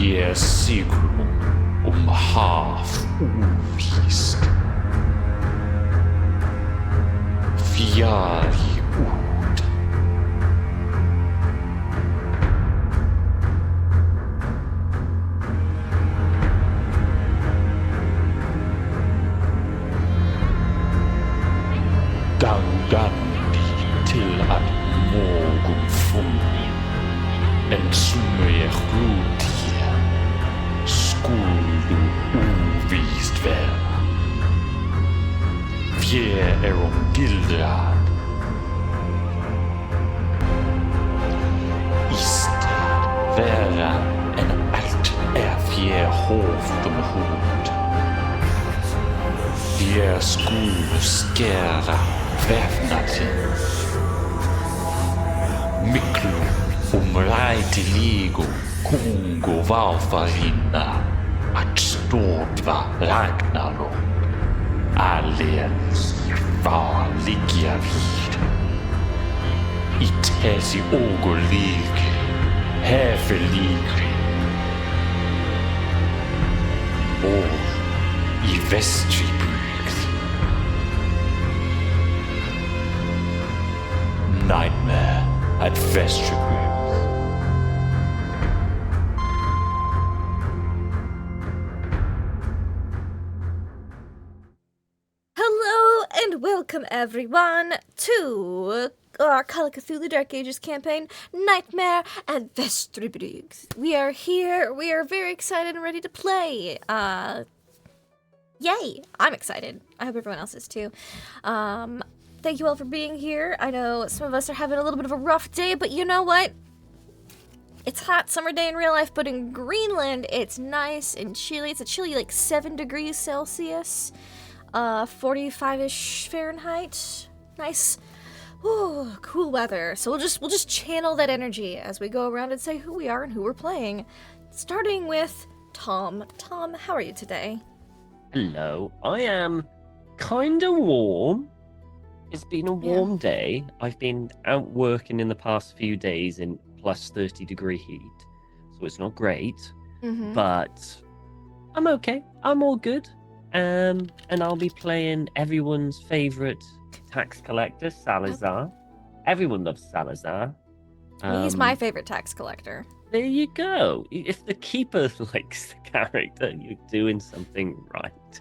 Ég siglum haf úvíst. Fjari út. Gangandi til að morgun fullin, en som ég hluti skuldu úvíst vera. Fjær gildrad. Istad vera en allt fjær hovdom hund. Ég skulle skæra väfnaden. Miklu rætiligo kungo varfarinna att stådva Ragnarok. Allians farliga vid. I täsi ågorlig, häfelig. Och i Vestribyggð. Nightmare at Vestribyggð. Hello and welcome everyone to our Call of Cthulhu Dark Ages campaign, Nightmare at Vestribyggð. We are here, we are very excited and ready to play. Yay! I'm excited. I hope everyone else is too. Thank you all for being here. I know some of us are having a little bit of a rough day, but you know what? It's hot summer day in real life, but in Greenland, it's nice and chilly. It's a chilly like 7 degrees Celsius, 45-ish Fahrenheit. Nice, ooh, cool weather. So we'll just channel that energy as we go around and say who we are and who we're playing. Starting with Tom. Tom, how are you today? Hello. I am kinda warm. It's been a warm day. I've been out working in the past few days in plus 30-degree heat, so it's not great, but I'm okay. I'm all good. And I'll be playing everyone's favorite tax collector, Salazar. Everyone loves Salazar. He's my favorite tax collector. There you go. If the keeper likes the character, you're doing something right.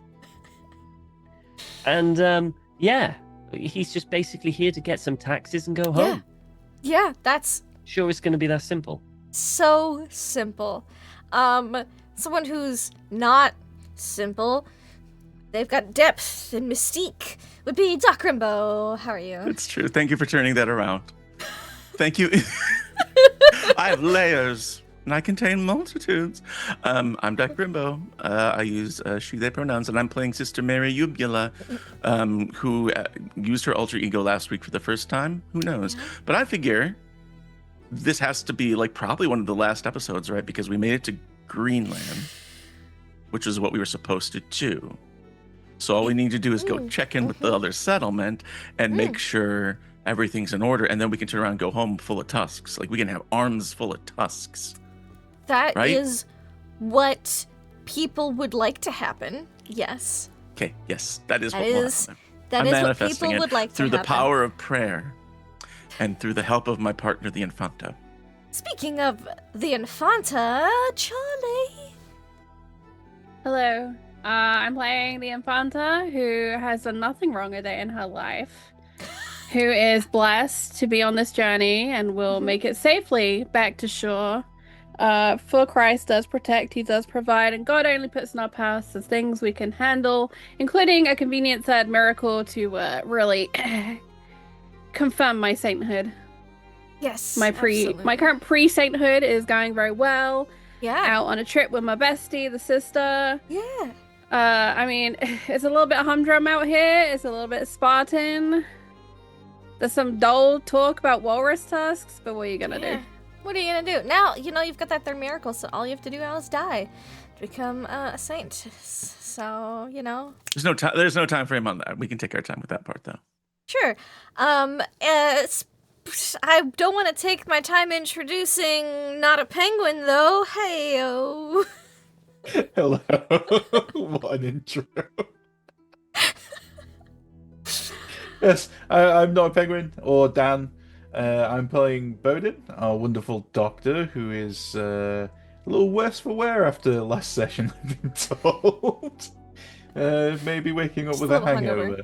And yeah. He's just basically here to get some taxes and go home. Yeah, that's... Sure it's going to be that simple. So simple. Someone who's not simple, they've got depth and mystique, would be Doc Rimbo. How are you? It's true. Thank you for turning that around. Thank you. I have layers, and I contain multitudes. I'm Doc Rimbo. I use she, they pronouns, and I'm playing Sister Mary Ubula, who used her alter ego last week for the first time. Who knows? Yeah. But I figure this has to be like probably one of the last episodes, right? Because we made it to Greenland, which is what we were supposed to do. So all we need to do is go check in with the other settlement and make sure everything's in order, and then we can turn around and go home full of tusks. Like, we can have arms full of tusks. That right? is what people would like to happen. Yes. Okay, yes, that is that what is, will happen. That I'm is manifesting what people would like to through happen. the power of prayer and through the help of my partner, the Infanta. Speaking of the Infanta, Charlie. Hello. I'm playing the Infanta, who has done nothing wrong a day in her life, who is blessed to be on this journey and will make it safely back to shore. For Christ does protect, he does provide, and God only puts in our paths the things we can handle, including a convenient sad miracle to really confirm my sainthood. Yes, my current pre-sainthood is going very well. Yeah. Out on a trip with my bestie, the sister. Yeah. I mean, it's a little bit humdrum out here. It's a little bit Spartan. There's some dull talk about walrus tusks, but what are you gonna do? What are you gonna do? Now, you know, you've got that third miracle, so all you have to do now is die to become a saint. So, you know. There's no time frame on that. We can take our time with that part, though. Sure. I don't want to take my time introducing NotAPenguin, though. Hey-o. Hello. What an intro. Yes, I'm not a penguin or Dan. I'm playing Bowden, our wonderful doctor, who is a little worse for wear after last session, I've been told. Maybe waking up Just with a a little hangover. hungover.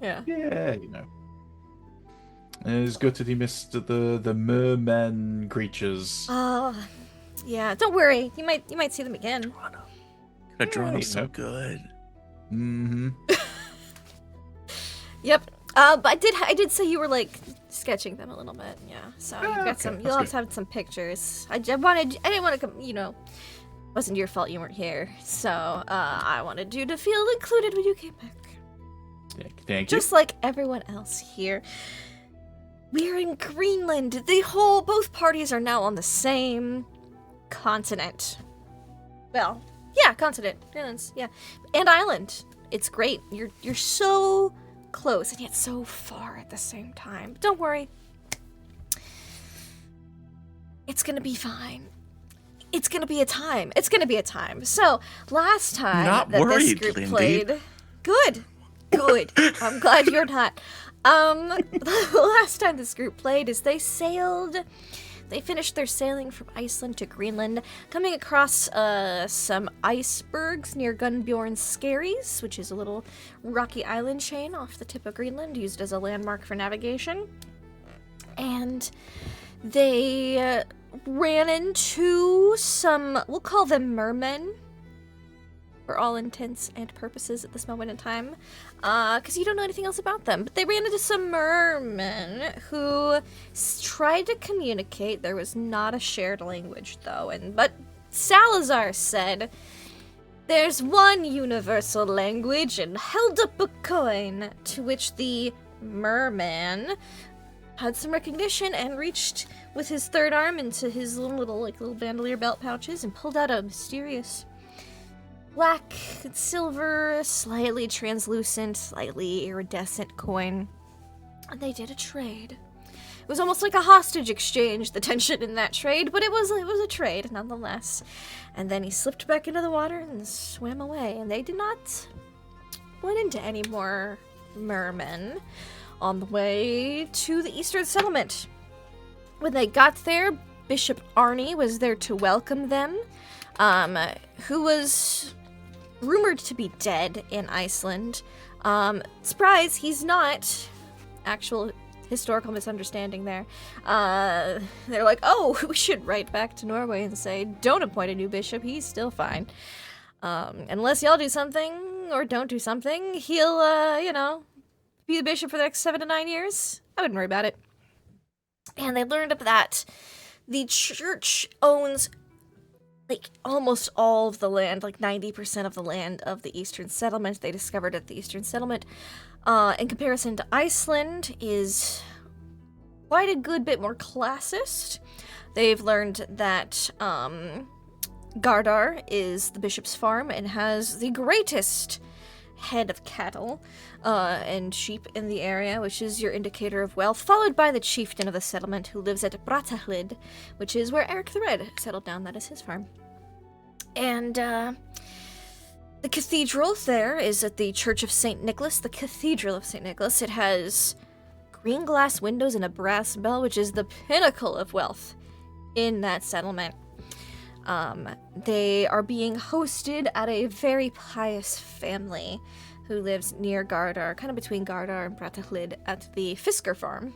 Yeah. Yeah, It's gutted he missed the merman creatures. Yeah, don't worry. You might see them again. Adrenaline so good. Mm-hmm. Yep. But I did say you were like sketching them a little bit. Yeah. So you've got okay, some. that's You'll good. have some pictures. I didn't want to come. It wasn't your fault you weren't here. So I wanted you to feel included when you came back. Thank you. Just like everyone else here. We're in Greenland. Both parties are now on the same continent. Well, yeah, continent. Greenland's, yeah. And island. It's great. You're so close and yet so far at the same time. But don't worry. It's gonna be fine. It's gonna be a time. It's gonna be a time. So, last time Not that this worried, group Lindy. played... Good. I'm glad you're not. The last time this group played is they finished their sailing from Iceland to Greenland, coming across some icebergs near Gunnbjorn's Skerries, which is a little rocky island chain off the tip of Greenland, used as a landmark for navigation. And they ran into some, we'll call them mermen, for all intents and purposes at this moment in time, because you don't know anything else about them. But they ran into some mermen who tried to communicate. There was not a shared language, though, but Salazar said, "There's one universal language," and held up a coin, to which the merman had some recognition and reached with his third arm into his little bandolier belt pouches and pulled out a mysterious black, silver, slightly translucent, slightly iridescent coin. And they did a trade. It was almost like a hostage exchange, the tension in that trade, but it was a trade nonetheless. And then he slipped back into the water and swam away, and they did not run into any more mermen on the way to the Eastern Settlement. When they got there, Bishop Arnie was there to welcome them, who was rumored to be dead in Iceland. Surprise, he's not. Actual historical misunderstanding there. They're like, oh, we should write back to Norway and say, don't appoint a new bishop, he's still fine. Unless y'all do something, or don't do something, he'll, be the bishop for the next 7 to 9 years. I wouldn't worry about it. And they learned that the church owns almost all of the land, 90% of the land of the Eastern Settlement. They discovered at the Eastern Settlement, in comparison to Iceland, is quite a good bit more classist. They've learned that Gardar is the bishop's farm and has the greatest head of cattle and sheep in the area, which is your indicator of wealth, followed by the chieftain of the settlement who lives at Prevailed, which is where Eric the Red settled down. That is his farm. And the cathedral there is at the Church of St. Nicholas, the Cathedral of St. Nicholas. It has green glass windows and a brass bell, which is the pinnacle of wealth in that settlement. They are being hosted at a very pious family who lives near Gardar, kind of between Gardar and Prevailed, at the Fisker farm.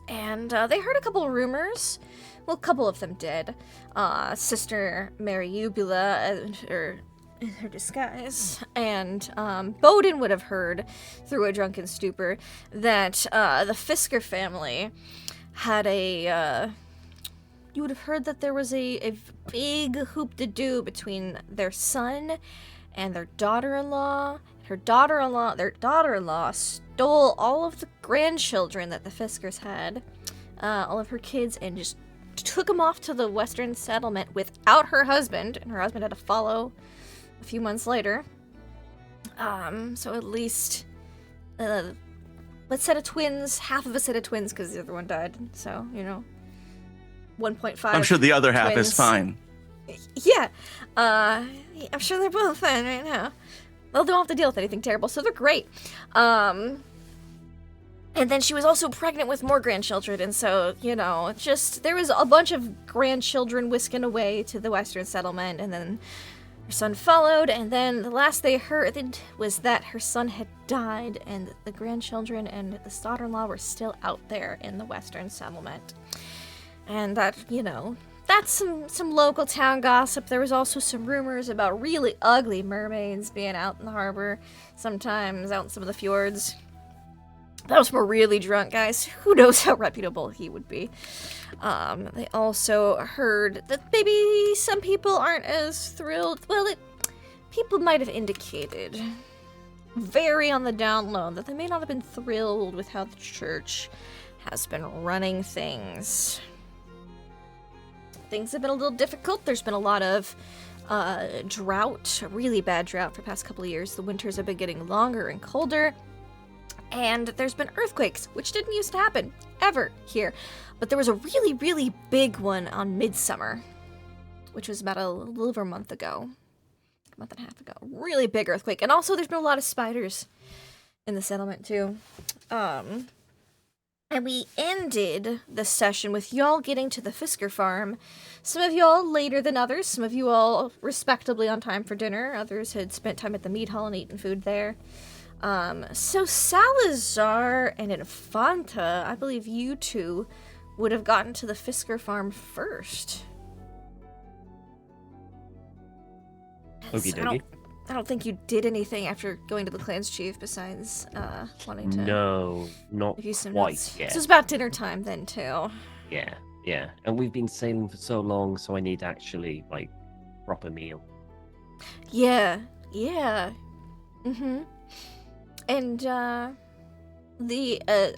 And they heard a couple of rumors. Well, a couple of them did. Sister Mary Eubula, in her disguise, and Bowden would have heard through a drunken stupor that the Fisker family had you would have heard that there was a big hoop-de-doo between their son and their daughter-in-law. Their daughter-in-law stole all of the grandchildren that the Fiskers had, all of her kids, and just took them off to the Western Settlement without her husband, and her husband had to follow a few months later. So at least set of twins, half of a set of twins because the other one died. So, 1.5. I'm sure the other half twins. is fine. Yeah. I'm sure they're both fine right now. Well, they don't have to deal with anything terrible, so they're great. And then she was also pregnant with more grandchildren, and so, there was a bunch of grandchildren whisking away to the Western settlement, and then her son followed, and then the last they heard was that her son had died, and the grandchildren and the daughter-in-law were still out there in the Western settlement. And that, that's some local town gossip. There was also some rumors about really ugly mermaids being out in the harbor, sometimes out in some of the fjords. That was from a really drunk guy. Who knows how reputable he would be. They also heard that maybe some people aren't as thrilled. Well, people might have indicated, very on the down low, that they may not have been thrilled with how the church has been running things. Things have been a little difficult. There's been a lot of drought, a really bad drought for the past couple of years. The winters have been getting longer and colder. And there's been earthquakes, which didn't used to happen, ever, here. But there was a really, really big one on Midsummer, which was about a little over a month ago. A month and a half ago. Really big earthquake. And also there's been a lot of spiders in the settlement, too. And we ended the session with y'all getting to the Fisker farm. Some of y'all later than others. Some of you all respectably on time for dinner. Others had spent time at the meat hall and eaten food there. So Salazar and Infanta, I believe you two would have gotten to the Fisker farm first. Okie dokie. I don't think you did anything after going to the clans chief besides wanting to No, not give you some quite notes. yet. So it's about dinner time then too. Yeah. And we've been sailing for so long, so I need actually, proper meal. Yeah. Mm-hmm. And, I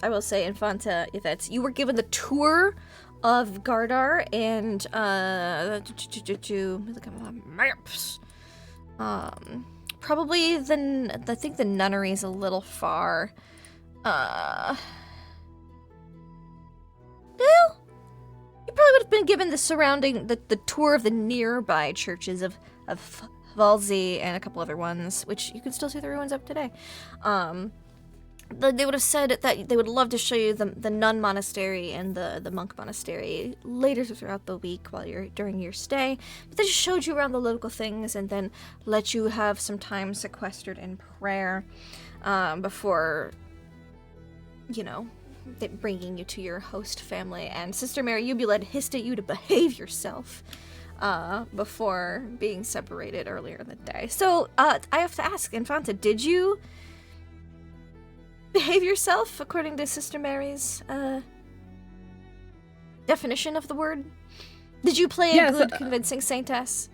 will say, Infanta, Yvette, you were given the tour of Gardar and, look at my maps. Probably I think the nunnery is a little far. Well, you probably would have been given the tour of the nearby churches of Valzi and a couple other ones, which you can still see the ruins of today. They would have said that they would love to show you the nun monastery and the monk monastery later throughout the week during your stay. But they just showed you around the local things and then let you have some time sequestered in prayer before, bringing you to your host family. And Sister Mary Ubuled hissed at you to behave yourself before being separated earlier in the day. So I have to ask, Infanta, did you behave yourself according to Sister Mary's definition of the word? Did you play a good, convincing saintess?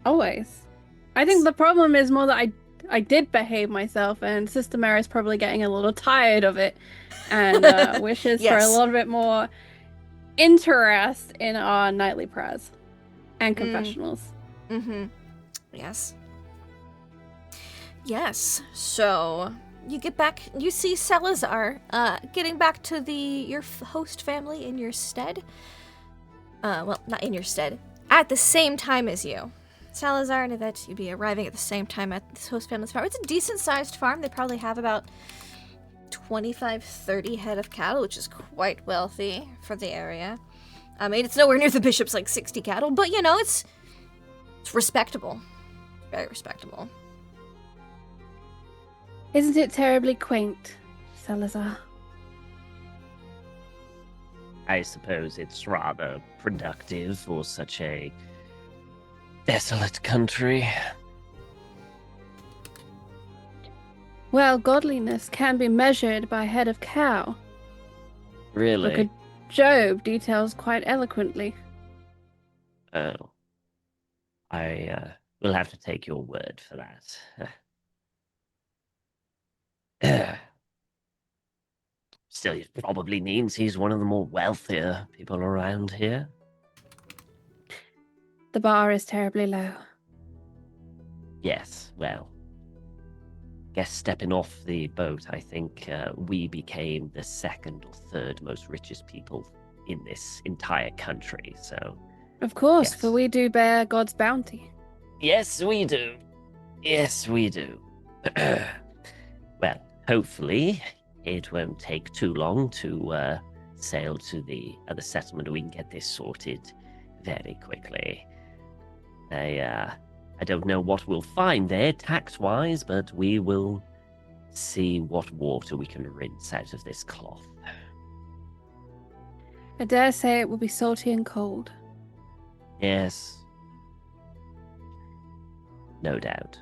Always. I think the problem is more that I did behave myself, and Sister Mary's probably getting a little tired of it, and wishes for a little bit more interest in our nightly prayers and confessionals. Mm-hmm. Yes. So you get back. You see Salazar getting back to your host family in your stead. Well, not in your stead. At the same time as you. Salazar and Yvette, you'd be arriving at the same time at this host family's farm. It's a decent-sized farm. They probably have about 25-30 head of cattle, which is quite wealthy for the area. I mean, it's nowhere near the bishop's 60 cattle, but it's respectable. Very respectable. Isn't it terribly quaint, Salazar? I suppose it's rather productive for such a desolate country. Well, godliness can be measured by head of cow. Really? Look at Job details quite eloquently. Oh. I will have to take your word for that. Still, it probably means he's one of the more wealthier people around here. The bar is terribly low. Yes, well, guess stepping off the boat, I think we became the second or third most richest people in this entire country. So, Of course, Yes. for we do bear God's bounty. yes, we do. Yes, we do. Well, hopefully it won't take too long to sail to the other settlement. We can get this sorted very quickly. I don't know what we'll find there tax-wise, but we will see what water we can rinse out of this cloth. I dare say it will be salty and cold. Yes. No doubt.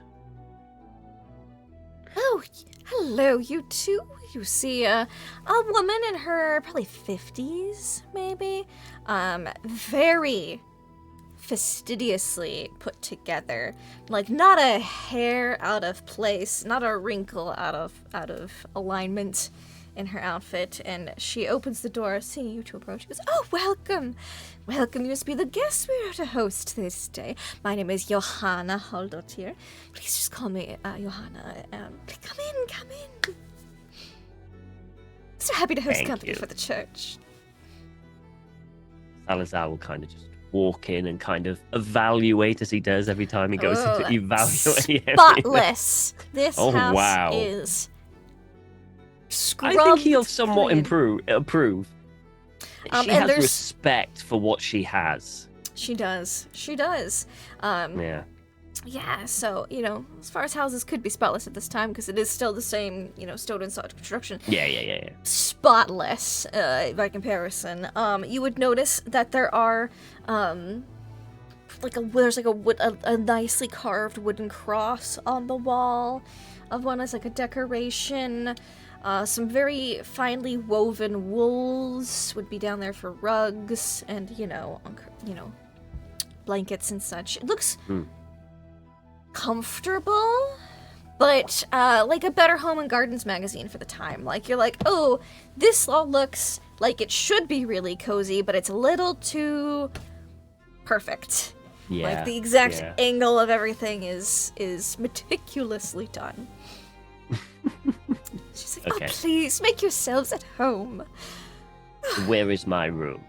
Oh, hello, you two. You see a woman in her probably 50s, maybe. Very fastidiously put together. Like, not a hair out of place, not a wrinkle out of alignment in her outfit. And she opens the door, seeing you two approach. She goes, "Oh, welcome. Welcome, you must be the guests we are to host this day. My name is Johanna Haldottir. Please just call me Johanna. Come in. So happy to host Thank company you. for the church." Salazar will kind of just walk in and kind of evaluate as he does every time he goes Oh, into evaluate. Spotless. This Oh, house wow. is I think he'll scrubbed somewhat clean. approve. She And has there's- respect for what she has. She does. Yeah. Yeah, so, as far as houses could be spotless at this time, because it is still the same, stone and sod construction, Yeah. spotless by comparison. You would notice that there are, there's a nicely carved wooden cross on the wall of one as like a decoration. Some very finely woven wools would be down there for rugs and, blankets and such. It looks comfortable, but like a Better Home and Gardens magazine for the time. Like, you're like, oh, this all looks like it should be really cozy, but it's a little too perfect. Yeah. Like, the exact yeah. angle of everything is meticulously done. She's like, Okay. "Oh, please, make yourselves at home. Where is my room?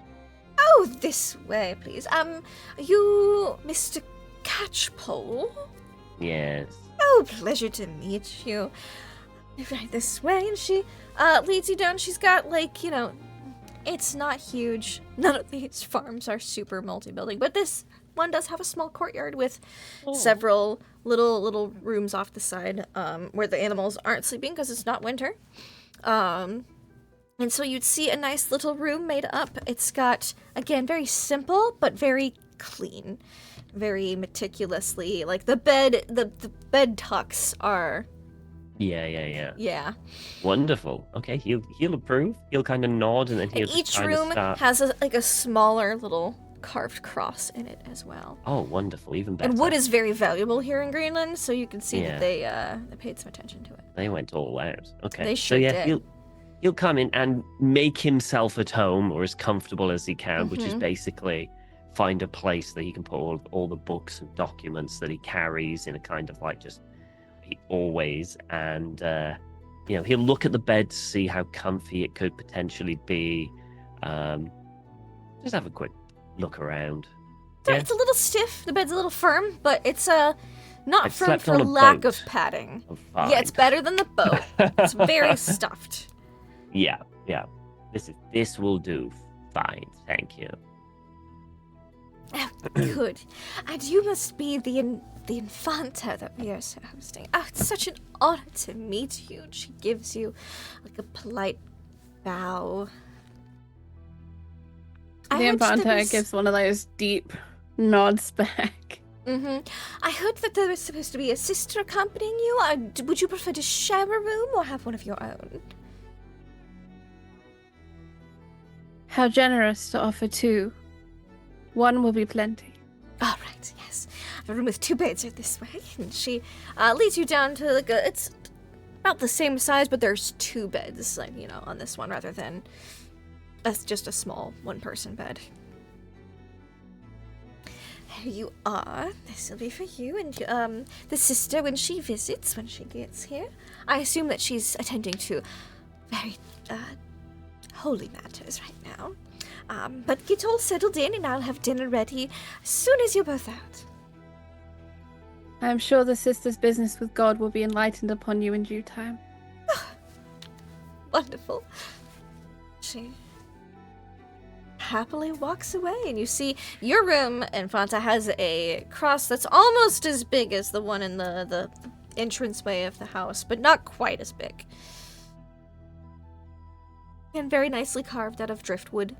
Oh, this way, please. You, Mr. Catchpole? Yes. Oh, pleasure to meet you. Right this way." And she leads you down. She's got, it's not huge. None of these farms are super multi-building, but this one does have a small courtyard with several little rooms off the side where the animals aren't sleeping because it's not winter. And so you'd see a nice little room made up. It's got, again, very simple, but very clean. Very meticulously, like the bed tucks are, Yeah. Wonderful. Okay, he'll approve. He'll kind of nod and then he'll and just each kind room of start. has a smaller little carved cross in it as well. Oh, wonderful. Even better. And wood is very valuable here in Greenland, so you can see Yeah. that they paid some attention to it. They went all out. Okay. They so sure yeah, did. he'll come in and make himself at home or as comfortable as he can, which is Mhm. basically find a place that he can put all the books and documents that he carries in a kind of like just always, and he'll look at the bed to see how comfy it could potentially be. Just have a quick look around. So it's a little stiff. The bed's a little firm, but it's not I've firm slept for on a lack boat. of padding. Oh, fine. Yeah, it's better than the boat. It's very stuffed. Yeah. This will do fine, thank you. Oh, good. And you must be the Infanta that we are hosting. Oh, it's such an honor to meet you. And she gives you like a polite bow. I The heard that Infanta there was- gives one of those deep nods back. I heard that there was supposed to be a sister accompanying you. Would you prefer to share a room or have one of your own? How generous to offer two. One will be plenty. All right, yes. I have a room with 2 beds right this way. And she leads you down to it's about the same size, but there's 2 beds, on this one rather than just a small 1-person bed. here you are. This will be for you and the sister when she visits, when she gets here. I assume that she's attending to very holy matters right now. But get all settled in and I'll have dinner ready as soon as you're both out. I'm sure the sister's business with God will be enlightened upon you in due time. Wonderful. She happily walks away, and you see your room, Infanta, has a cross that's almost as big as the one in the entranceway of the house, but not quite as big. And very nicely carved out of driftwood.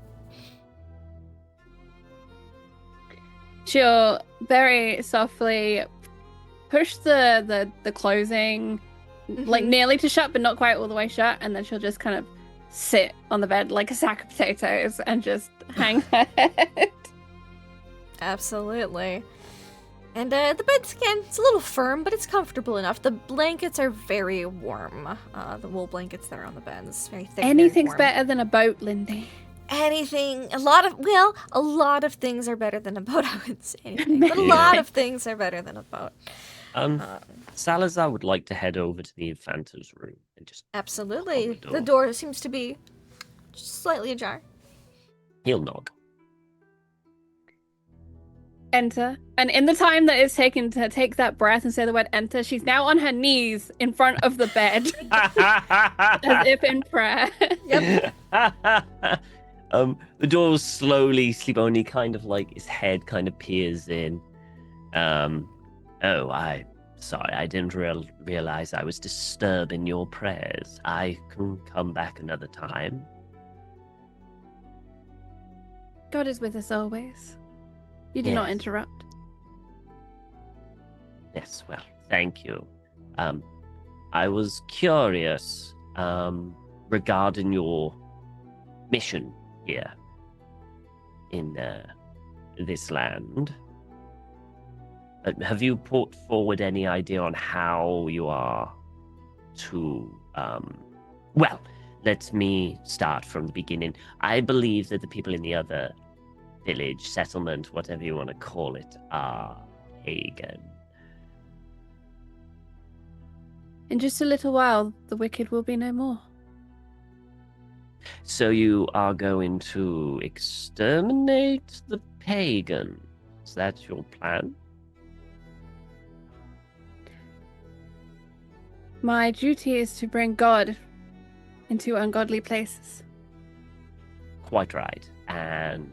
She'll very softly push the closing, like nearly to shut, but not quite all the way shut, and then she'll just kind of sit on the bed like a sack of potatoes and just hang her head. Absolutely. And the bed's, again, it's a little firm, but it's comfortable enough. The blankets are very warm. The wool blankets that are on the bed is very thick. Anything's warm. better than a boat, Lindy. Anything, a lot of things are better than a boat. I would say anything, but a lot of things are better than a boat. Salazar would like to head over to the Infanta's room and just Absolutely. open The door seems to be just slightly ajar. He'll nod. Enter. And in the time that it's taken to take that breath and say the word enter, she's now on her knees in front of the bed. As if in prayer. Yep. The door will slowly sleep only kind of like his head kind of peers in. Sorry, I didn't realize I was disturbing your prayers. I can come back another time. God is with us always. You do not Yes. interrupt. Yes, well, thank you. I was curious regarding your mission here in this land. Have you put forward any idea on how you are to... Well, let me start from the beginning. I believe that the people in the other village, settlement, whatever you want to call it, are pagan. In just a little while, the wicked will be no more. So you are going to exterminate the pagan? Is that your plan? My duty is to bring God into ungodly places. Quite right. And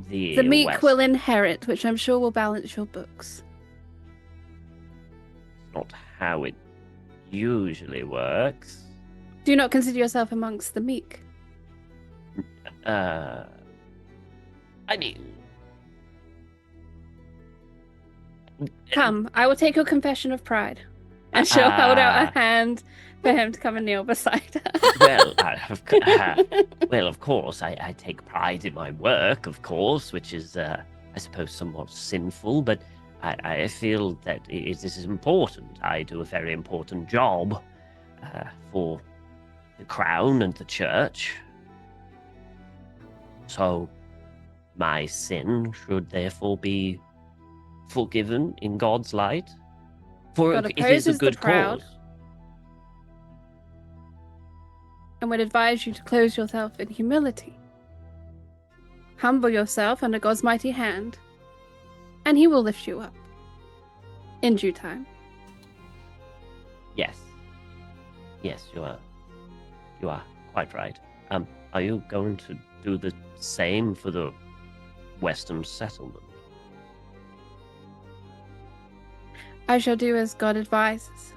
the meek West... will inherit, which I'm sure will balance your books. Not how it usually works. Do you not consider yourself amongst the meek? I mean... Come, I will take your confession of pride. And she'll hold out a hand for him to come and kneel beside her. Well, of course, I take pride in my work, of course, which is, I suppose, somewhat sinful, but I feel that this is important. I do a very important job for the crown and the church. So, my sin should therefore be forgiven in God's light. For God it is a opposes the good proud. cause. And would advise you to close yourself in humility. Humble yourself under God's mighty hand, and he will lift you up. In due time. Yes. Yes, you are. You are quite right. Are you going to do the same for the Western settlement? I shall do as God advises.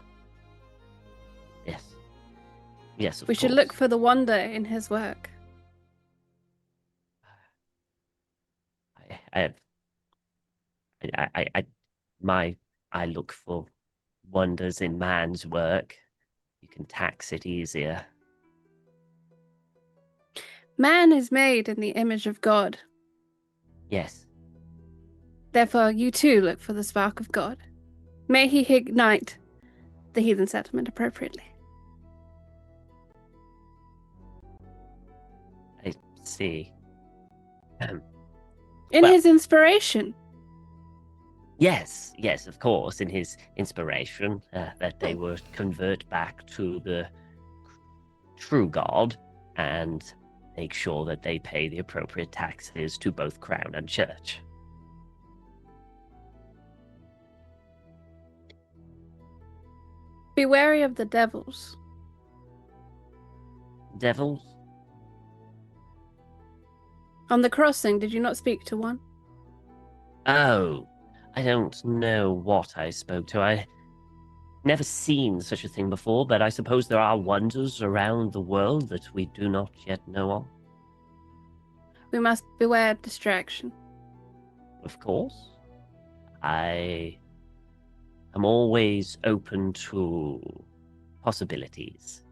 Yes. Yes, of We course. should look for the wonder in his work. I look for wonders in man's work. You can tax it easier. Man is made in the image of God. Yes. Therefore, you too look for the spark of God. May he ignite the heathen settlement appropriately. I see. In Well- his inspiration. Yes, yes, of course, in his inspiration, that they would convert back to the true God and make sure that they pay the appropriate taxes to both crown and church. Be wary of the devils. Devils? On the crossing, did you not speak to one? Oh, I don't know what I spoke to. I never seen such a thing before, but I suppose there are wonders around the world that we do not yet know of. We must beware of distraction. Of course. I am always open to possibilities.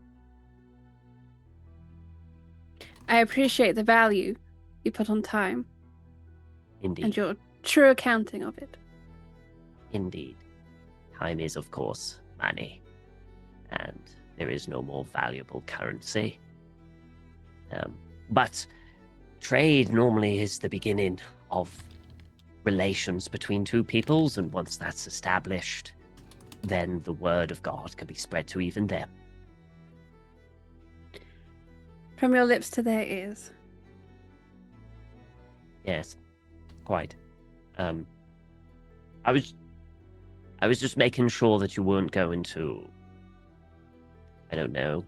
I appreciate the value you put on time Indeed. and your true accounting of it. Indeed. Time is, of course, money. And there is no more valuable currency. But trade normally is the beginning of relations between two peoples, and once that's established, then the word of God can be spread to even them. From your lips to their ears. Yes, quite. I was just making sure that you weren't going to, I don't know,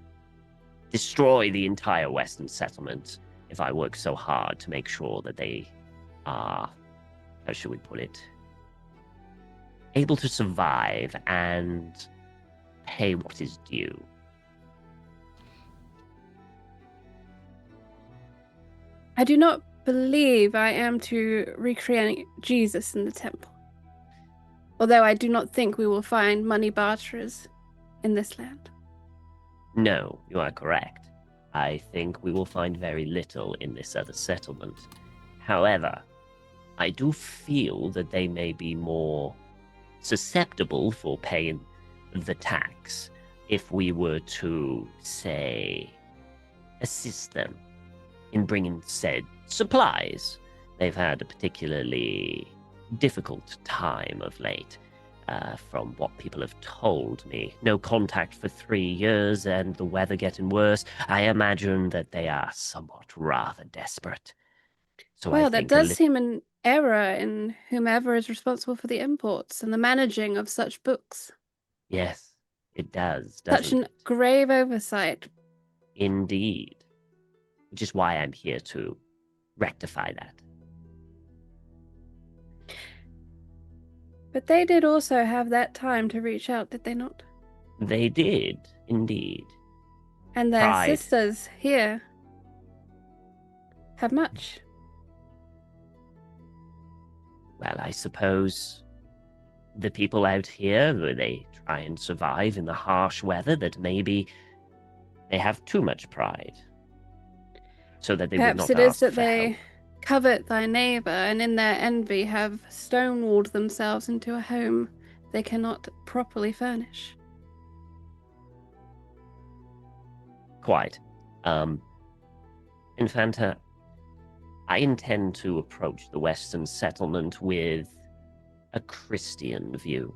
destroy the entire Western settlement if I work so hard to make sure that they are, how should we put it, able to survive and pay what is due. I do not believe I am to recreate Jesus in the temple. Although I do not think we will find money barterers in this land. No, you are correct. I think we will find very little in this other settlement. However, I do feel that they may be more susceptible for paying the tax if we were to, say, assist them in bringing said supplies. They've had a particularly difficult time of late, from what people have told me. No contact for 3 years and the weather getting worse. I imagine that they are somewhat rather desperate. So Well, I that think does seem an error in whomever is responsible for the imports and the managing of such books. Yes, it does, Such doesn't an it? grave oversight. Indeed. Which is why I'm here to rectify that. But they did also have that time to reach out, did they not? They did, indeed. And their Pride. sisters here have much. Well, I suppose the people out here, they try and survive in the harsh weather, that maybe they have too much pride. So that they Perhaps would it not is ask that for they help. covet thy neighbour and in their envy have stonewalled themselves into a home they cannot properly furnish. Quite. Infanta, I intend to approach the Western settlement with a Christian view,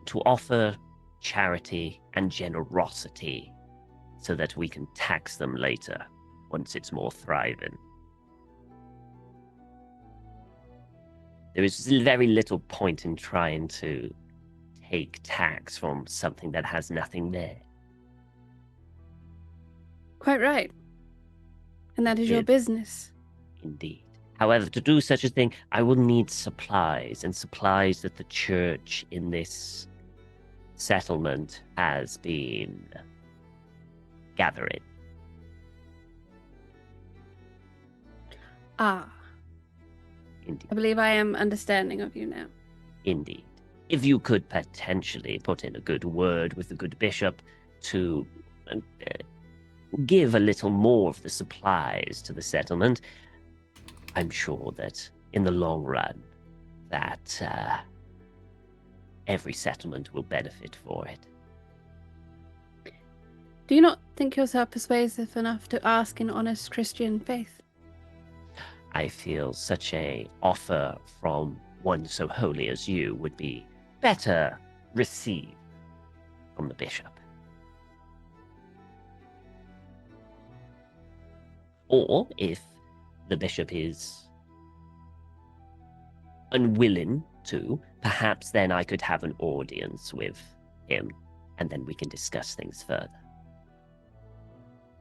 to offer charity and generosity so that we can tax them later once it's more thriving. There is very little point in trying to take tax from something that has nothing there. Quite right. And that is your It- business. Indeed. However, to do such a thing, I will need supplies, and supplies that the church in this settlement has been gathering. Ah, Indeed. I believe I am understanding of you now. Indeed. If you could potentially put in a good word with the good bishop to give a little more of the supplies to the settlement, I'm sure that in the long run, that every settlement will benefit for it. Do you not think yourself persuasive enough to ask in honest Christian faith? I feel such a offer from one so holy as you would be better received from the bishop. Or if the bishop is unwilling to, perhaps then I could have an audience with him, and then we can discuss things further.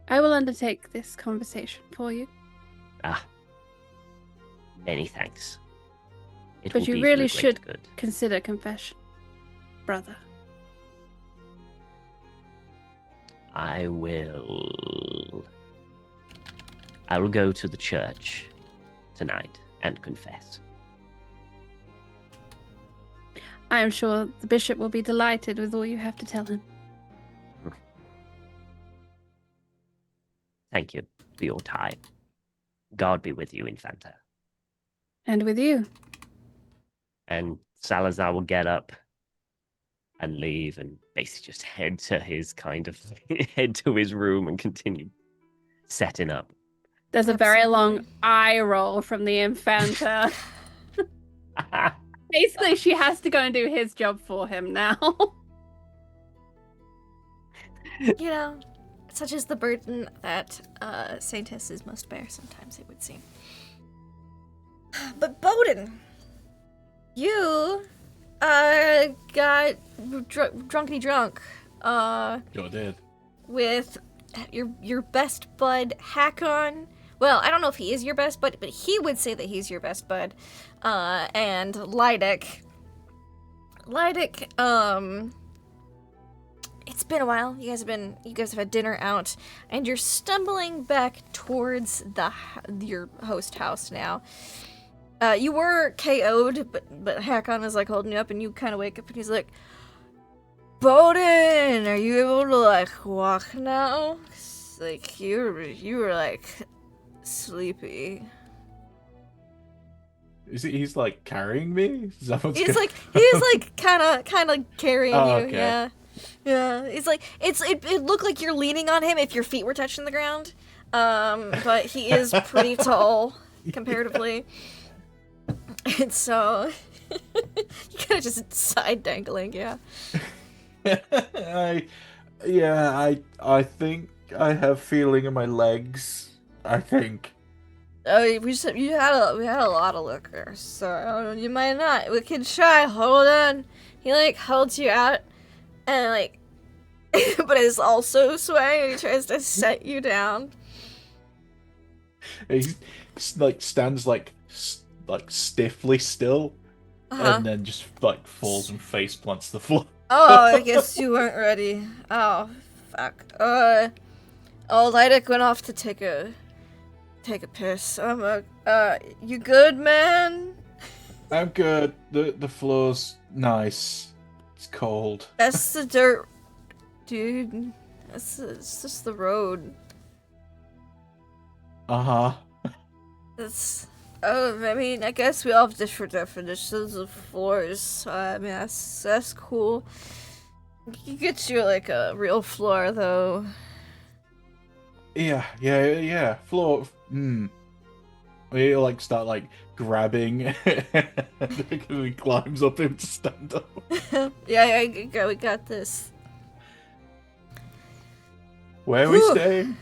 I will undertake this conversation for you. Ah, many thanks. It But will you be really for the great should good. consider confession, brother. I will go to the church tonight and confess. I am sure the bishop will be delighted with all you have to tell him. Thank you for your time. God be with you, Infanta. And with you. And Salazar will get up and leave and basically just head to his head to his room and continue setting up. There's a very long Absolutely. eye roll from the Infanta. Basically, she has to go and do his job for him now. You know, such is the burden that saintesses must bear sometimes, it would seem. But Bowden, you got drunkety drunk Sure did. with your best bud Hakon. Well, I don't know if he is your best bud, but he would say that he's your best bud. And Lydic. Lydic, it's been a while. You guys have had dinner out, and you're stumbling back towards your host house now. You were KO'd, but Hakon is like holding you up, and you kind of wake up, and he's like, Bowden, are you able to like walk now? 'Cause, like you were like sleepy. He's like carrying me? Is that what's He's going- like kind of carrying Oh, you. okay. Yeah. Yeah. It's like it looked like you're leaning on him if your feet were touching the ground. But he is pretty tall comparatively. And so you kind of just side dangling, yeah. I think I have feeling in my legs. I think. Oh, we had a lot of liquor, so you might not. We can try. Hold on. He like holds you out, and like, but is also swaying. And he tries to set you down. He like stands like stiffly still, Uh-huh. and then just like falls and face plants to the floor. Oh, I guess you weren't ready. Oh, fuck. Lydic went off to take a piss. You good, man? I'm good. The floor's nice. It's cold. That's the dirt, dude. It's just the road. Uh-huh. I mean, I guess we all have different definitions of floors. I mean, that's cool. You get you like a real floor, though. Yeah. Floor. We like start like grabbing, and he climbs up him to stand up. Yeah, we got this. Where are we Whew. staying?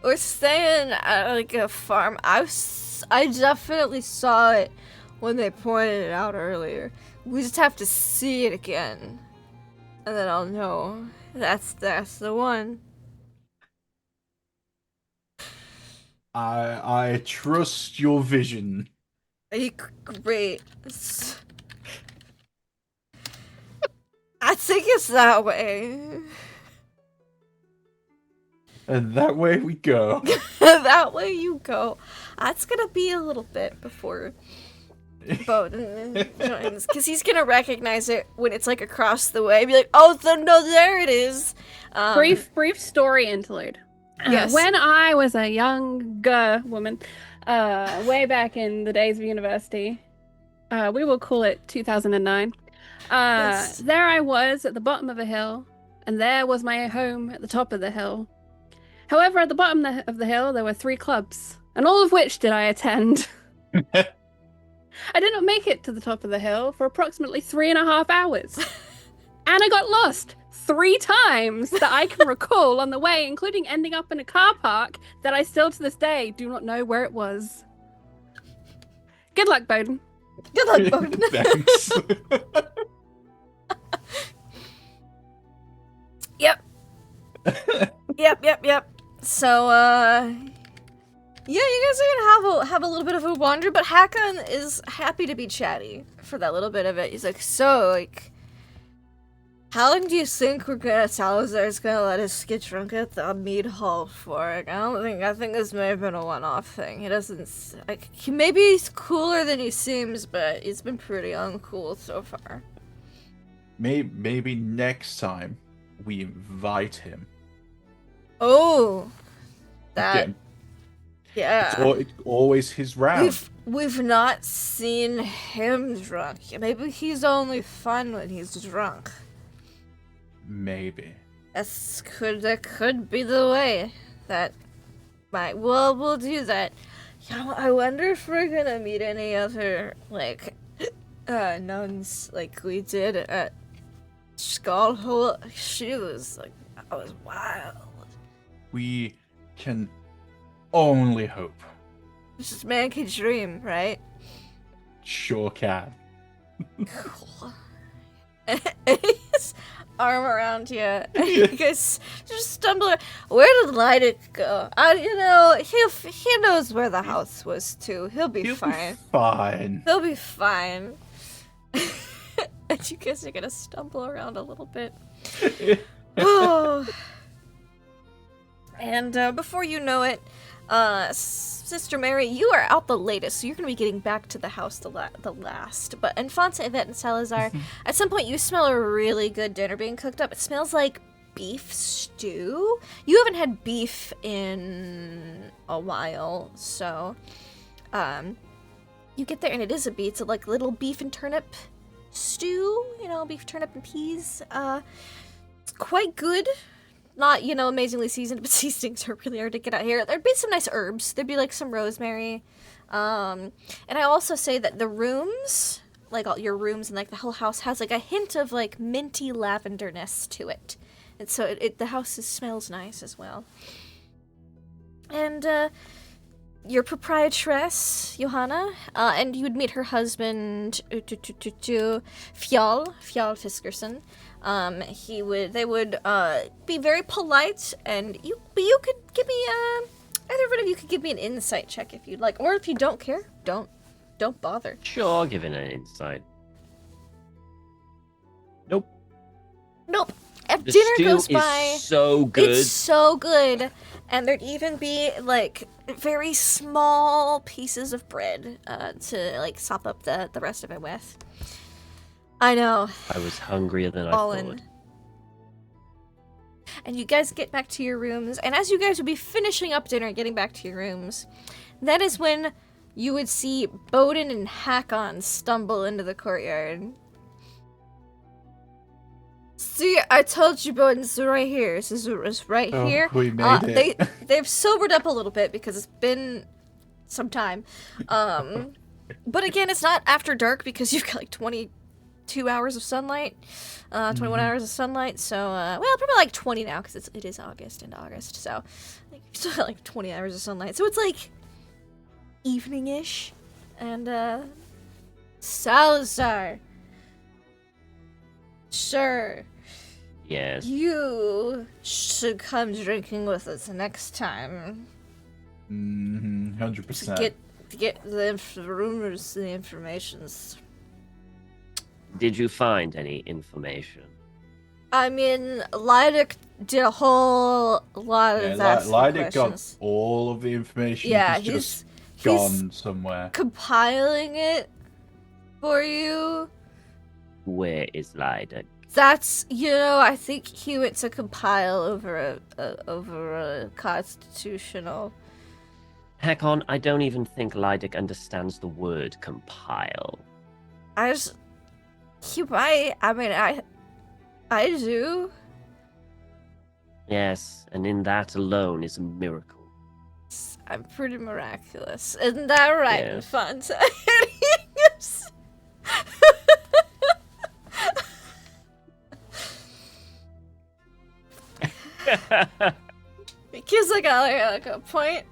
We're staying at like a farm. I definitely saw it when they pointed it out earlier. We just have to see it again, and then I'll know that's the one. I trust your vision. Great. I think it's that way. And that way we go. That way you go. That's gonna be a little bit before Bowden joins, because he's gonna recognize it when it's like across the way. Be like, oh, no, there it is. Brief story interlude. Yes. When I was a younger woman, way back in the days of university, we will call it 2009. Yes. There I was at the bottom of a hill, and there was my home at the top of the hill. However, at the bottom of the hill, there were 3 clubs, and all of which did I attend. I did not make it to the top of the hill for approximately 3.5 hours. And I got lost 3 times that I can recall on the way, including ending up in a car park that I still to this day do not know where it was. Good luck, Bowden. Good luck, Bowden. Thanks. Yep. Yep. So, yeah, you guys are gonna have a little bit of a wander, but Hakon is happy to be chatty for that little bit of it. He's like, so, like, how long do you think Salazar's gonna let us get drunk at the mead hall for? Like, I think this may have been a one-off thing. He doesn't, like, maybe he's cooler than he seems, but he's been pretty uncool so far. Maybe next time we invite him. Oh, that, Again, yeah. it's always his round. We've not seen him drunk. Maybe he's only fun when he's drunk. Maybe. That could be the way. That might. Well, we'll do that. Yeah, I wonder if we're gonna meet any other, like, nuns like we did at Skullhole. She was like, that was wild. We can only hope. Just man can dream, right? Sure can. Cool. His arm around you. You guys just stumble. Where did Lydic go? He knows where the house was too. He'll be fine. Fine. He'll be fine. And you guys are gonna stumble around a little bit. Oh. And before you know it, Sister Mary, you are out the latest, so you're going to be getting back to the house the last. But Infanta, Yvette, and Salazar, at some point you smell a really good dinner being cooked up. It smells like beef stew. You haven't had beef in a while, so you get there and it is it's a like little beef and turnip stew, beef, turnip, and peas. It's quite good. Not, amazingly seasoned, but these things are really hard to get out here. There'd be some nice herbs. There'd be, like, some rosemary. And I also say that the rooms, like, all your rooms and, like, the whole house has, like, a hint of, like, minty lavenderness to it. And so the house smells nice as well. And, your proprietress, Johanna, and you would meet her husband, Fjall Fiskerson. They would be very polite, and you could give me either one of you could give me an insight check if you'd like, or if you don't care, don't bother. Sure, I'll give it an insight. Nope. If The dinner stew goes is by, so good. it's so good, and there'd even be like very small pieces of bread to like sop up the rest of it with. I know. I was hungrier than I Fallen. thought. And you guys get back to your rooms, and as you guys would be finishing up dinner and getting back to your rooms, that is when you would see Bowden and Hakon stumble into the courtyard. See, I told you, Bowden, this is right here. This is right here. We made it. They've sobered up a little bit because it's been some time. But again, it's not after dark because you've got like 22 hours of sunlight, 21 hours of sunlight. So, probably like 20 now because it is August, so like, you still got like 20 hours of sunlight. So it's like evening-ish, and Salazar. Sure. Yes. You should come drinking with us next time. 100%. To get the rumors, the informations. Did you find any information? I mean, Lydic did a whole lot of that. Lydic got all of the information. Yeah, he's just he's gone somewhere. compiling it for you. Where is Lydic? That's, I think he went to compile over a constitutional. Hakon, I don't even think Lydic understands the word compile. I do. Yes, and in that alone is a miracle. I'm pretty miraculous. Isn't that right, Yeah. Infanta? It gives like a point,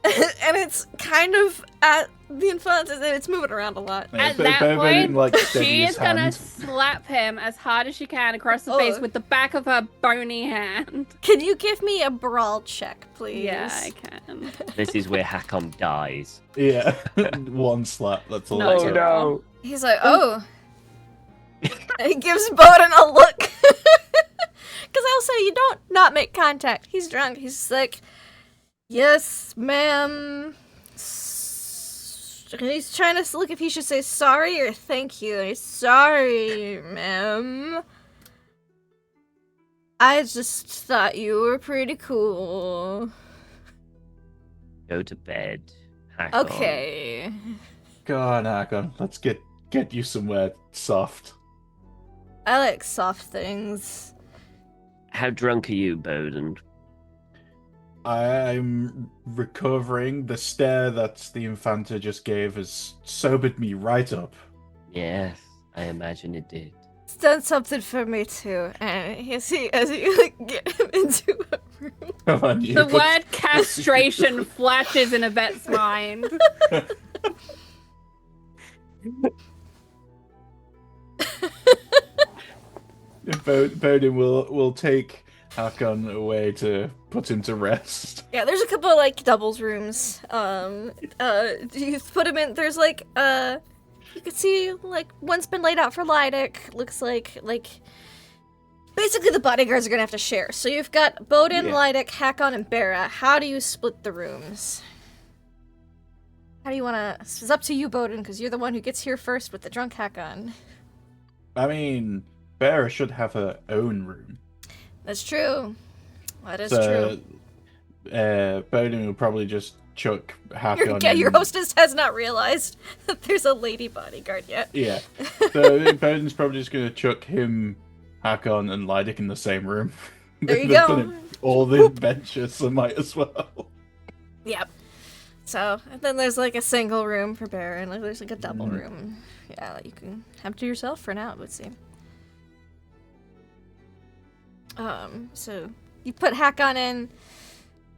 and it's kind of at the Infanta, and it's moving around a lot. At But that Bobo didn't, point, steady she his is gonna hand. slap him as hard as she can across the Oh. face with the back of her bony hand. Can you give me a brawl check, please? Yeah, I can. This is where Hakon dies. Yeah, one slap. That's all. No, it Oh, took. no. He's like, oh. And he gives Bowden a look. Because also, you don't not make contact. He's drunk. He's like, yes, ma'am. He's trying to look if he should say sorry or thank you. And he's sorry, ma'am. I just thought you were pretty cool. Go to bed, Hakon. Okay. Go on, Hakon. Let's get you somewhere soft. I like soft things. How drunk are you, Bowden? I'm recovering. The stare that the Infanta just gave has sobered me right up. Yes, I imagine it did. It's done something for me too. And as you like, get him into a room. Come on, you. The word castration flashes in Yvette's mind. Bowden will take Hakon away to put him to rest. Yeah, there's a couple of like doubles rooms. You put him in. There's like you can see like one's been laid out for Lydic. Looks like basically the bodyguards are gonna have to share. So you've got Bowden, Yeah. Lydic, Hakon, and Bera. How do you split the rooms? How do you wanna? It's up to you, Bowden, because you're the one who gets here first with the drunk Hakon. I mean, Bera should have her own room. That's true. That is true. Bowden will probably just chuck Hakon. Your in- hostess has not realized that there's a lady bodyguard yet. Yeah. So Bowden's probably just going to chuck him, Hakon, and Lydic in the same room. There you They've go. done all the adventures, so might as well. Yep. So, and then there's like a single room for Baron, like there's like a double room. Yeah, that you can have to yourself for now, it would seem. So you put Hakon in,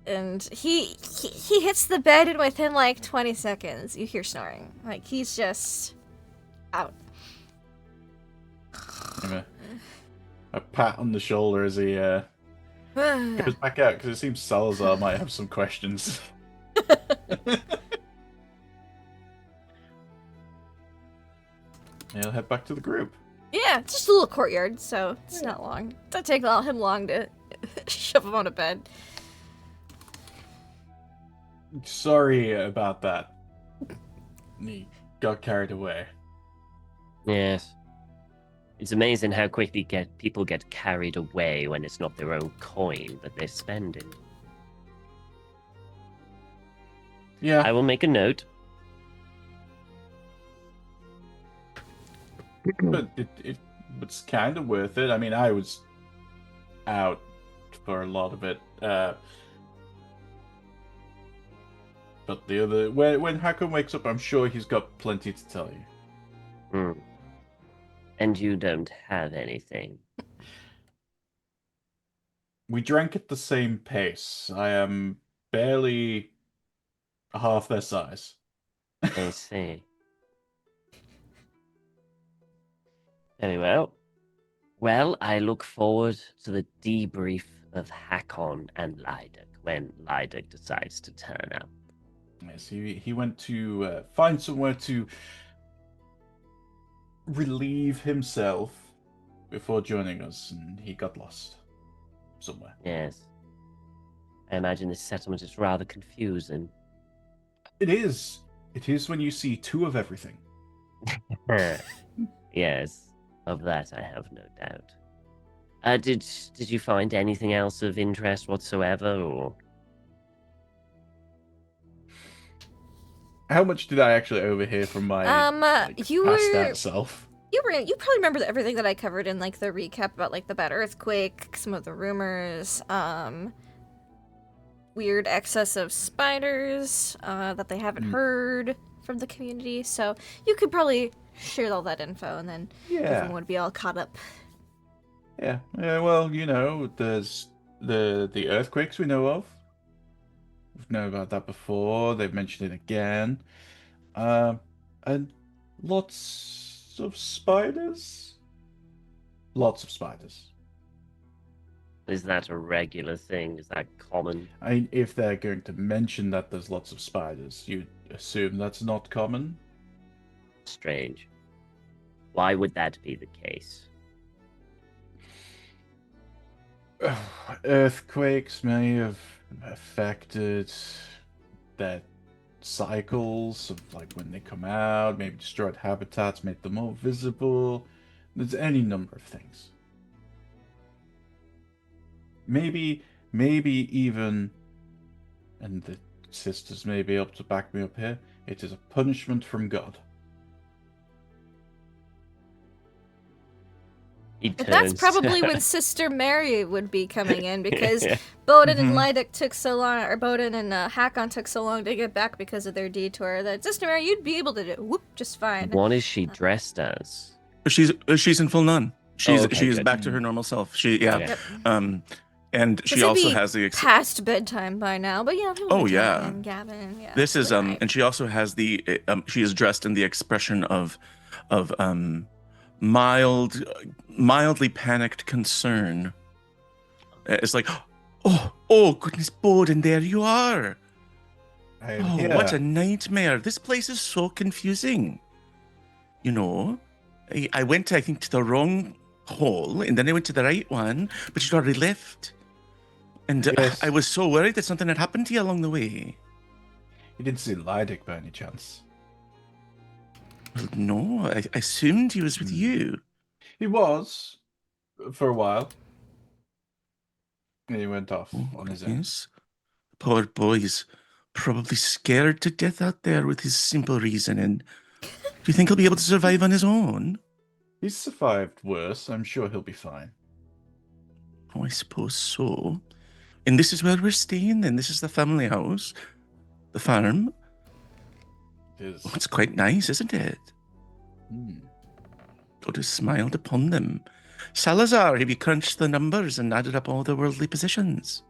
and he hits the bed, and within like 20 seconds, you hear snoring. Like he's just out. A pat on the shoulder as he goes back out, because it seems Salazar might have some questions. He'll head back to the group. Yeah, it's just a little courtyard, so it's not long. It doesn't take him long to shove him on a bed. Sorry about that. He got carried away. Yes. It's amazing how quickly people get carried away when it's not their own coin that they're spending. Yeah. I will make a note. But it's kind of worth it. I mean, I was out for a lot of it. But the other... When Hakon wakes up, I'm sure he's got plenty to tell you. Hmm. And you don't have anything. We drank at the same pace. I am barely half their size. I see. Very well. Well, I look forward to the debrief of Hakon and Lydic when Lydic decides to turn up. Yes, he went to find somewhere to relieve himself before joining us, and he got lost somewhere. Yes. I imagine this settlement is rather confusing. It is. It is when you see two of everything. Yes, of that I have no doubt. Did you find anything else of interest whatsoever, or? How much did I actually overhear from my you passed were out self? you probably remember everything that I covered in like the recap about like the bad earthquake, some of the rumors, weird excess of spiders that they haven't heard from the community. So you could probably share all that info, and then everyone would be all caught up. Yeah. Well, you know, there's The earthquakes we know of. We've known about that before. They've mentioned it again. And lots of spiders. Lots of spiders. Is that a regular thing? Is that common? I mean, if they're going to mention that there's lots of spiders, you'd assume that's not common. Strange. Why would that be the case? Earthquakes may have affected their cycles of like when they come out, maybe destroyed habitats, made them more visible. There's any number of things. Maybe even, and the sisters may be able to back me up here, it is a punishment from God. But that's probably when Sister Mary would be coming in, because Yeah. Bowden and Lydic took so long, or Bowden and Hakon took so long to get back because of their detour, that Sister Mary, you'd be able to do just fine. What is she dressed as? She's in full nun. She's okay, she's good. back to her normal self. She yeah. Okay. And This she would also be has the past bedtime by now, but yeah. people Oh, would yeah. come in, Gavin, yeah. this is Right. and she also has the she is dressed in the expression of mildly panicked concern. It's like, oh goodness, Bowden, there you are. Oh, what a nightmare. This place is so confusing. You know, I went, I think, to the wrong hole, and then I went to the right one, but you'd already left. And Yes. I was so worried that something had happened to you along the way. You didn't see Lydic by any chance? Well, no, I assumed he was with you. He was, for a while. And he went off on his own. Yes. Poor boy's probably scared to death out there with his simple reasoning. Do you think he'll be able to survive on his own? He's survived worse. I'm sure he'll be fine. Oh, I suppose so. And this is where we're staying then. This is the family house. The farm. It is. Oh, it's quite nice, isn't it? God has smiled upon them. Salazar, have you crunched the numbers and added up all the worldly positions?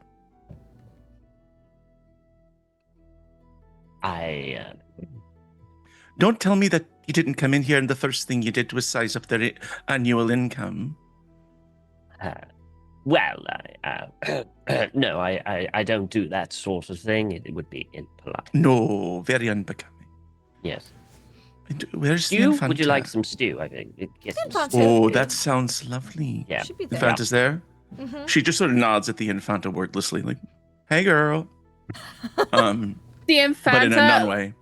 Don't tell me that you didn't come in here and the first thing you did was size up their annual income. No, I don't do that sort of thing. It would be impolite. No, very unbecoming. Yes. And where's the Stew? Infanta? Would you like some stew? I think. Get some Infanta. stew. Oh, that sounds lovely. Yeah. Should be there. Infanta's there? Mhm. She just sort of nods at the Infanta wordlessly, like, hey, girl. The But in a nun Infanta, way.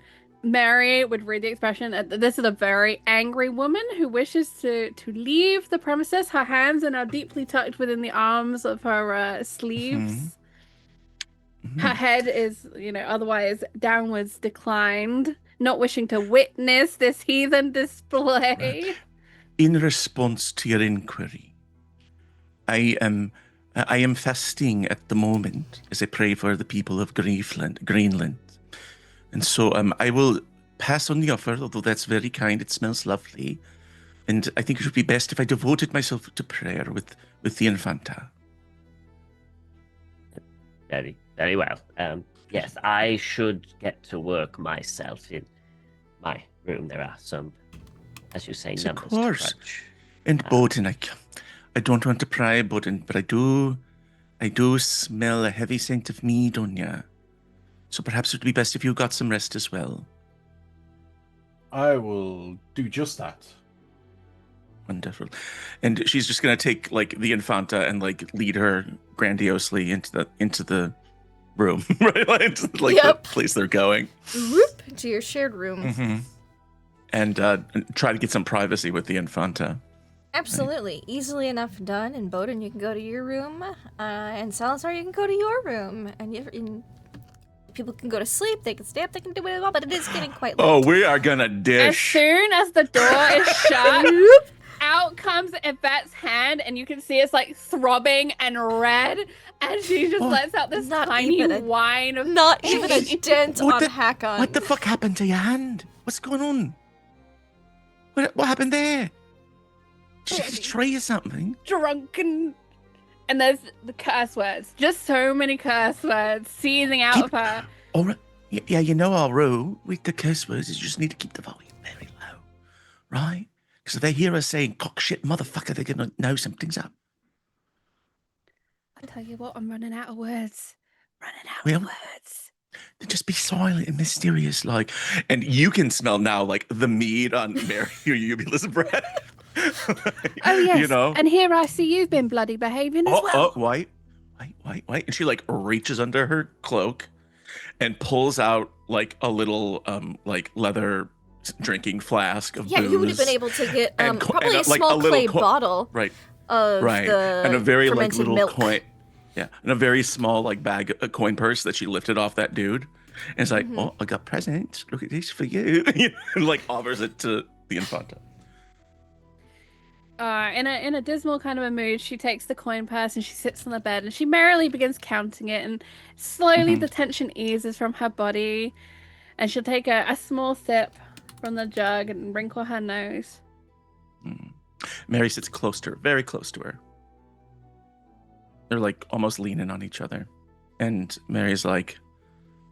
Mary would read the expression. This is a very angry woman who wishes to leave the premises. Her hands are now deeply tucked within the arms of her sleeves. Her head is, otherwise downwards declined, not wishing to witness this heathen display. In response to your inquiry, I am fasting at the moment as I pray for the people of Greenland. And so I will pass on the offer, although that's very kind. It smells lovely. And I think it would be best if I devoted myself to prayer with the Infanta. Very, very well. Yes, I should get to work myself in my room. There are some, as you say, Yes, of numbers course. to crunch. And Bowden, I don't want to pry, Bowden, but I do smell a heavy scent of mead on you. So perhaps it would be best if you got some rest as well. I will do just that. Wonderful. And she's just gonna take like the Infanta and like lead her grandiosely into the room, right? Like the Yep. place they're going. Whoop, to your shared room. And try to get some privacy with the Infanta. Absolutely. Easily enough done. And Bowden, you can go to your room. And Salazar, you can go to your room. And people can go to sleep, they can stay up, they can do what they want, but it is getting quite late. Oh, we are gonna As dish. soon as the door is shut, out comes Yvette's hand, and you can see it's like throbbing and red, and she just lets out this Not tiny even a- whine of Not even a dent What on the- Hakon. What the fuck happened to your hand? What's going on? What happened there? Did she try you something? drunken And there's the curse words. Just so many curse words seething out of her. All right. Yeah, you know our rule with the curse words is you just need to keep the volume very low, right? Because if they hear us saying cock shit motherfucker, they're going to know something's up. I tell you what, I'm running out of words. Well, Words. Just be silent and mysterious, like, and you can smell now, like the mead on Mary Uvula's breath. Oh yes. You know. And here I see you've been bloody behaving as well. Wait. And she like reaches under her cloak and pulls out like a little like leather drinking flask of booze. You would have been able to get probably a like, small clay little bottle. Right. Of the and a very like fermented little milk. coin. Yeah, and a very small like bag, a coin purse that she lifted off that dude, and it's like, oh, I got presents. Look at this for you, and like offers it to the Infanta. In a dismal kind of a mood, she takes the coin purse and she sits on the bed and she merrily begins counting it, and slowly the tension eases from her body, and she'll take a small sip from the jug and wrinkle her nose. Mary sits close to her, very close to her. They're like almost leaning on each other. And Mary's like,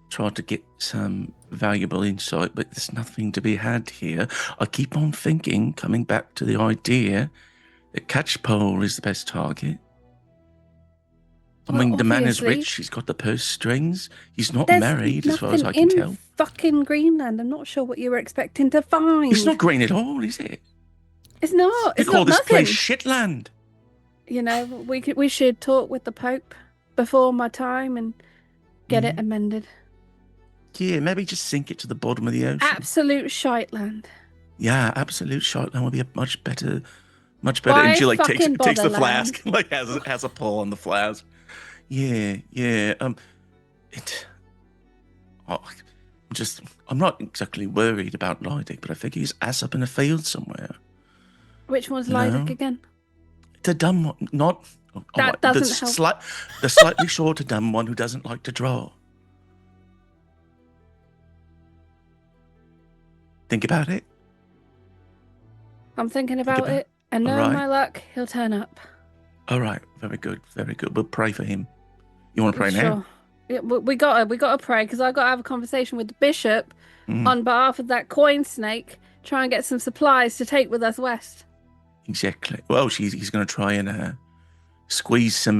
try to get some valuable insight, but there's nothing to be had here. I keep on thinking, coming back to the idea that Catchpole is the best target. I mean, the man is obviously. rich. He's got the purse strings. He's not There's married, as far as I nothing can in tell. fucking Greenland. I'm not sure what you were expecting to find. It's not green at all, is it? It's not. They It's call not this nothing. place shitland. You know, we should talk with the Pope before my time and get it amended. Yeah, maybe just sink it to the bottom of the ocean. Absolute shiteland. Yeah, absolute shotgun would be a much better. Why And she like takes fucking the bother, flask, like has a pull on the flask. Yeah. I'm not exactly worried about Lydic, but I think he's ass up in a field somewhere. Which one's No. Lydic again? The dumb one, not That doesn't help. The slightly shorter dumb one who doesn't like to draw. Think about it. I'm thinking about it, and knowing Alright. my luck, he'll turn up. All right, very good. We'll pray for him. You want to pray now? Sure. Yeah, we gotta pray, because I gotta have a conversation with the bishop on behalf of that coin snake. Try and get some supplies to take with us west. Exactly. Well, he's going to try and squeeze some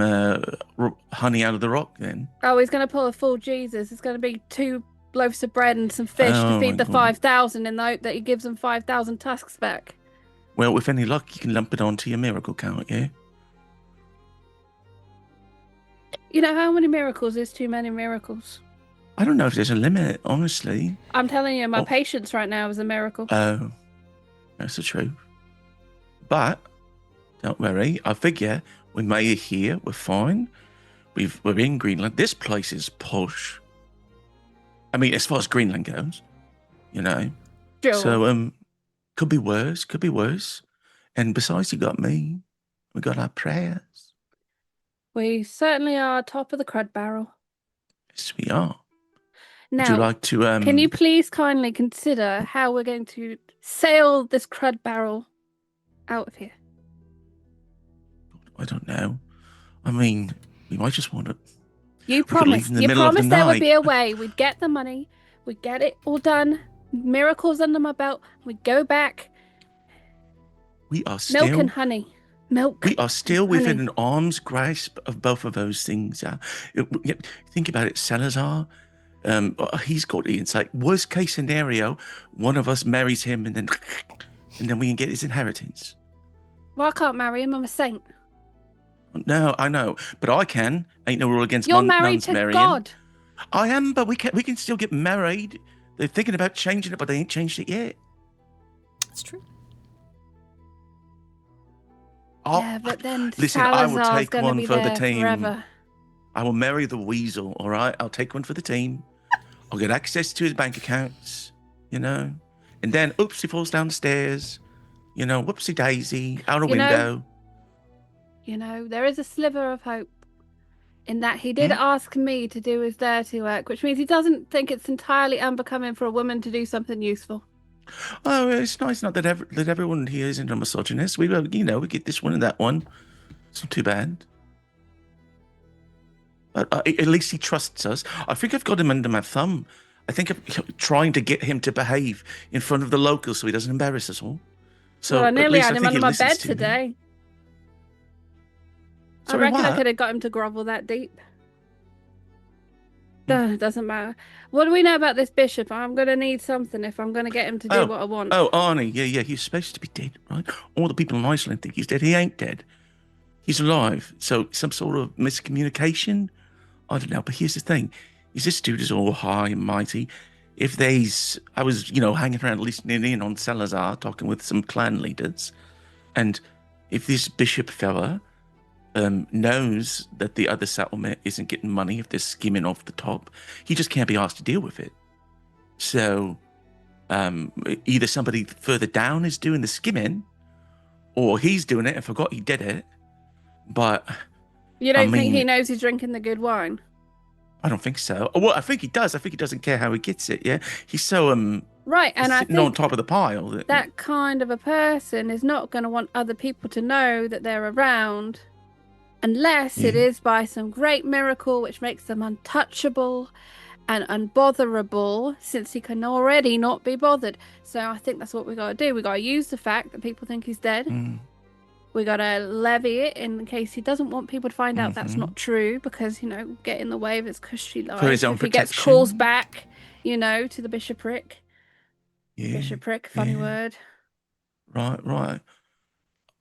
honey out of the rock then. Oh, he's gonna pull a full Jesus. It's gonna be 2 loaves of bread and some fish Oh, to feed my the God. 5,000 in the hope that he gives them 5,000 tusks back. Well, with any luck, you can lump it onto your miracle count, yeah? You know how many miracles is too many miracles? I don't know if there's a limit, honestly. I'm telling you, my Oh. patience right now is a miracle. Oh, that's the truth. But don't worry, I figure we made it here. We're fine. We're in Greenland. This place is posh. I mean, as far as Greenland goes, you know. Sure. So could be worse. And besides, you got me. We got our prayers. We certainly are top of the crud barrel. Yes, we are. Now, Would you like to can you please kindly consider how we're going to sail this crud barrel out of here? I don't know. I mean, we might just want to. You could leave promised. in the You middle of the promised there would night. be a way. We'd get the money. We'd get it all done. Miracles under my belt. We'd go back. We are still. Milk and honey. Milk. We are still within honey. an arm's grasp of both of those things. Think about it, Salazar. He's got the insight. Worst case scenario, one of us marries him, and then we can get his inheritance. Well, I can't marry him. I'm a saint. No, I know, but I can. Ain't no rule against You're married nuns to marrying. God. I am, but we can still get married. They're thinking about changing it, but they ain't changed it yet. That's true. Yeah, but then Listen, I will Salazar's take gonna one be for the there team. forever. I will marry the weasel, all right? I'll take one for the team. I'll get access to his bank accounts, you know? And then, oops, he falls down the stairs. You know, whoopsie daisy, out a You know, window. You know, there is a sliver of hope in that he did Hmm? ask me to do his dirty work, which means he doesn't think it's entirely unbecoming for a woman to do something useful. Oh, it's nice not that everyone here isn't a misogynist. We get this one and that one. It's not too bad. At least he trusts us. I think I've got him under my thumb. I think I'm trying to get him to behave in front of the locals so he doesn't embarrass us all. So well, I at nearly least had I him think he under my listens bed to me. today. I Sorry, reckon I what? could have got him to grovel that deep. Doesn't matter. What do we know about this bishop? I'm going to need something if I'm going to get him to do what I want. Oh, Arnie, yeah, he's supposed to be dead, right? All the people in Iceland think he's dead. He ain't dead. He's alive. So some sort of miscommunication? I don't know. But here's the thing. Is this dude is all high and mighty. I was, hanging around listening in on Salazar, talking with some clan leaders. And if this bishop fella knows that the other settlement isn't getting money, if they're skimming off the top, he just can't be asked to deal with it. So either somebody further down is doing the skimming, or he's doing it and forgot he did it. But You don't think he knows he's drinking the good wine? I don't think so. Well, I think he does. I think he doesn't care how he gets it. Yeah, he's so right, and I sitting think on top of the pile that kind of a person is not going to want other people to know that they're around, unless it is by some great miracle which makes them untouchable and unbotherable, since he can already not be bothered. So I think that's what we got to do. We got to use the fact that people think he's dead. We got to levy it in case he doesn't want people to find out that's not true, because, get in the way of his cushy life. For his own if he gets protection. calls back, to the bishopric. Yeah, Bishopric, funny word. Right.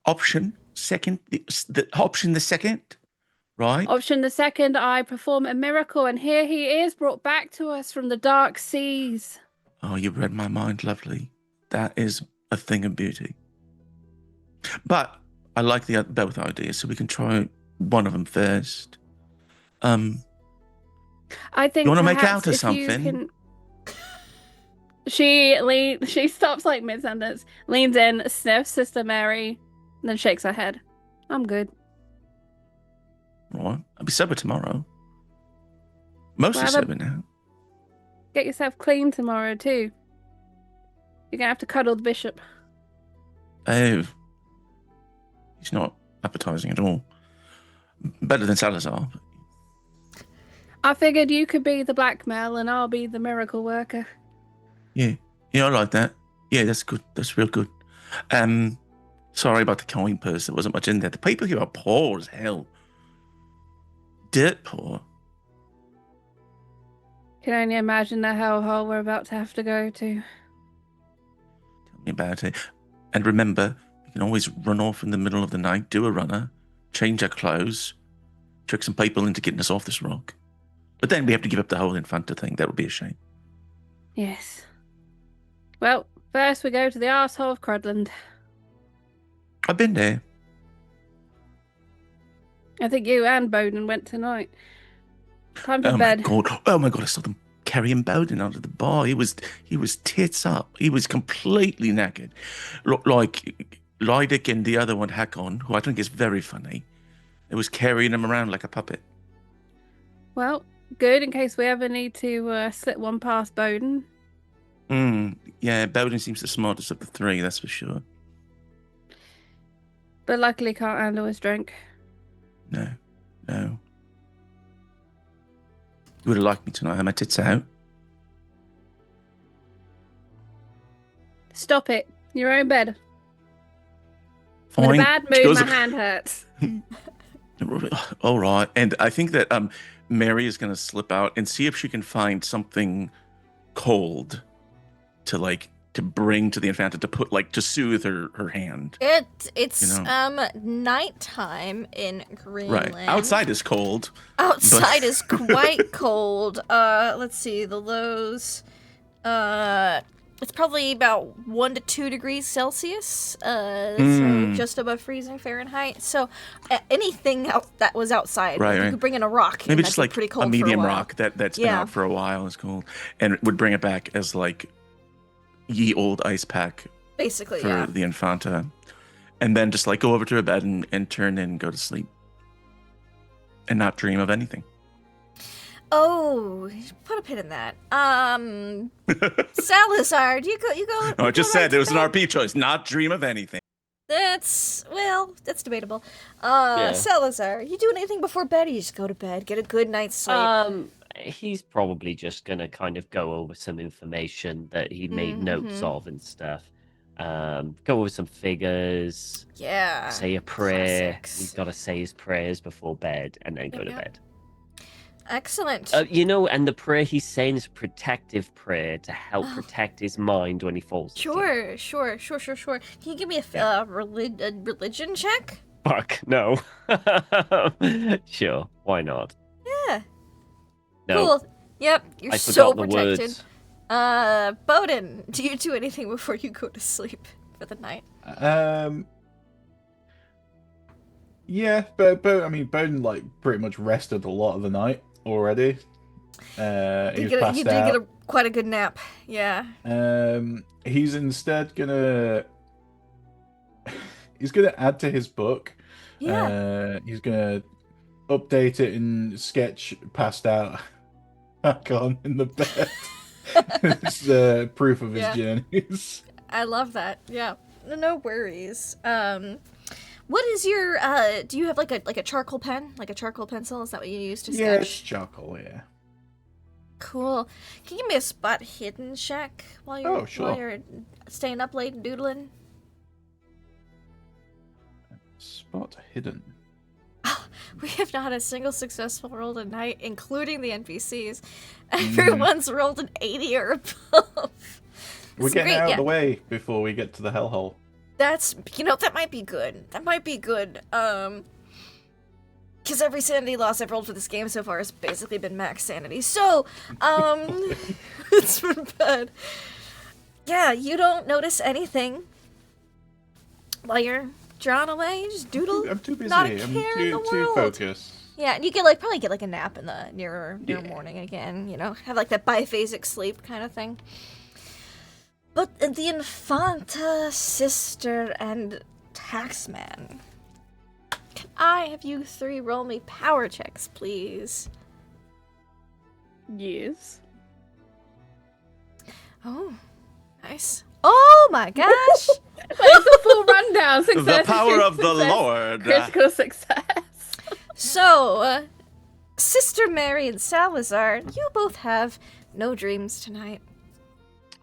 Option second, option the second, right? Option the second, I perform a miracle, and here he is, brought back to us from the dark seas. Oh, you read my mind, lovely. That is a thing of beauty. But I like both ideas, so we can try one of them first. I think you want to make out or if something? She stops like mid-sentence, leans in, sniffs Sister Mary, and then shakes her head. I'm good. Right. I'll be sober tomorrow. Mostly sober now. Get yourself clean tomorrow too. You're gonna have to cuddle the bishop. Oh. He's not appetizing at all. Better than Salazar. I figured you could be the blackmail and I'll be the miracle worker. Yeah, I like that. Yeah, that's good. That's real good. Sorry about the coin purse. There wasn't much in there. The people here are poor as hell. Dirt poor. Can only imagine the hellhole we're about to have to go to. Tell me about it. And remember, you can always run off in the middle of the night, do a runner, change our clothes, trick some people into getting us off this rock. But then we have to give up the whole Infanta thing. That would be a shame. Yes. Well, first we go to the arsehole of Crudland. I've been there. I think you and Bowden went tonight. Time for Oh bed. Oh my god! I saw them carrying Bowden out of the bar. He was tits up. He was completely naked, like Lydic and the other one, Hakon, who I think is very funny. It was carrying him around like a puppet. Well, good in case we ever need to slip one past Bowden. Yeah, Bowden seems the smartest of the three, that's for sure. But luckily can't handle his drink. No. You would have liked me tonight, had my tits out. Stop it. Your own bed. Fine. I'm in a bad mood, my hand hurts. All right. And I think that Mary is going to slip out and see if she can find something cold to bring to the Infanta to put to soothe her hand. It's nighttime in Greenland. Right. Outside is cold. Outside is quite cold. Let's see, the lows. It's probably about 1 to 2 degrees Celsius. So just above freezing Fahrenheit. So anything that was outside, you could bring in a rock. Maybe just pretty cold a medium for a while. rock that's been out for a while is cold, and it would bring it back as ye old ice pack. Basically, for the Infanta, and then just go over to her bed and turn in and go to sleep, and not dream of anything. Oh, put a pin in that. Salazar, you go. No, I just said it was an RP choice, not dream of anything. That's that's debatable. Yeah. Salazar, you do anything before bed? Or you just go to bed, get a good night's sleep. He's probably just gonna kind of go over some information that he made notes of and stuff. Go over some figures. Yeah. Say a prayer. Classics. He's got to say his prayers before bed and then go to Yep. bed. Excellent. And the prayer he's saying is a protective prayer to help protect his mind when he falls asleep. Sure. Can you give me a religion check? Fuck, no. Sure, why not? Yeah. No, Cool. Yep, you're I so forgot the protected. words. Bowden, do you do anything before you go to sleep for the night? Yeah, but I mean, Bowden like pretty much rested a lot of the night already. He was You did passed get out. quite a good nap. Yeah. He's instead gonna add to his book. Yeah. He's gonna update it in sketch passed out back on in the bed. It's proof of his Yeah. journeys. I love that. Yeah. No worries. What is your do you have like a charcoal pen? Like a charcoal pencil? Is that what you use to sketch? Yeah, it's charcoal, yeah. Cool. Can you give me a spot hidden check while you're sure. while you're staying up late and doodling? Spot hidden. We have not had a single successful roll tonight, including the NPCs. Everyone's rolled an 80 or above. We're It's getting great, out yeah. of the way before we get to the hellhole. That's, that might be good. Because every sanity loss I've rolled for this game so far has basically been max sanity. So, it's been bad. Yeah, you don't notice anything while you're drawn away. You just doodle. I'm too busy. Not a I'm care in the too world. focused. Yeah, and you probably get like a nap in the near morning again. Have like that biphasic sleep kind of thing. But the Infanta, Sister, and Taxman. Can I have you three roll me power checks, please? Yes. Oh, nice. Oh my gosh! Like the full rundown. Success, The power of the success, Lord. Critical success. So, Sister Mary and Salazar, you both have no dreams tonight.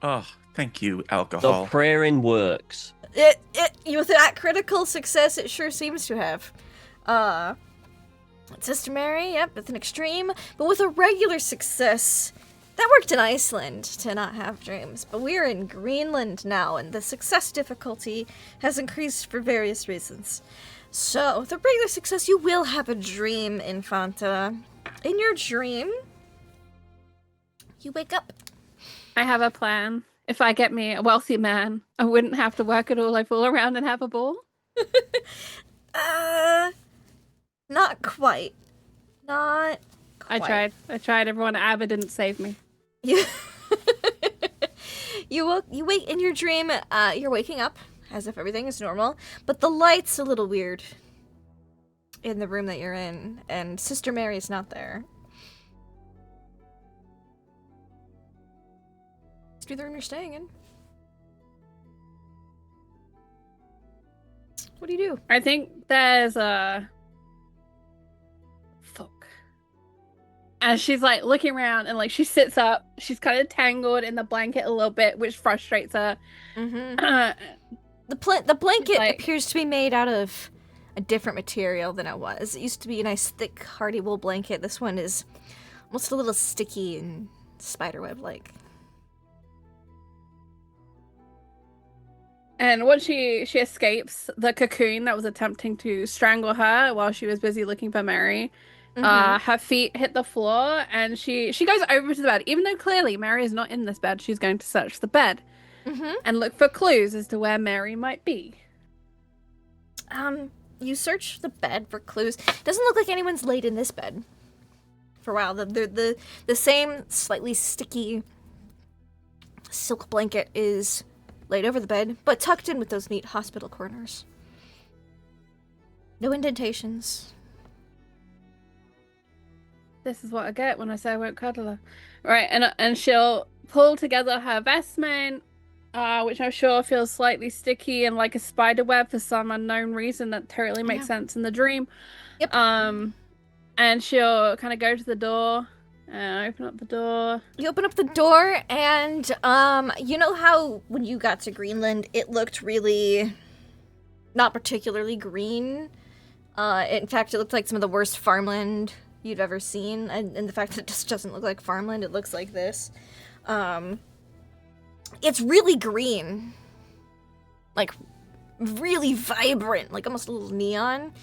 Oh, thank you, The alcohol. praying works. With that critical success, it sure seems to have. Sister Mary, yep, with an extreme, but with a regular success. That worked in Iceland to not have dreams, but we're in Greenland now, and the success difficulty has increased for various reasons. So, with a regular success, you will have a dream, Infanta. In your dream, you wake up. I have a plan. If I get me a wealthy man, I wouldn't have to work at all. I fool around and have a ball. Not quite. Not I quite. tried. Everyone at Abba didn't save me. You you wake in your dream. You're waking up as if everything is normal, but the light's a little weird in the room that you're in, and Sister Mary's not there. It's the room you're staying in. What do you do? I think there's a fuck. And she's like looking around and like she sits up. She's kind of tangled in the blanket a little bit, which frustrates her. Mm-hmm. The blanket like- appears to be made out of a different material than it was. It used to be a nice thick hardy wool blanket. This one is almost a little sticky and spiderweb like. And once she escapes the cocoon that was attempting to strangle her while she was busy looking for Mary, her feet hit the floor and she goes over to the bed. Even though clearly Mary is not in this bed, she's going to search the bed and look for clues as to where Mary might be. You search the bed for clues. Doesn't look like anyone's laid in this bed for a while. The same slightly sticky silk blanket is laid over the bed, but tucked in with those neat hospital corners. No indentations. This is what I get when I say I won't cuddle her. Right, and she'll pull together her vestment, which I'm sure feels slightly sticky and like a spider web for some unknown reason that totally makes sense in the dream. Yep. And she'll kind of go to the door, open up the door. You open up the door, and you know how when you got to Greenland, it looked really not particularly green. In fact, it looked like some of the worst farmland you'd ever seen, and the fact that it just doesn't look like farmland, it looks like this. It's really green, like really vibrant, like almost a little neon.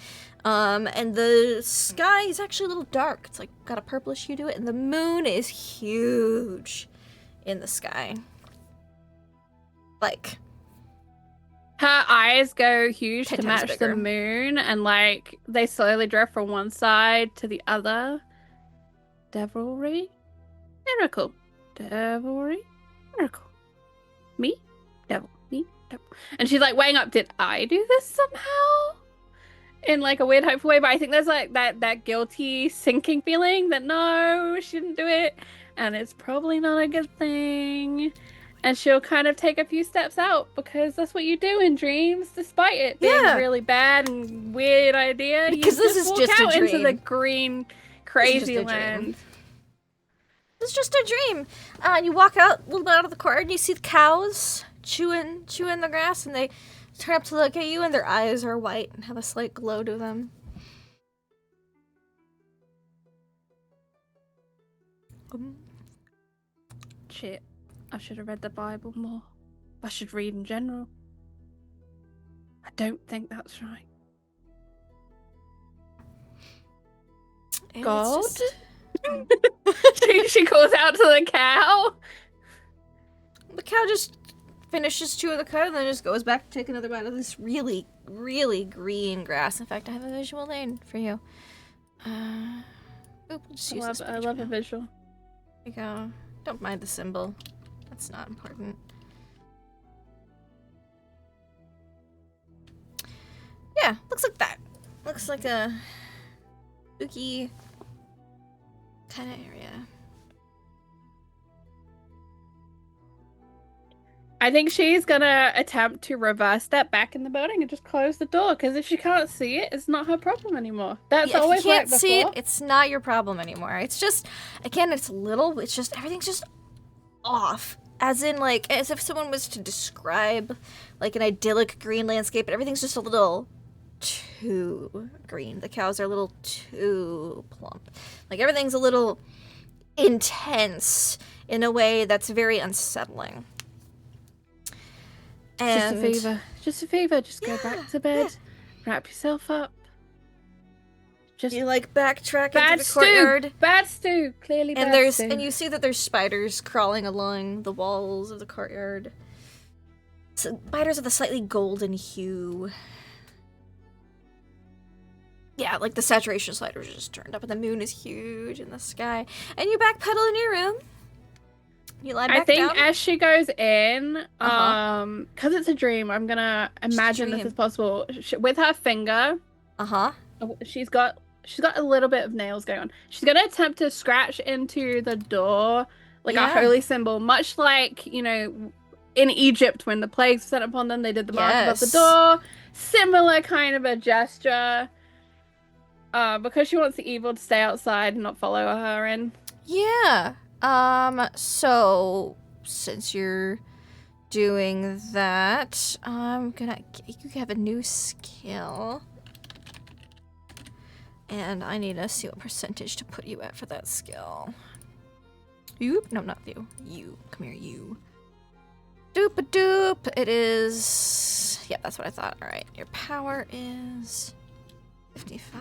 And the sky is actually a little dark. It's like got a purplish hue to it, and the moon is huge in the sky. Like, her eyes go huge 10 to times match bigger. the moon, and like they slowly drift from one side to the other. Devilry, miracle. Devilry, miracle. Me, devil. Me, devil. And she's like weighing up. Did I do this somehow? In like a weird hopeful way, but I think there's like that guilty sinking feeling that no, she didn't do it, and it's probably not a good thing. And she'll kind of take a few steps out because that's what you do in dreams, despite it being a really bad and weird idea. Because you this is walk just a out into the dream. green, This is crazy just a dream. land. It's just a dream. And you walk out a little bit out of the courtyard, and you see the cows chewing the grass, and they turn up to look at you, and their eyes are white and have a slight glow to them. Shit, I should have read the Bible more. I should read in general. I don't think that's right. And God? it's just- she calls out to the cow. the cow just finishes chewing the cud and then just goes back to take another bite of this really, really green grass. In fact, I have a visual aid for you. We'll just use this I page love now. a visual. There you go. Don't mind the symbol. That's not important. Yeah, looks like that. Looks like a spooky kind of area. I think she's gonna attempt to reverse step back in the building and just close the door, because if she can't see it, it's not her problem anymore. That's Yeah, if always you can't worked see it, before. it's not your problem anymore. It's just, again, it's little. It's just everything's just off. As in, like, as if someone was to describe, like, an idyllic green landscape, and everything's just a little too green. The cows are a little too plump. Like, everything's a little intense in a way that's very unsettling. And Just a fever. Just a fever. Just go back to bed. Wrap yourself up. Just you like backtrack bad into the stew. courtyard, Bad stew. Clearly bad and there's stew. and you see that there's spiders crawling along the walls of the courtyard. Spiders with a slightly golden hue. Yeah, like the saturation sliders are just turned up, and the moon is huge in the sky. And you backpedal in your room. You lie back I think down. as she goes in, Uh-huh. because it's a dream, I'm gonna imagine this dream. is possible. With her finger, Uh-huh. she's got a little bit of nails going on. She's gonna attempt to scratch into the door like a Yeah. holy symbol, much like, you know, in Egypt when the plagues were sent upon them, they did the mark above the Yes. door. Similar kind of a gesture. Because she wants the evil to stay outside and not follow her in. Yeah. So since you're doing that, you have a new skill. And I need to see what percentage to put you at for that skill. You? No, not you. You. Come here, you. Doop-a-doop. It is... Yeah, that's what I thought. All right. Your power is 55.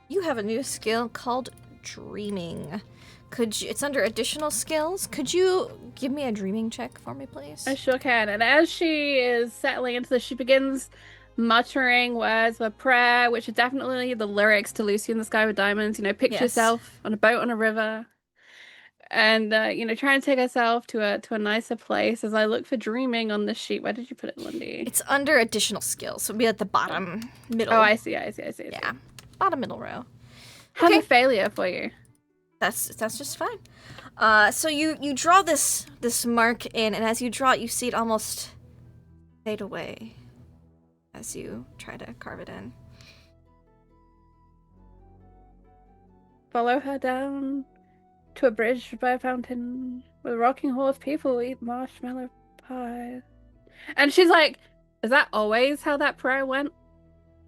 You have a new skill called Dreaming. It's under additional skills. Could you give me a dreaming check for me, please? I sure can. And as she is settling into this, she begins muttering words of prayer, which are definitely the lyrics to Lucy in the Sky with Diamonds. You know, picture Yes. yourself on a boat on a river. And, you know, trying to take herself to a nicer place. As I look for dreaming on this sheet. Where did you put it, Lindy? It's under additional skills, so it'll be at the bottom middle. Oh, I see. Yeah, bottom middle row. Have Okay. a failure for you. That's just fine. So you draw this mark in, and as you draw it, you see it almost fade away as you try to carve it in. Follow her down to a bridge by a fountain where rocking horse people eat marshmallow pie. And she's like, is that always how that prayer went?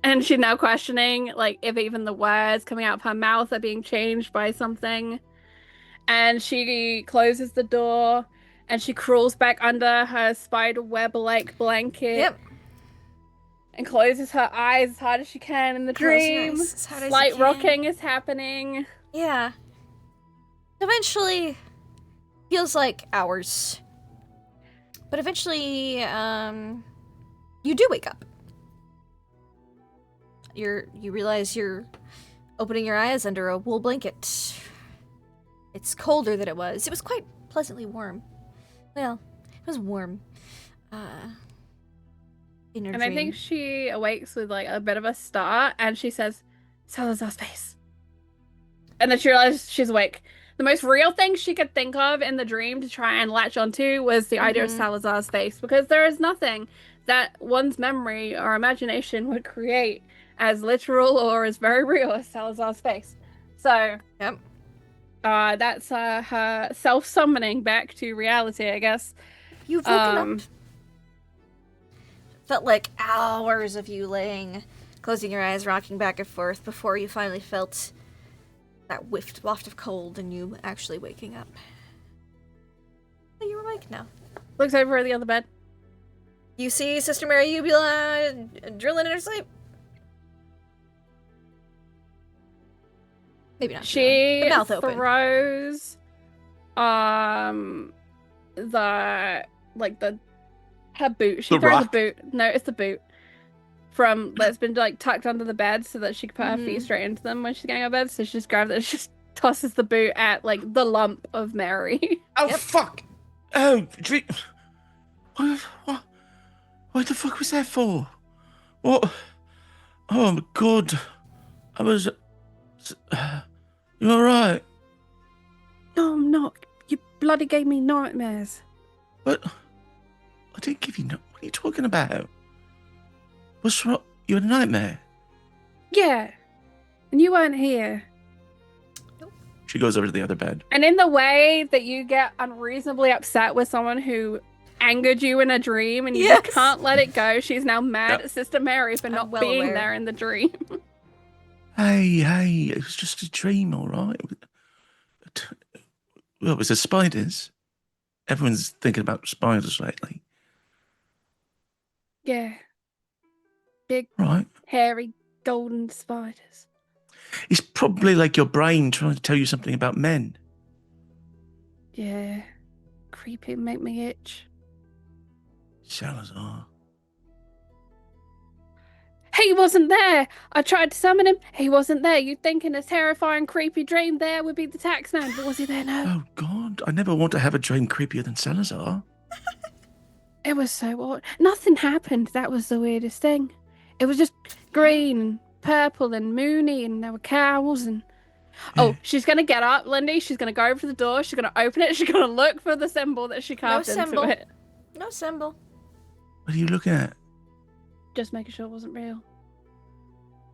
And she's now questioning, like, if even the words coming out of her mouth are being changed by something. And she closes the door and she crawls back under her spider web-like blanket. Yep. And closes her eyes as hard as she can in the Close your dream. eyes as hard as you Slight can. rocking is happening. Yeah. Eventually, feels like hours. But eventually, you do wake up. You realize you're opening your eyes under a wool blanket. It's colder than it was. It was quite pleasantly warm. Well, it was warm. In her And dream. I think she awakes with like a bit of a start and she says, Salazar's face. And then she realizes she's awake. The most real thing she could think of in the dream to try and latch onto was the idea of Salazar's face, because there is nothing that one's memory or imagination would create as literal or as very real as Salazar's face. So, Yep. That's her self-summoning back to reality, I guess. You've woken up. Felt like hours of you laying, closing your eyes, rocking back and forth before you finally felt that waft of cold and you actually waking up. So you're awake now. Looks over at the other bed. You see Sister Mary Ubula drilling in her sleep? Maybe not. She the mouth open. throws her boot. She The throws rock? a boot. No, it's the boot. That's been like tucked under the bed so that she can put her feet straight into them when she's getting out of bed. So she just grabs it and she just tosses the boot at like the lump of Mary. Oh, Yep. fuck! Oh, what the fuck was that for? What? Oh, my God. I was... You alright? No, I'm not. You bloody gave me nightmares. What? I didn't give you no... What are you talking about? What's wrong? You had a nightmare? Yeah. And you weren't here. She goes over to the other bed. And in the way that you get unreasonably upset with someone who angered you in a dream and you just Yes. can't let it go, she's now mad at Sister Mary for I'm not well being aware. there in the dream. Hey, it was just a dream, all right? Well, it was the spiders. Everyone's thinking about spiders lately. Yeah. Big, Right. hairy, golden spiders. It's probably like your brain trying to tell you something about men. Yeah. Creepy, make me itch. Salazar. He wasn't there! I tried to summon him, he wasn't there. You'd think in a terrifying, creepy dream there would be the taxman, but was he there? No. Oh, God. I never want to have a dream creepier than Salazar. It was so odd. Nothing happened. That was the weirdest thing. It was just green and purple and moony, and there were cows and... Oh, she's going to get up, Lindy. She's going to go over to the door. She's going to open it. She's going to look for the symbol that she carved symbol. into it. No symbol. What are you looking at? Just making sure it wasn't real.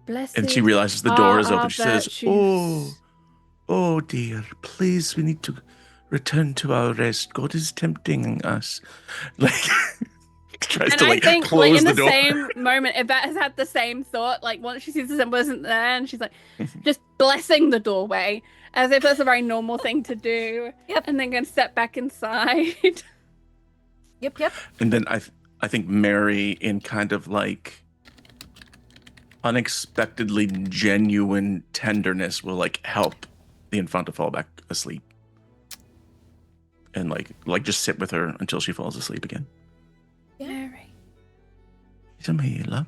Bless And she realizes the door is open. She says, virtues. oh dear, please, we need to return to our rest. God is tempting us. Like, tries And to, I like, think, close like, in the the door. same moment, Yvette has had the same thought. Like, once she sees the symbol isn't there, and she's like, just blessing the doorway, as if that's a very normal thing to do. Yep. And then going to step back inside. Yep. And then I think Mary, in kind of like unexpectedly genuine tenderness, will like help the Infanta fall back asleep. And like just sit with her until she falls asleep again. Mary. I'm here, love.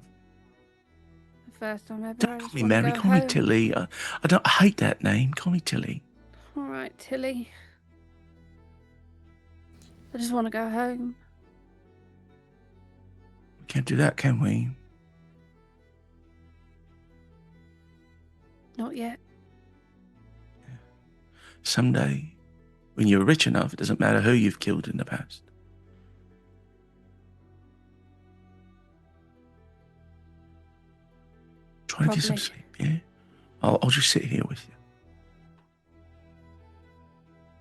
The first time ever. I Don't call just me wanna Mary, go call me home. Tilly. I hate that name. Call me Tilly. All right, Tilly. I just want to go home. We can't do that, can we? Not yet. Someday, when you're rich enough, it doesn't matter who you've killed in the past. Try to get some Probably. sleep, yeah? I'll just sit here with you.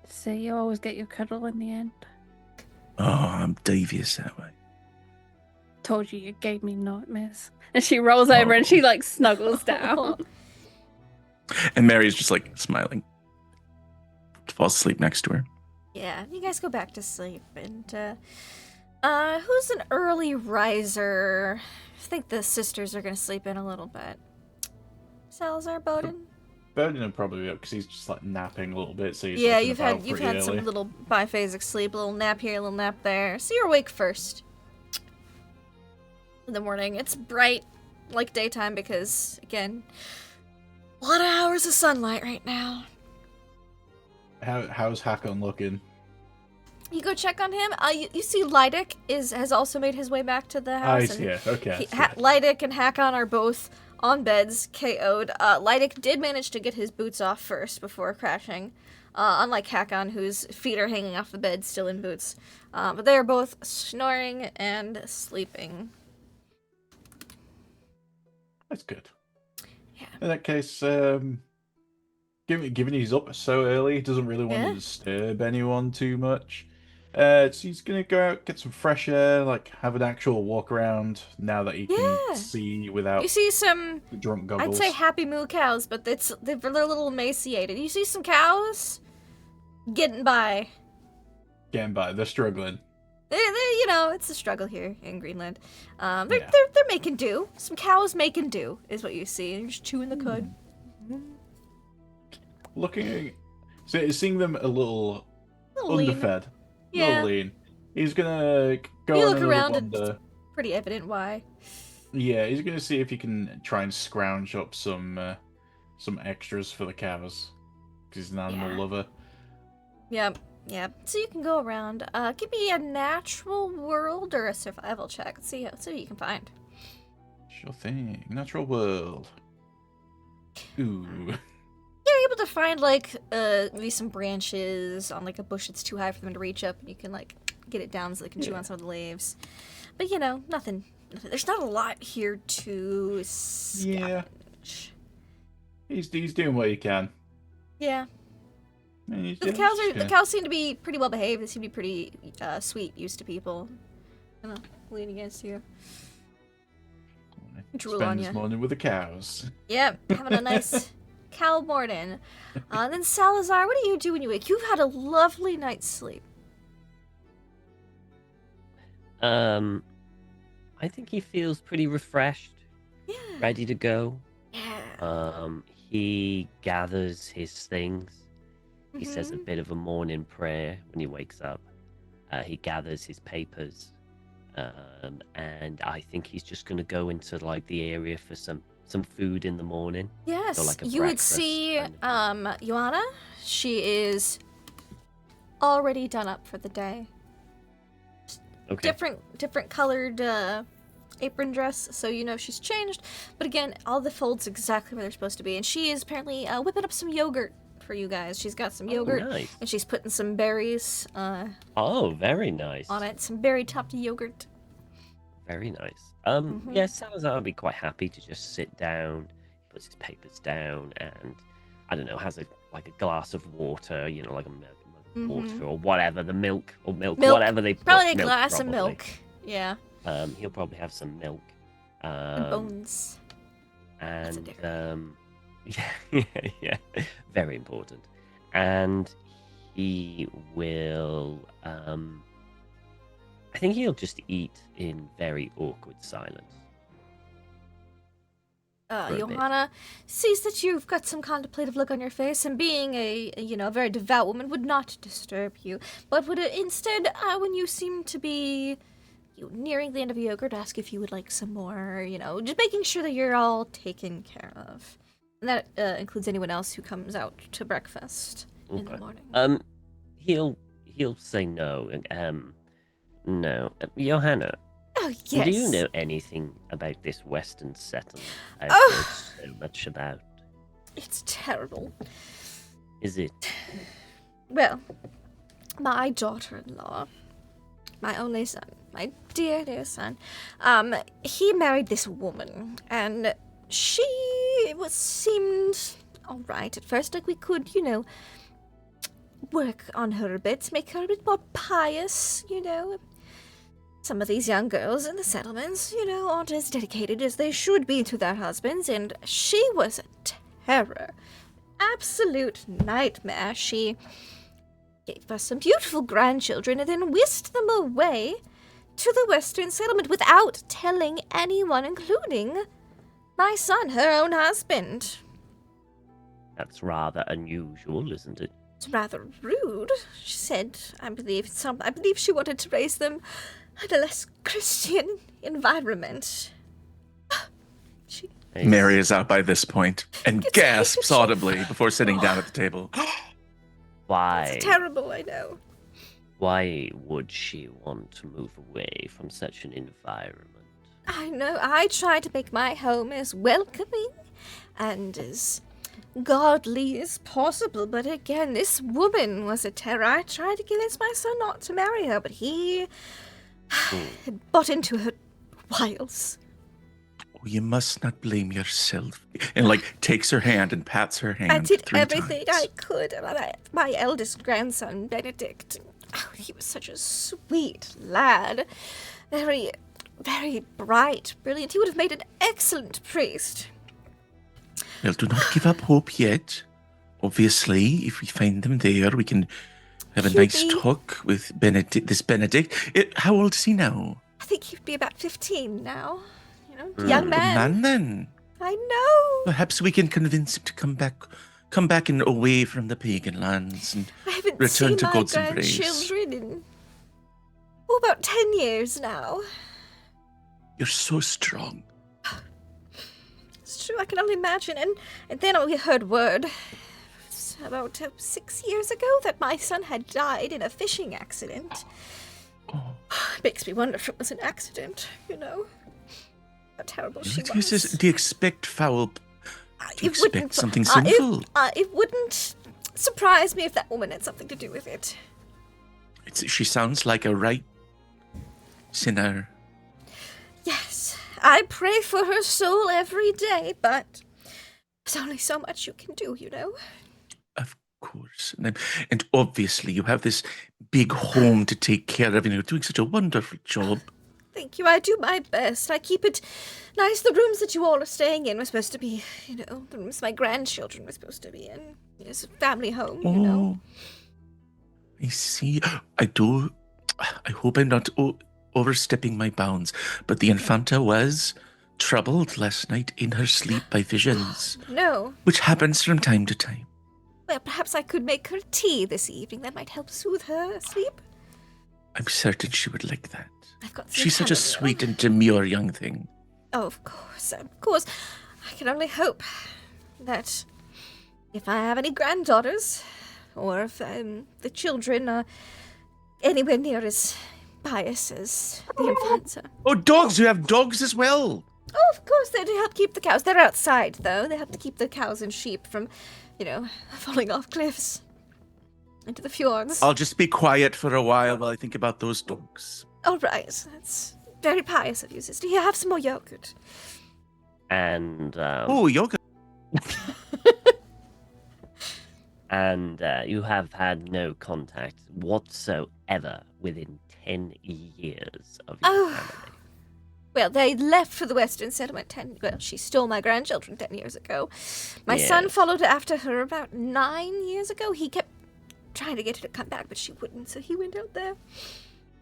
So you always get your cuddle in the end. Oh, I'm devious that way. Told you gave me nightmares. And she rolls over and she like snuggles down. And Mary's just like smiling. Falls asleep next to her. Yeah, you guys go back to sleep. And, who's an early riser? I think the sisters are gonna sleep in a little bit. Salazar, Bowden? Bowden will probably be up because he's just like napping a little bit. So he's Yeah, up and you've about had pretty some early. little biphasic sleep, a little nap here, a little nap there. So you're awake first. In the morning. It's bright like daytime because, again, a lot of hours of sunlight right now. How's Hakon looking? You go check on him. You see Lydic has also made his way back to the house. I see it. Okay. Lydic and Hakon are both on beds, KO'd. Lydic did manage to get his boots off first before crashing. Unlike Hakon, whose feet are hanging off the bed, still in boots. But they are both snoring and sleeping. That's good. Yeah. In that case, given he's up so early, he doesn't really want to disturb anyone too much. So he's gonna go out, get some fresh air, like have an actual walk around now that he can see without You see some, the drunk I'd goggles. say happy moo cows, but they're a little emaciated. You see some cows getting by. Getting by, they're struggling. You know, it's a struggle here in Greenland. They're Yeah. they're making do. Some cows making do is what you see. They're just chewing the cud. Seeing them a little Little lean. underfed, Yeah. little lean. He's gonna go You on look another around and wander. it's pretty evident why. Yeah, he's gonna see if he can try and scrounge up some extras for the cows. Because he's an animal lover. Yep. So you can go around. Give me a natural world or a survival check. Let's see what you can find. Sure thing. Natural world. Ooh. You're able to find like maybe some branches on like a bush that's too high for them to reach up, and you can like get it down so they can chew on some of the leaves. But you know, nothing. There's not a lot here to scavenge. He's doing what he can. Yeah. And he's The just the gonna- cows seem to be pretty well behaved. They seem to be pretty sweet, used to people. You know, lean against you. Drool Spend on his ya. morning with the cows. Yep, having a nice cow morning. Then Salazar, what do you do when you wake? You've had a lovely night's sleep. I think he feels pretty refreshed, Yeah. ready to go. Yeah. He gathers his things. He says a Mhm. bit of a morning prayer when he wakes up. He gathers his papers, and I think he's just gonna go into like the area for some food in the morning. Yes, like a you would breakfast see kind Joanna. She is already done up for the day. Okay. Different colored apron dress, so you know she's changed. But again, all the folds exactly where they're supposed to be, and she is apparently whipping up some yogurt for you guys. She's got some yogurt, Nice. and she's putting some berries Oh, very nice. on it. Some berry topped yogurt. Very nice. Mhm. Yeah, Salazar would be quite happy to just sit down, puts his papers down, and I don't know, has a glass of water, you know, like a milk, water or whatever, the milk, whatever they put. Probably a milk, glass of probably. milk. Yeah, He'll probably have some milk. and bones. That's a And dairy. yeah, very important. And he will I think he'll just eat in very awkward silence. for a bit. Johanna sees that you've got some contemplative look on your face, and being a very devout woman would not disturb you, but would instead, when you seem to be nearing the end of your yogurt, ask if you would like some more, just making sure that you're all taken care of. And that includes anyone else who comes out to breakfast in the Okay. morning. He'll say no. No. Johanna, Oh, yes. do you know anything about this Western settlement I've Oh. heard so much about? It's terrible. is it? Well, my daughter-in-law, my only son, my dear, dear son, he married this woman, and she seemed all right at first, like we could, work on her a bit, make her a bit more pious, Some of these young girls in the settlements, aren't as dedicated as they should be to their husbands, and she was a terror. Absolute nightmare. She gave us some beautiful grandchildren and then whisked them away to the western settlement without telling anyone, including my son, her own husband. That's rather unusual, isn't it? It's rather rude, she said. I believe she wanted to raise them in a less Christian environment. Mary is out by this point and It's gasps like- audibly before sitting down at the table. Why? It's terrible, I know. Why would she want to move away from such an environment? I know. I try to make my home as welcoming and as godly as possible, but again, this woman was a terror. I tried to convince my son not to marry her, but he had bought into her wiles. Oh, you must not blame yourself. And takes her hand and pats her hand. I did 3 everything times. I could. My eldest grandson, Benedict, he was such a sweet lad. Very, very bright, brilliant. He would have made an excellent priest. Well, do not give up hope yet. Obviously, if we find them there, we can have a He'll nice be- talk with Benedict. How old is he now? I think he'd be about 15 now. Young Good man. man, then. I know. Perhaps we can convince him to come back and away from the pagan lands and I haven't return seen to my God's embrace. grandchildren in about 10 years now. You're so strong. It's true, I can only imagine. And then we heard word about 6 years ago that my son had died in a fishing accident. Oh, It makes me wonder if it was an accident, How terrible she was. do you expect foul? Do you It wouldn't- expect something sinful? It wouldn't surprise me if that woman had something to do with it. She sounds like a right sinner. Yes, I pray for her soul every day, but there's only so much you can do, Of course. And obviously, you have this big home to take care of, and you're doing such a wonderful job. Thank you, I do my best. I keep it nice. The rooms that you all are staying in were supposed to be, the rooms my grandchildren were supposed to be in. It's a family home, Oh, I see. I hope I'm not overstepping my bounds, but the Infanta was troubled last night in her sleep by visions, No. which happens from time to time. Well, perhaps I could make her tea this evening. That might help soothe her asleep. I'm certain she would like that. I've got some She's such a chamomile. sweet and demure young thing. Oh, of course, of course. I can only hope that if I have any granddaughters, or if the children are anywhere near as pious as the Infanta. Oh, dogs! You have dogs as well! Oh, of course, they do help keep the cows. They're outside, though. They help to keep the cows and sheep from, falling off cliffs into the fjords. I'll just be quiet for a while I think about those dogs. All right, that's very pious of you, sister. Here, have some more yogurt. And Oh, yoga. and you have had no contact whatsoever within 10 years of your Oh. family. Well, they left for the Western settlement she stole my grandchildren 10 years ago. My son Yes. followed after her about 9 years ago. He kept trying to get her to come back, but she wouldn't, so he went out there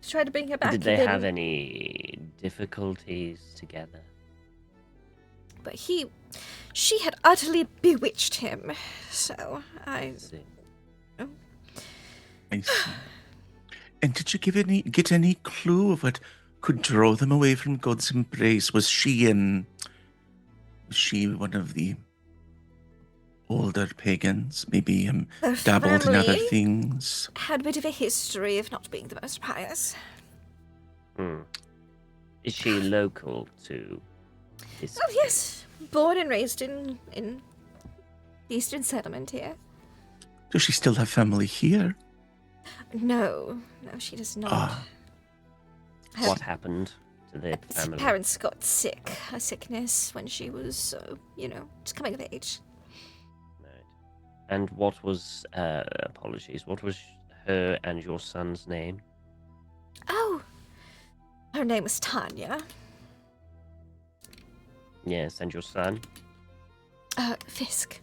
to try to bring her back. Did they and then- have any difficulties together? But she had utterly bewitched him, so I... See. I see. And did you get any clue of what could draw them away from God's embrace? Was she one of the older pagans? Maybe Her dabbled in other family things? had a bit of a history of not being the most pious. Is she local to this? Oh, yes. Born and raised in the Eastern settlement here. Does she still have family here? No, she does not. Ah. What happened to their Her family? parents got sick, a sickness, when she was, just coming of age. Right. And what was, apologies, what was her and your son's name? Oh, her name was Tanya. Yes, and your son? Fisk.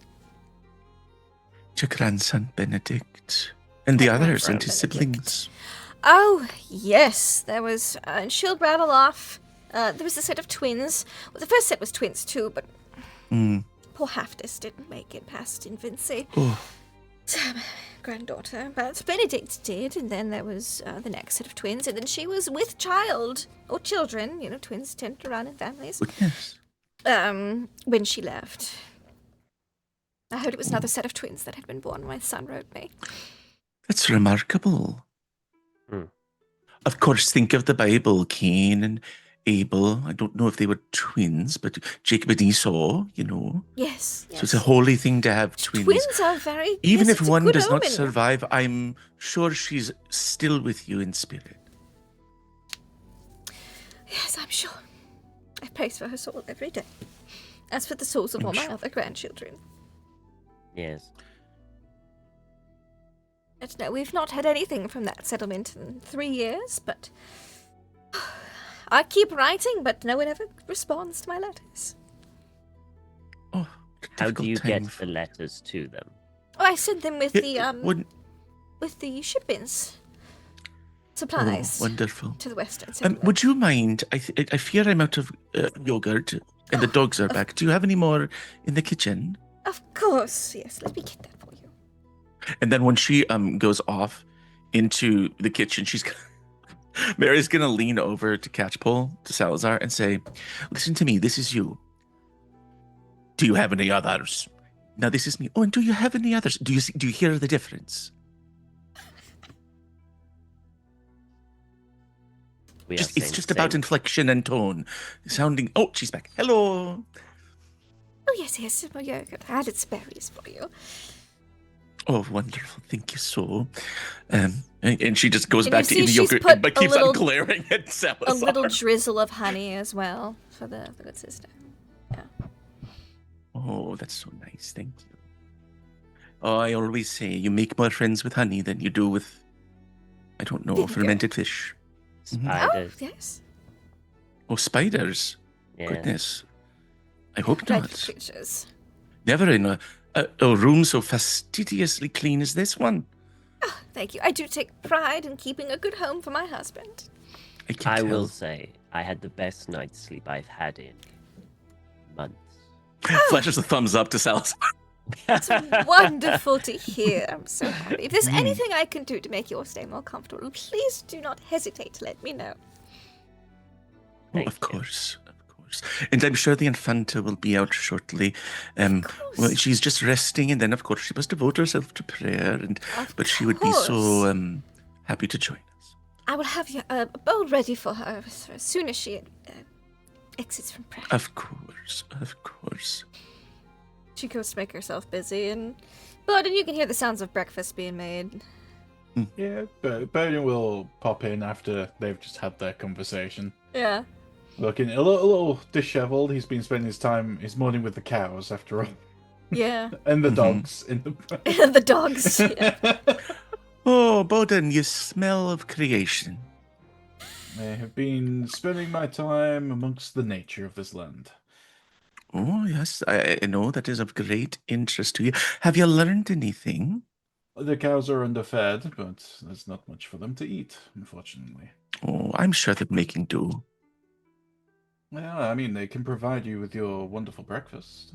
Your grandson, Benedict. And the My others, and grandson, his Benedict. siblings. Oh, yes, there was, and she'll rattle off. There was a set of twins. Well, the first set was twins too, but poor Haftis didn't make it past infancy. Oh, Granddaughter, but Benedict did, and then there was the next set of twins, and then she was with child, or children, twins tend to run in families, goodness. when she left. I heard it was another set of twins that had been born, my son wrote me. That's remarkable. Hmm. Of course, think of the Bible, Cain and Abel. I don't know if they were twins, but Jacob and Esau, Yes. So it's a holy thing to have twins. Twins are very... Even yes, if it's a one good does not omen. survive, I'm sure she's still with you in spirit. Yes, I'm sure. I pray for her soul every day. As for the souls of all my other grandchildren. Yes. But no, we've not had anything from that settlement in 3 years, but... I keep writing, but no one ever responds to my letters. Oh, How do you get difficult the letters to them? Oh, I sent them with time. with the shipments. Supplies. Oh, wonderful. To the western settlement. Would you mind? I fear I'm out of yogurt, and the dogs are back. Do you have any more in the kitchen? Of course, yes. Let me get that for you. And then when she goes off into the kitchen, Mary's gonna lean over to Catchpole, to Salazar, and say, "Listen to me. This is you. Do you have any others? Now this is me. Oh, and do you have any others? Do you hear the difference? It's just about inflection and tone, sounding. Oh, she's back. Hello. Oh, yes, my yogurt. I added berries for you. Oh, wonderful. Thank you so. And she just goes And back you to see eating she's yogurt, put but a keeps little- on glaring at Salazar. A little drizzle of honey as well for the good sister. Yeah. Oh, that's so nice. Thank you. Oh, I always say you make more friends with honey than you do with, I don't know, Vinegar. fermented fish. Spiders. Oh, yes. Oh, spiders. Yeah. Goodness. I hope Dreadful not. creatures. Never in a room so fastidiously clean as this one. Oh, thank you. I do take pride in keeping a good home for my husband. I can I tell. will say, I had the best night's sleep I've had in months. Flashes a thumbs up to Salazar. It's wonderful to hear. I'm so happy. If there's anything I can do to make your stay more comfortable, please do not hesitate to let me know. Oh, Thank of you. course. And I'm sure the Infanta will be out shortly. Well, she's just resting, and then, of course, she must devote herself to prayer. But she would be so happy to join us. I will have a bowl ready for her as soon as she exits from prayer. Of course. She goes to make herself busy, but you can hear the sounds of breakfast being made. Yeah, but Bowden will pop in after they've just had their conversation. Yeah. Looking a little disheveled. He's been spending his morning with the cows, after all. Yeah. And the Mhm. dogs. In the... The dogs. Yeah. Oh, Bowden, you smell of creation. I have been spending my time amongst the nature of this land. Oh, yes, I know that is of great interest to you. Have you learned anything? The cows are underfed, but there's not much for them to eat, unfortunately. Oh, I'm sure they're making do. Well, I mean, they can provide you with your wonderful breakfast.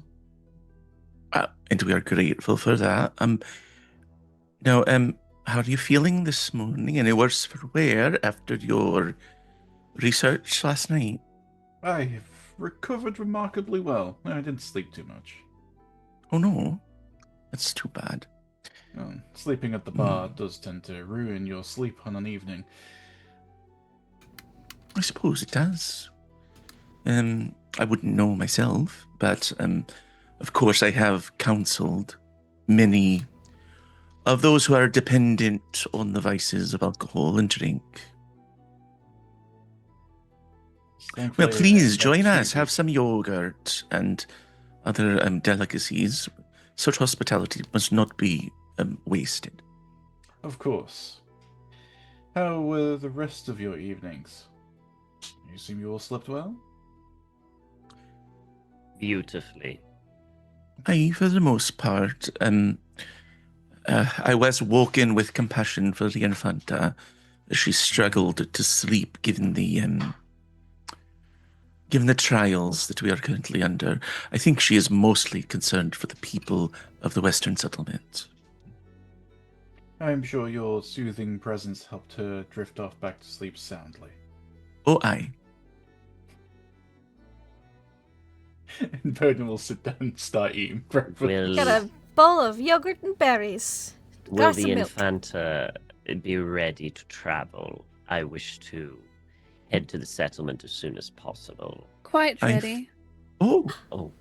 And we are grateful for that. Now, how are you feeling this morning? Any worse for wear after your research last night? I have recovered remarkably well. I didn't sleep too much. Oh no, that's too bad. Sleeping at the bar does tend to ruin your sleep on an evening. I suppose it does. I wouldn't know myself, but of course I have counseled many of those who are dependent on the vices of alcohol and drink. Well, Thankfully, please that join us. changes. Have some yogurt and other delicacies. Such hospitality must not be wasted. Of course. How were the rest of your evenings? You seem you all slept well? Beautifully. Aye, for the most part. I was woken with compassion for the Infanta as she struggled to sleep given the trials that we are currently under. I think she is mostly concerned for the people of the Western settlement. I'm sure your soothing presence helped her drift off back to sleep soundly. Oh, aye. And Bowden will sit down and start eating breakfast. Will, Got a bowl of yogurt and berries. will glass the of milk. Infanta be ready to travel? I wish to head to the settlement as soon as possible. Quite I've- ready. Oh, Oh,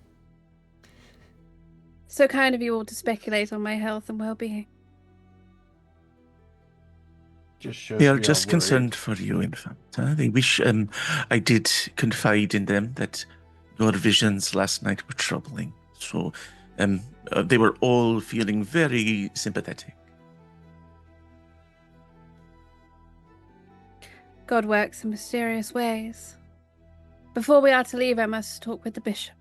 So kind of you all to speculate on my health and well-being. Just shows they are we just worried. concerned for you, Infanta. They wish I did confide in them that your visions last night were troubling. So they were all feeling very sympathetic. God works in mysterious ways. Before we are to leave, I must talk with the bishop.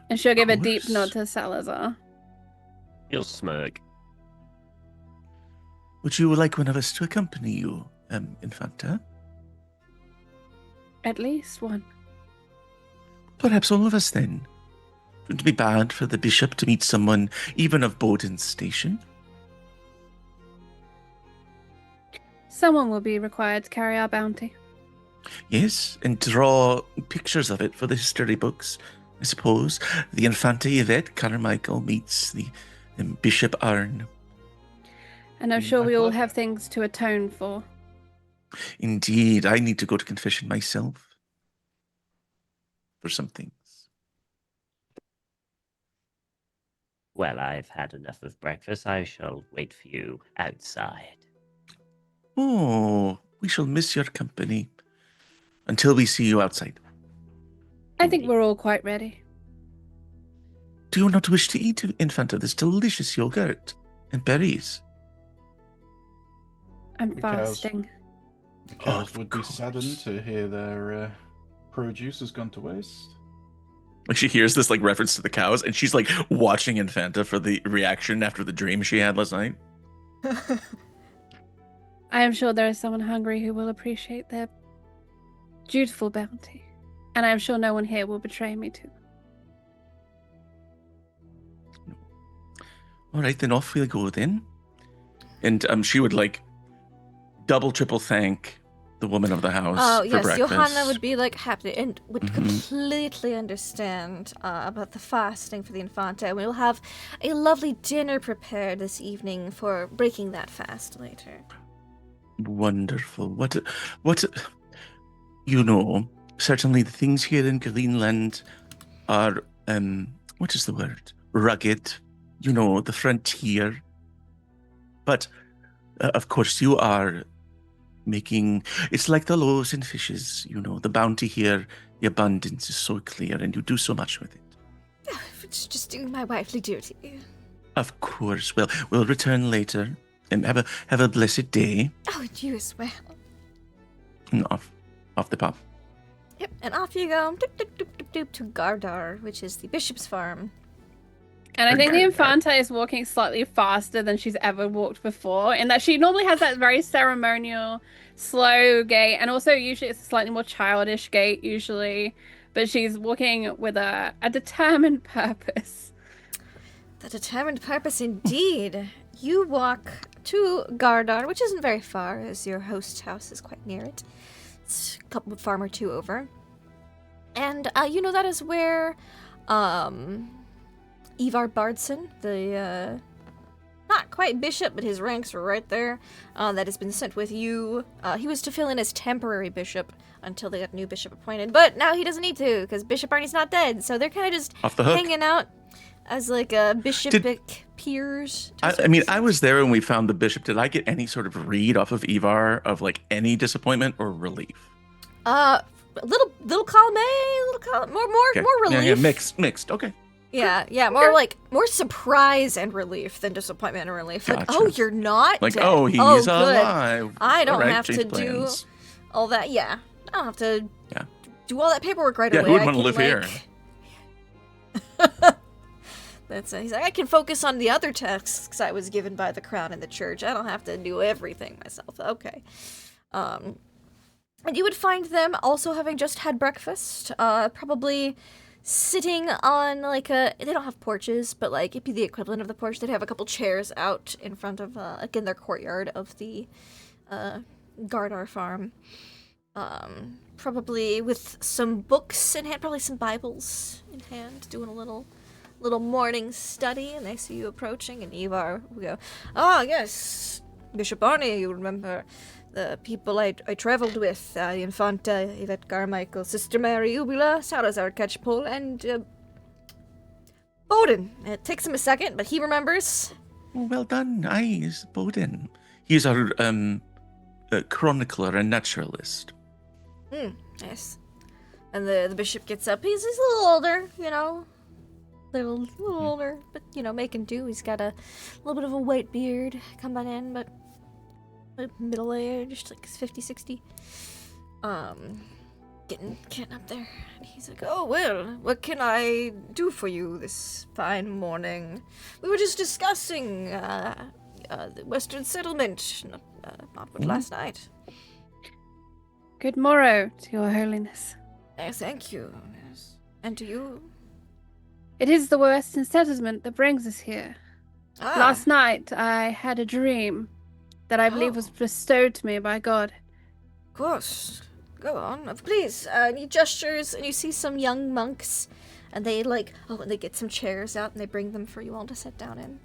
And she'll give a deep course. nod to Salazar. he'll smirk. Would you like one of us to accompany you, Infanta? At least one. Perhaps all of us then. Wouldn't it be bad for the bishop to meet someone even of Bowden's station? Someone will be required to carry our bounty. Yes, and draw pictures of it for the history books, I suppose. The Infanta Yvette Carmichael meets the Bishop Arn. And I'm sure My we all pleasure. have things to atone for. Indeed, I need to go to confession myself. For some things. Well, I've had enough of breakfast. I shall wait for you outside. Oh, we shall miss your company. Until we see you outside. I think we're all quite ready. Do you not wish to eat, Infanta, this delicious yogurt and berries? I'm The cows. fasting. Cows Of would be course. saddened to hear their produce has gone to waste. Like she hears this like reference to the cows, and she's like watching Infanta for the reaction after the dream she had last night. I am sure there is someone hungry who will appreciate their dutiful bounty. And I am sure no one here will betray me to them. All right, then off we'll go then. And she would like double, triple thank the woman of the house Oh for yes, breakfast. Johanna would be like happy and would Mhm. completely understand about the fasting for the Infanta. And we'll have a lovely dinner prepared this evening for breaking that fast later. Wonderful. What, you know, certainly the things here in Greenland are, what is the word? Rugged. You know, the frontier. But, of course, you are making, it's like the loaves and fishes, you know, the bounty here, the abundance is so clear, and you do so much with it. It's just doing my wifely duty. Of course. Well, we'll return later. And have a blessed day. Oh, and you as well. And off the pop. Yep, and off you go doop, doop, doop, doop, doop, to Gardar, which is the bishop's farm. And I think the Infanta is walking slightly faster than she's ever walked before, in that she normally has that very ceremonial, slow gait, and also usually it's a slightly more childish gait, usually. But she's walking with a determined purpose. The determined purpose indeed. You walk to Gardar, which isn't very far, as your host house is quite near it. It's a couple of farm or two over. And you know that is where Ivar Bardarson, the not quite bishop, but his ranks are right there, that has been sent with you. He was to fill in as temporary bishop until they got a new bishop appointed, but now he doesn't need to, because Bishop Arnie's not dead, so they're kind of just Off the hook. hanging out as like a bishopric peers. I mean, I was there when we found the bishop. Did I get any sort of read off of Ivar of like any disappointment or relief? Little column A, little column more Okay. relief. Yeah, mixed. Okay. Yeah, more surprise and relief than disappointment and relief. Like, Gotcha. oh, you're not Like, dead. oh, he's good. alive. I don't All right, have to change do plans. all that. Yeah, I don't have to Yeah. do all that paperwork right Yeah, away. who would I want to can, live like... here? He's like, I can focus on the other tasks I was given by the crown and the church. I don't have to do everything myself. Okay. And you would find them also having just had breakfast, probably sitting on like they don't have porches, but like it'd be the equivalent of the porch. They'd have a couple chairs out in front of, like in their courtyard of the Gardar farm. Probably with some books in hand, probably some Bibles in hand, doing a little morning study, and they see you approaching, and Ivar will go, "Ah, yes, Bishop Arnie, you remember the people I traveled with, the Infanta, Yvette Carmichael, Sister Mary Ubula, Salazar Catchpole, and Bowden." It takes him a second, but he remembers. Oh, well done. Aye, is Bowden. He's our chronicler and naturalist. Yes. And the bishop gets up. He's a little older, you know. Little older, but, you know, making do. He's got a little bit of a white beard coming in, but middle-aged, like 50, 60. Getting up there. And he's like, "Oh, well, what can I do for you this fine morning? We were just discussing the Western settlement, not but last night." Good morrow to your holiness. Thank you. Yes. And to you. It is the Western settlement that brings us here. Last night I had a dream that I believe was bestowed to me by God. Of course. Go on. Please. And he gestures, and you see some young monks, and they and they get some chairs out, and they bring them for you all to sit down in.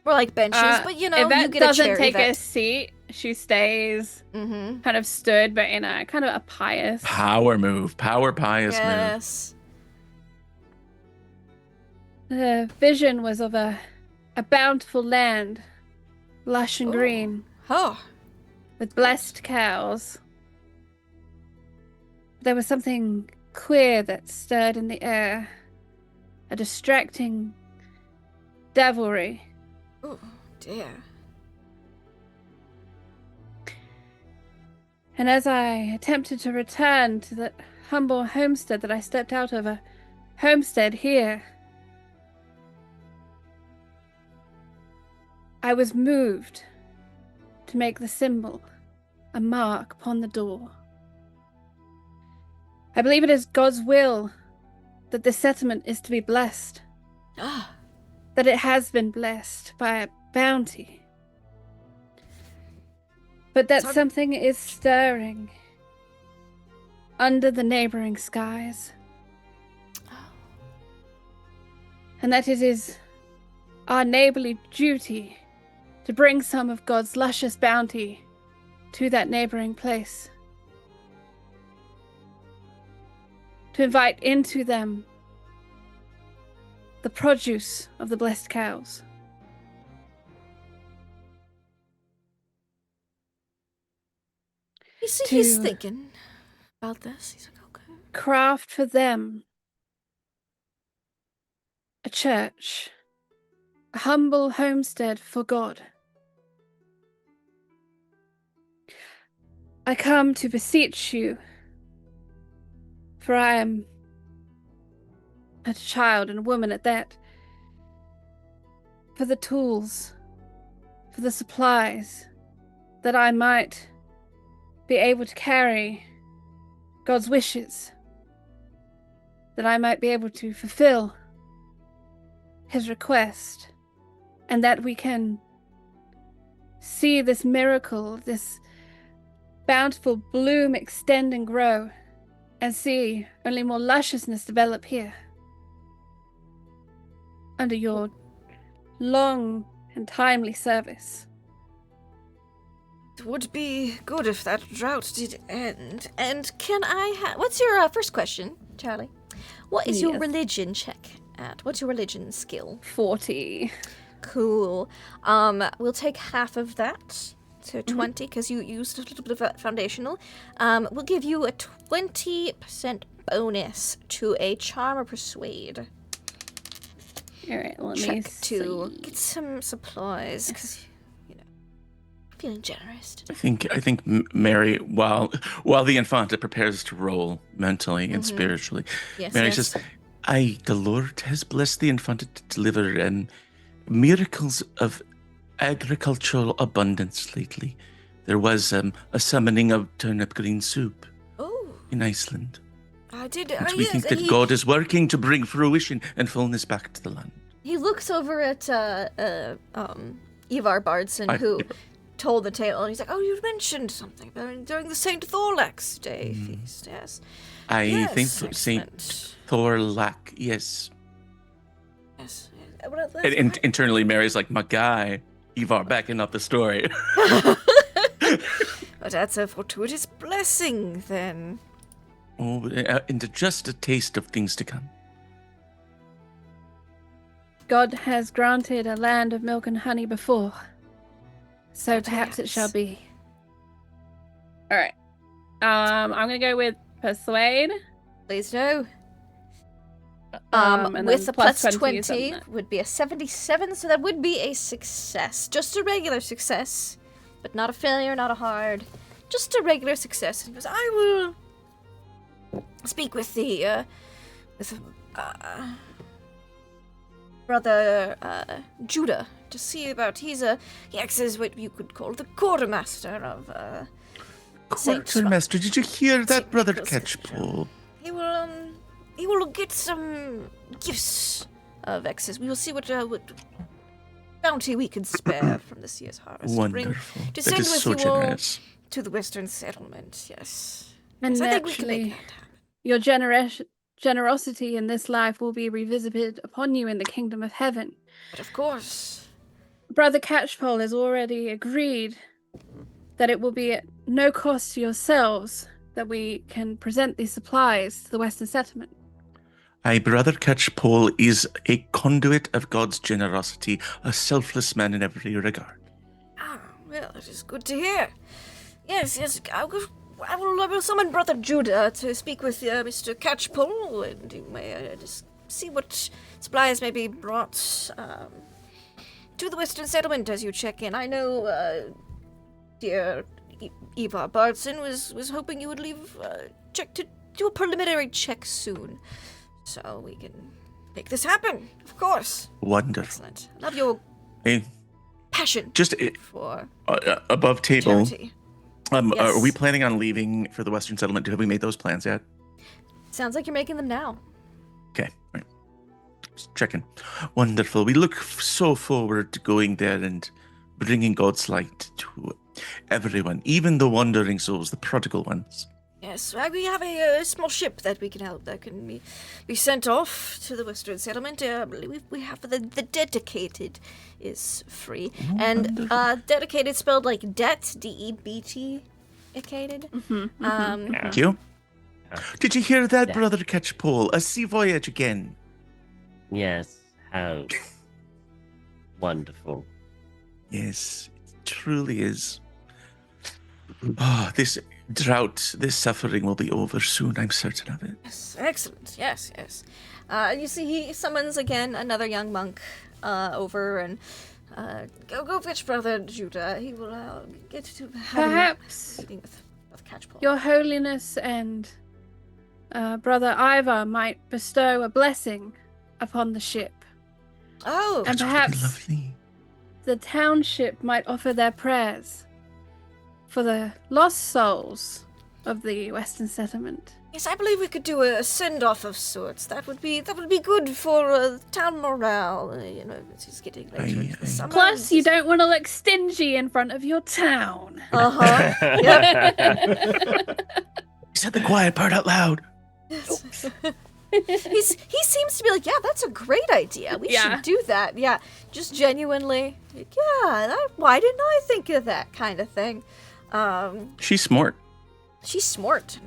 We're like benches, but you know, Yvette you get a chair. doesn't take Yvette. a seat. She stays kind of stood, but in a kind of a pious. Power move. Pious move. Yes. The vision was of a bountiful land, lush and green, Oh. with blessed cows. There was something queer that stirred in the air, a distracting devilry. Oh, dear. And as I attempted to return to that humble homestead that I stepped out of, a homestead here, I was moved to make the symbol, a mark upon the door. I believe it is God's will that this settlement is to be blessed, Ah. that it has been blessed by a bounty, but that something is stirring under the neighboring skies, and that it is our neighborly duty to bring some of God's luscious bounty to that neighboring place, to invite into them the produce of the blessed cows. You see, To- he's thinking about this. He's like, okay. Craft for them a church, a humble homestead for God. I come to beseech you, for I am a child and a woman at that, for the tools, for the supplies, that I might be able to carry God's wishes, that I might be able to fulfill His request, and that we can see this miracle, this bountiful bloom extend and grow, and see only more lusciousness develop here under your long and timely service. It would be good if that drought did end. And can I what's your first question, Charlie? What is your Yes. religion check? at? What's your religion skill? 40. Cool. We'll take half of that, so 20, because you used a little bit of that foundational. We'll give you a 20% bonus to a charm or persuade. All right, let me Check to see. get some supplies, because, feeling generous I today. think Mary, while the Infanta prepares to roll mentally and spiritually, Yes, Mary yes. says, the Lord has blessed the Infanta to deliver miracles of agricultural abundance lately. There was a summoning of turnip green soup Oh, in Iceland, I did. which we Yes, think and that God is working to bring fruition and fullness back to the land. He looks over at Ivar Bardarson, Hi, who Ivar. told the tale, and he's like, "Oh, you mentioned something during the Saint Thorlax Day feast, yes." I think Yes, Saint excellent. Thorlak, yes. Yes. Well, that's And right. internally, Mary's like, my guy, Ivar, backing up the story. But that's a fortuitous blessing, then. And just a taste of things to come. God has granted a land of milk and honey before, so perhaps it shall Yes. be. All right. I'm gonna go with persuade. Please do. And With then a plus 20 is 20 on that. would be a 77, so that would be a success. Just a regular success, but not a failure, not a hard. Just a regular success. And he goes, I will speak with the brother Judah to see about he acts as what you could call the quartermaster of Saint Quartermaster, did you hear that, Saint Brother Nicholas Catchpole? He will get some gifts of excess. We will see what bounty we can spare from this year's harvest. Wonderful. To That send is with so you generous. all to the Western Settlement, yes. And So I think we can make naturally, that happen. your generosity in this life will be revisited upon you in the kingdom of heaven. But of course. Brother Catchpole has already agreed that it will be at no cost to yourselves that we can present these supplies to the Western Settlement. Brother Catchpole is a conduit of God's generosity, a selfless man in every regard. Ah, well, it is good to hear. Yes, I will summon Brother Judah to speak with Mr. Catchpole, and you may just see what supplies may be brought to the Western Settlement as you check in. I know dear Ivar Bardarson was hoping you would leave check to do a preliminary check soon, so we can make this happen. Of course. Wonderful. Excellent. Love your Hey, passion just for above table, charity. are Yes. we planning on leaving for the Western Settlement? Have we made those plans yet? Sounds like you're making them now. Okay, all right. Just checking. Wonderful. We look so forward to going there and bringing God's light to everyone, even the wandering souls, the prodigal ones. Yes, we have a small ship that we can help that can be sent off to the Western Settlement. I believe we have the dedicated is free. And dedicated spelled like debt, D-E-B-T, dedicated. Thank you. Did you hear that, Yeah. Brother Catchpole? A sea voyage again. Yes, how wonderful. Yes, it truly is. Oh, this drought, this suffering will be over soon, I'm certain of it. Yes, excellent. Yes. You see, he summons again another young monk over and go fetch Brother Judah. He will get to have Perhaps a meeting with Catchpole. Your Holiness and Brother Ivar might bestow a blessing upon the ship. Oh, And That's perhaps lovely. the township might offer their prayers for the lost souls of the Western Settlement. yes, I believe we could do a send-off of sorts. That would be good for town morale. It's just getting later into the summer. Plus, you don't want to look stingy in front of your town. Uh-huh. Yep. Said the quiet part out loud. He seems to be like, yeah, that's a great idea. We Yeah. should do that. Yeah, just genuinely, like, yeah. Why didn't I think of that kind of thing? She's smart. She's smart.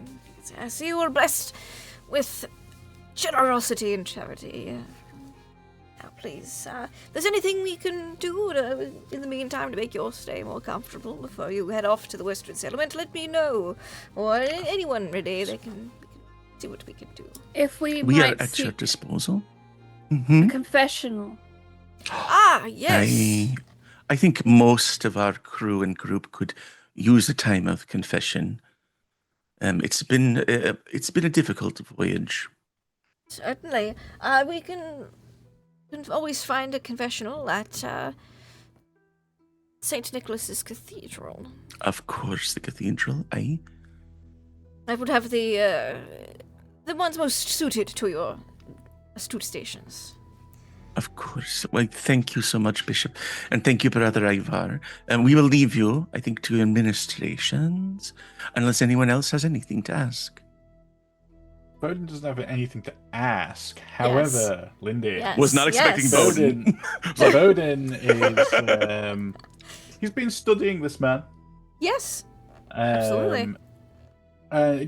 I see you were blessed with generosity and charity. Now, please, if there's anything we can do in the meantime to make your stay more comfortable before you head off to the Western Settlement, let me know. Or anyone really, we can see what we can do. If we We are might at your seek disposal. a Mhm. confessional. Ah, yes. I think most of our crew and group could use a time of confession. It's been a difficult voyage. Certainly. We can always find a confessional at St. Nicholas's Cathedral. Of course, the cathedral. Aye. I would have the ones most suited to your astute stations. Of course. Well, thank you so much, Bishop, and thank you, Brother Ivar. And we will leave you, I think, to administrations, unless anyone else has anything to ask. Bowden doesn't have anything to ask. However, Lindy Yes. Was not expecting Bowden. Bowden. So Bowden is he's been studying this man. Yes. Absolutely.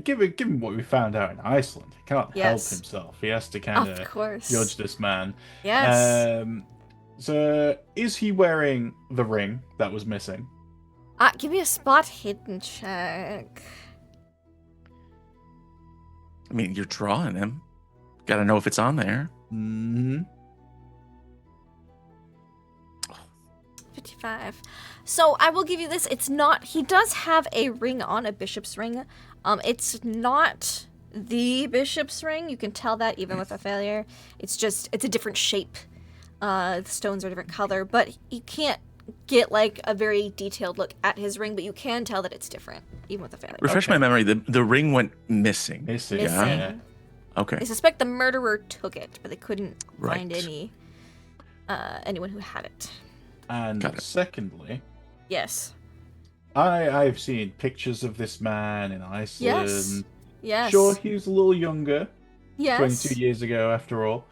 Given what we found out in Iceland, he can't help Yes. himself. He has to kind Of of course. judge this man. Yes. So is he wearing the ring that was missing? Give me a spot hidden check. I mean, you're drawing him. Gotta know if it's on there. Mm-hmm. 55. So I will give you this. It's not. He does have a ring on, a bishop's ring. It's not the bishop's ring. You can tell that even with a failure. It's a different shape. The stones are a different color, but you can't get like a very detailed look at his ring, but you can tell that it's different even with a failure. Refresh my memory. The ring went missing. Missing. Missing. Yeah. Okay. They suspect the murderer took it, but they couldn't find Right. anyone who had it. And Got it. secondly, Yes. I've seen pictures of this man in Iceland. Yes. Yes. Sure, he was a little younger. Yes. 22 years ago, after all.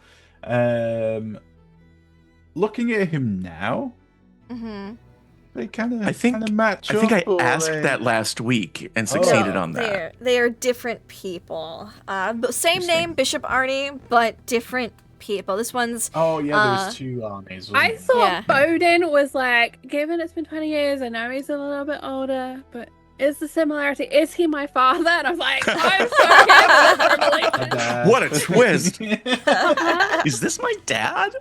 Looking at him now, Mm-hmm. they kind I think- of match I think I up. or asked they- that last week and succeeded on that. They are different people. But same name, Bishop Arnie, but different people. This one's Oh yeah, there was two armies. I wasn't there? thought Yeah. Bowden was like, given it's been 20 years, I know he's a little bit older, but is the similarity? Is he my father? And I was like, I'm sorry. And, What a twist! Is this my dad?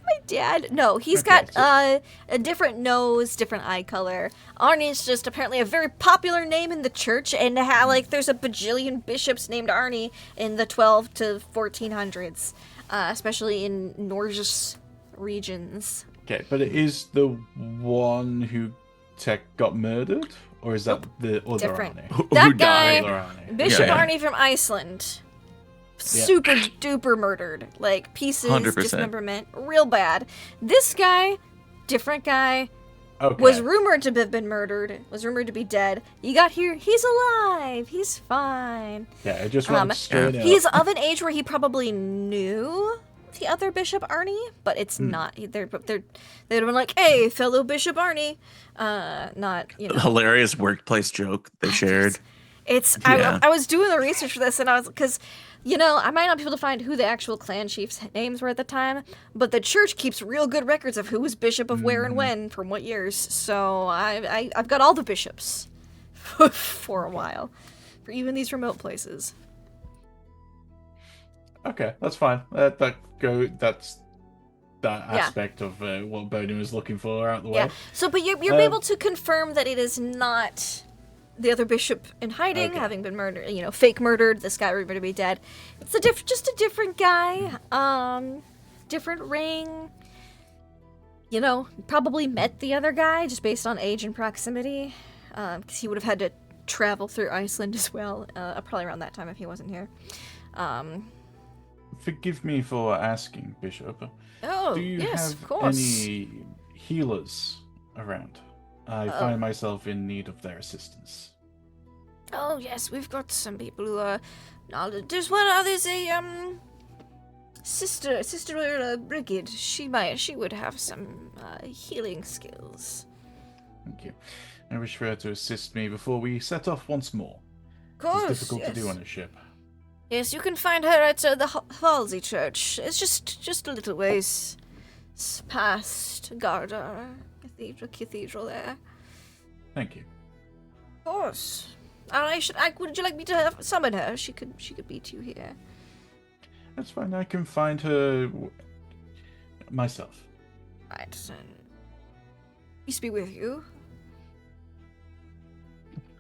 my dad. No, he's Okay, got a different nose, different eye color. Arnie's just apparently a very popular name in the church, and there's a bajillion bishops named Arnie in the 12 to 1400s, especially in Norges regions. Okay, but it is the one who got murdered, or is that the other Different. Arnie? Who That died? guy- Other Arnie. Bishop Yeah. Arnie from Iceland. Yeah. Super duper murdered. Like pieces, 100%. dismemberment, real bad. This guy, different guy, Okay. was rumored to have been murdered, was rumored to be dead. You got here, he's alive, he's fine. Yeah, I just went straight up. He's of an age where he probably knew the other Bishop Arnie, but it's not. They'd have been like, hey, fellow Bishop Arnie. Not, Hilarious workplace joke they shared. It's Yeah. I was doing the research for this, and I was because I might not be able to find who the actual clan chiefs' names were at the time, but the church keeps real good records of who was bishop of where and when from what years. So I've got all the bishops for a while, for even these remote places. Okay, that's fine. That's that Yeah. aspect of what Bowden was looking for out the way. Yeah. So, but you're able to confirm that it is not the other bishop in hiding, Okay. having been murdered. Fake murdered. This guy rumored to be dead. It's just a different guy. Different ring. Probably met the other guy just based on age and proximity, because he would have had to travel through Iceland as well, probably around that time if he wasn't here. Forgive me for asking, Bishop. Oh, Do you yes, have of course. any healers around? I find myself in need of their assistance. Oh yes, we've got some people who are knowledge. There's a sister Brigid. She would have some healing skills. Thank you. I wish for her to assist me before we set off once more. Of course, It's difficult yes. to do on a ship. Yes, you can find her at the Halsey Church. It's just a little ways past Garda Cathedral there. Thank you. Of course. Would you like me to summon her? She could meet you here. That's fine. I can find her myself. Right. Peace be with you.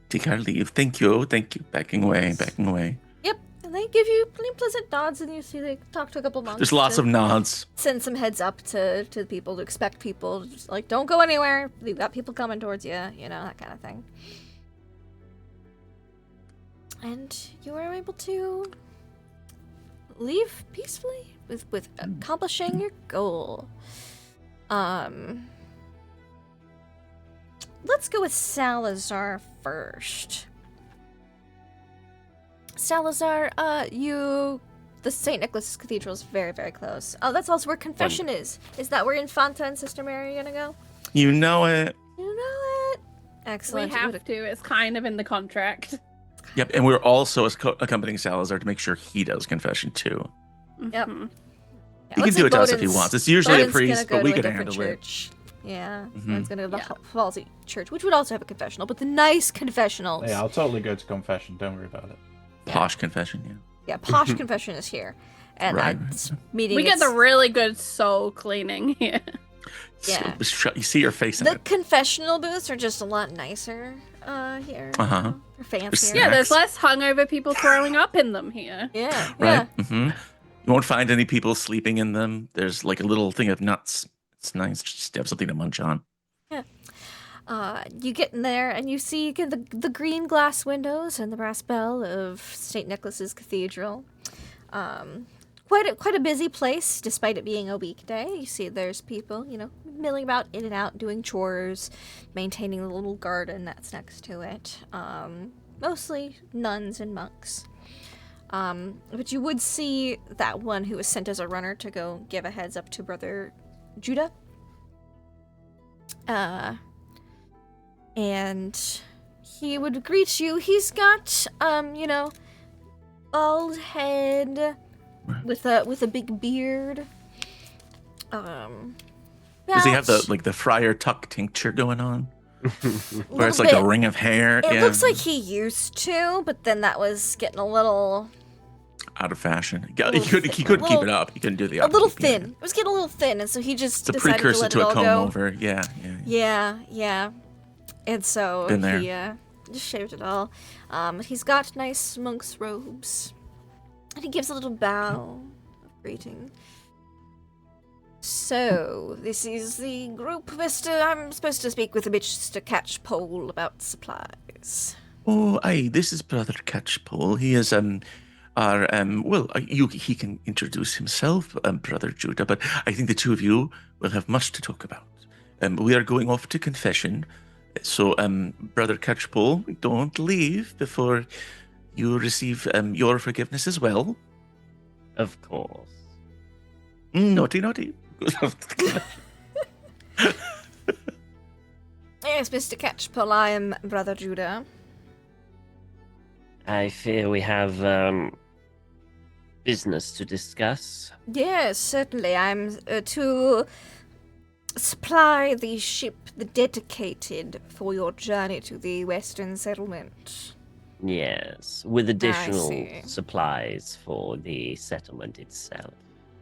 Take our leave. Thank you. Backing away. Yep. And they give you pleasant nods, and you see they talk to a couple monks. There's lots of nods. Send some heads up to the people, to expect people. Just like, don't go anywhere. We've got people coming towards you. You know, that kind of thing. And you are able to leave peacefully with accomplishing your goal. Let's go with Salazar first. Salazar, the St. Nicholas Cathedral is very, very close. Oh, that's also where Confession is. Is that where Infanta and Sister Mary are gonna go? You know it. You know it. We Excellent. have to. It's kind of in the contract. Yep, and we're also accompanying Salazar to make sure he does confession too. Yep. Mhm. Yeah, He let's can do say it to us if he Bowden's- wants. It's usually a Bowden's gonna priest, go but we to a can different handle it. church. Yeah, Mhm. Bowden's gonna go to Yeah. the Halsey Church, which would also have a confessional, but the nice confessionals. Yeah, I'll totally go to confession. Don't worry about it. Posh confession, yeah. Yeah, posh confession is here, and Right. meeting. We get the really good soul cleaning here. Yeah. So, you see your face in The it. confessional booths are just a lot nicer here. Uh-huh. They're fancier. Yeah, there's Snacks. less hungover people throwing up in them here. Yeah. Right? Mm-hmm. You won't find any people sleeping in them. There's like a little thing of nuts. It's nice just to have something to munch on. You get in there and you see again the green glass windows and the brass bell of St. Nicholas's Cathedral. Quite a busy place, despite it being a weekday. You see there's people, milling about in and out, doing chores, maintaining the little garden that's next to it. Mostly nuns and monks. But you would see that one who was sent as a runner to go give a heads up to Brother Judah. And he would greet you. He's got, bald head with a big beard. Does he have the Friar Tuck tincture going on? Where it's Little like a bit. ring of hair? It looks like he used to, but then that was getting a little out of fashion. He little couldn't thin- keep little- it up. He couldn't do the a little upkeep, yeah. thin. It was getting a little thin, and so he just It's a decided precursor to let to it a all comb go. over. Yeah. Yeah. And so Been there. he just shaved it all. He's got nice monk's robes. And he gives a little bow of greeting. So, this is the group, Mr. I'm supposed to speak with Mr. Catchpole about supplies. Oh, aye, this is Brother Catchpole. He is he can introduce himself, Brother Judah, but I think the two of you will have much to talk about. We are going off to confession, so Brother Catchpole, don't leave before you receive your forgiveness as well. Of course. Naughty. Yes, Mr. Catchpole, I am Brother Judah. I fear we have business to discuss. Yes, certainly. I'm to supply the ship, the dedicated for your journey to the Western settlement. Yes, with additional see. supplies for the settlement itself.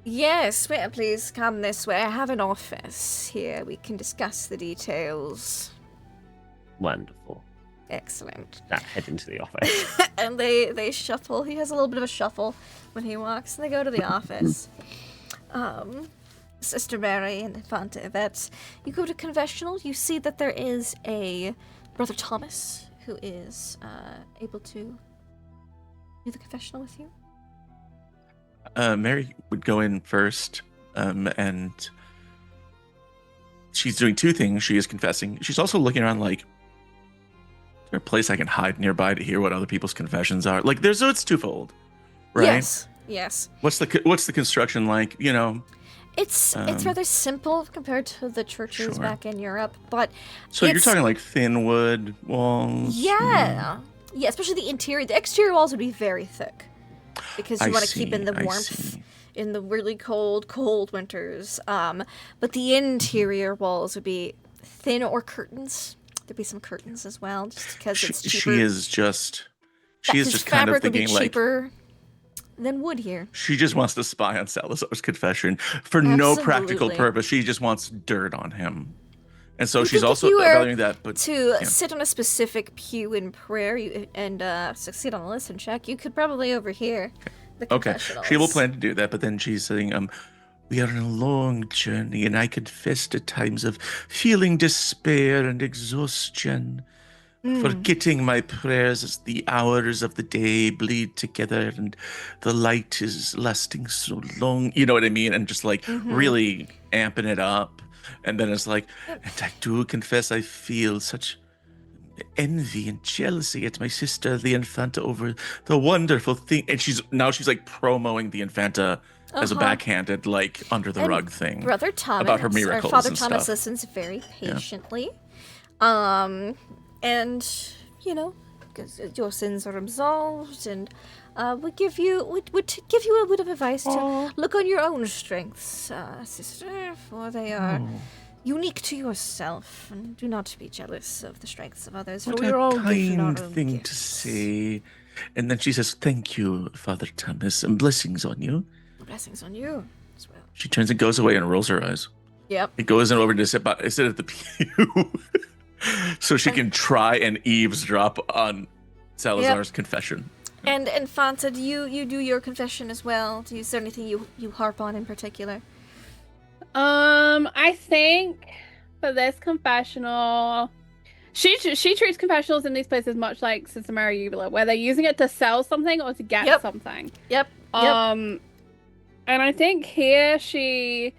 Yes, well, please come this way. I have an office here. We can discuss the details. Wonderful. Excellent. Now head into the office. And they shuffle. He has a little bit of a shuffle when he walks, and they go to the office. Sister Mary and Infanta Yvette, you go to confessional. You see that there is a Brother Thomas who is able to do the confessional with you. Mary would go in first, and she's doing two things. She is confessing. She's also looking around like, is there a place I can hide nearby to hear what other people's confessions are? Like, so it's twofold, right? Yes. What's the construction like? It's rather simple compared to the churches Sure. back in Europe, but So you're it's- talking like thin wood walls? yeah, especially the interior. The exterior walls would be very thick. because you want to keep in the I warmth see. in the really cold winters. But the interior walls would be thin or curtains. There'd be some curtains as well, just because it's cheaper. She is just kind of fabric would be thinking like cheaper than wood here. she just wants to spy on Salazar's confession for no practical Absolutely. purpose. She just wants dirt on him. And so I she's think if also you were evaluating that. But to yeah. sit on a specific pew in prayer and succeed on a listen check, you could probably overhear the Okay, confessionals. she will plan to do that, but then she's saying, we are on a long journey, and I confess to times of feeling despair and exhaustion, forgetting my prayers as the hours of the day bleed together and the light is lasting so long. You know what I mean? And just like really amping it up. And then it's like, and I do confess I feel such envy and jealousy at my sister, the Infanta, over the wonderful thing. And she's like promoting the Infanta as a backhanded, like under the And rug thing. Brother Thomas, about her or miracles Father and Thomas stuff. listens very patiently. And, you know, 'cause your sins are absolved, and would give you a bit of advice to look on your own strengths, sister, for they are unique to yourself, and do not be jealous of the strengths of others, for What we are a all given our kind own thing gifts. to say. And then she says, thank you, Father Thomas, and blessings on you. Blessings on you as well. She turns and goes away and rolls her eyes. Yep. It goes over to sit at the pew so she can try and eavesdrop on Salazar's confession. And Infanta, do you do your confession as well? Is there anything you harp on in particular? I think for this confessional, she treats confessionals in these places much like Sister Mary Eubula, where they're using it to sell something or to get something. Yep. And I think here she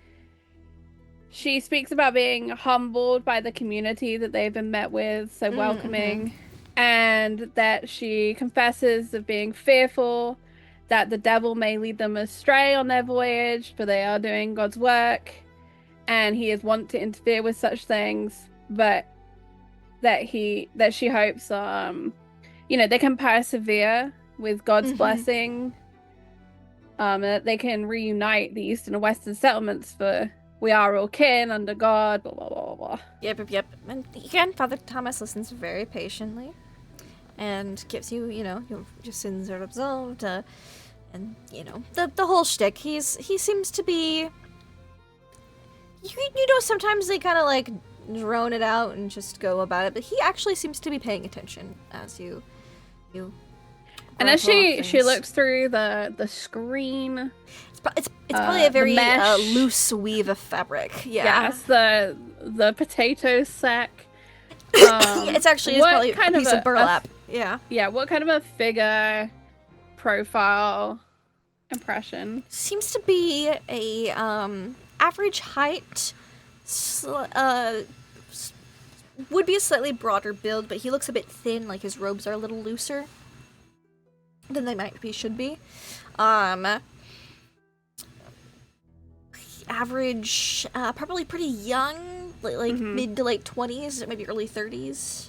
speaks about being humbled by the community that they've been met with, so welcoming, and that she confesses of being fearful that the devil may lead them astray on their voyage, for they are doing God's work, and he is wont to interfere with such things, but that she hopes they can persevere with God's blessing, that they can reunite the Eastern and Western settlements, for we are all kin under God, blah blah blah blah blah. Yep. And again, Father Thomas listens very patiently, and gives you, your sins are absolved, and the whole shtick. He seems to be, sometimes they kind of like drone it out and just go about it, but he actually seems to be paying attention as you. And as she looks through the screen, it's probably a very mesh. loose weave of fabric. Yeah. Yes, the potato sack. It's actually probably a piece of burlap. Yeah, what kind of a figure profile impression? Seems to be a average height. Would be a slightly broader build, but he looks a bit thin, like his robes are a little looser than they should be. Average, probably pretty young, like mid to late 20s, maybe early 30s.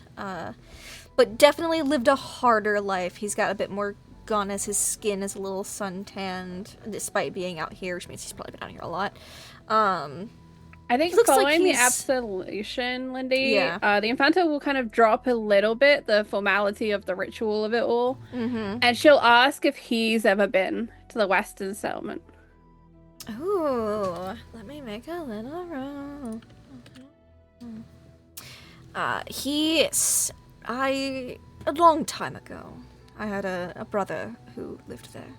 But definitely lived a harder life. He's got a bit more gone as his skin is a little suntanned, despite being out here, which means he's probably been out here a lot. I think following the absolution, Lindy, the Infanta will kind of drop a little bit the formality of the ritual of it all. And she'll ask if he's ever been to the Western settlement. Ooh, let me make a little roll. A long time ago, I had a brother who lived there.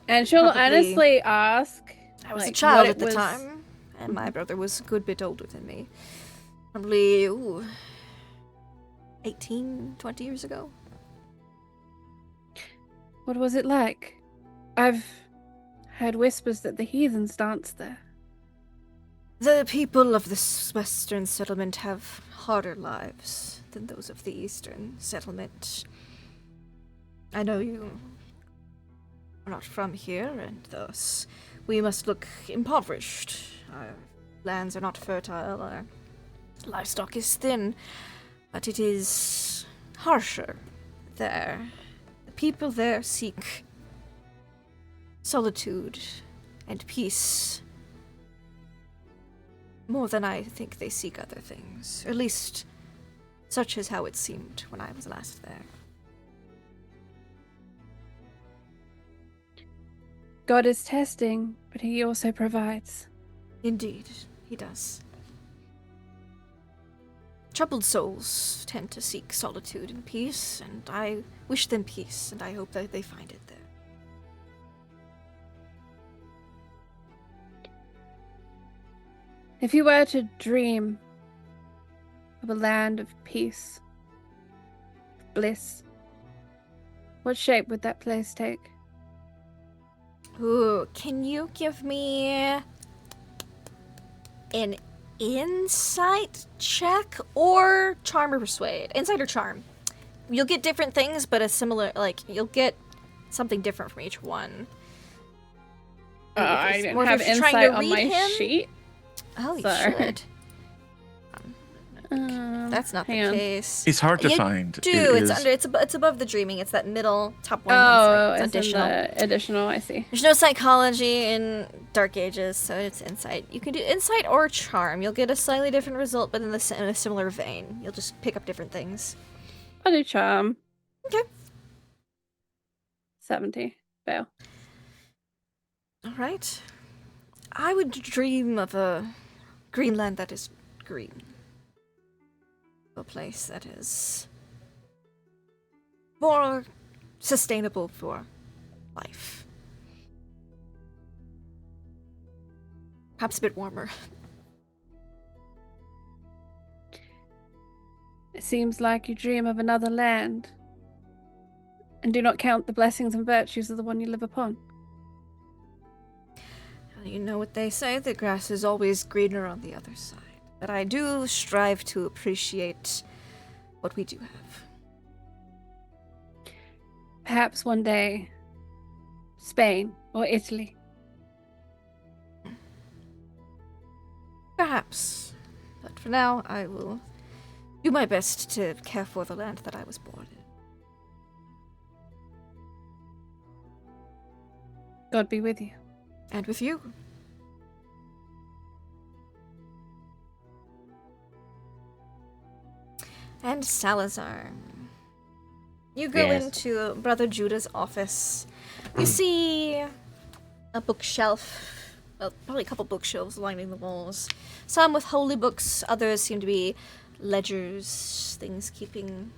And she'll honestly ask. I was a child at the time, and my brother was a good bit older than me. Probably, 18, 20 years ago. What was it like? I've heard whispers that the heathens dance there. The people of this western settlement have harder lives than those of the eastern settlement. I know you are not from here, and thus we must look impoverished. Our lands are not fertile, our livestock is thin, but it is harsher there, the people there seek solitude and peace more than I think they seek other things. Or at least, such is how it seemed when I was last there. God is testing, but he also provides. Indeed, he does. Troubled souls tend to seek solitude and peace, and I wish them peace, and I hope that they find it there. If you were to dream of a land of peace, bliss, what shape would that place take? Ooh, can you give me an insight check or charm or persuade? Insight or charm. You'll get different things, but a similar, like, you'll get something different from each one. I Or don't if have you're trying to insight on read my him? sheet. Oh, you So- should. That's not the hang on. case. It's hard to You find. Do It it's is- under it's above the dreaming. It's that middle top one. Oh, It's it's in additional. the additional, I see. There's no psychology in Dark Ages, so it's insight. You can do insight or charm. You'll get a slightly different result, but in a similar vein. You'll just pick up different things. I'll do charm. Okay. 70. Fail. All right. I would dream of a Greenland that is green. A place that is more sustainable for life. Perhaps a bit warmer. It seems like you dream of another land, and do not count the blessings and virtues of the one you live upon. You know what they say, the grass is always greener on the other side. But I do strive to appreciate what we do have. Perhaps one day, Spain or Italy. Perhaps. But for now, I will do my best to care for the land that I was born in. God be with you. And with you. And Salazar. You go Yes. into Brother Judah's office. You see a bookshelf, well, probably a couple bookshelves lining the walls. Some with holy books, others seem to be ledgers, things keeping,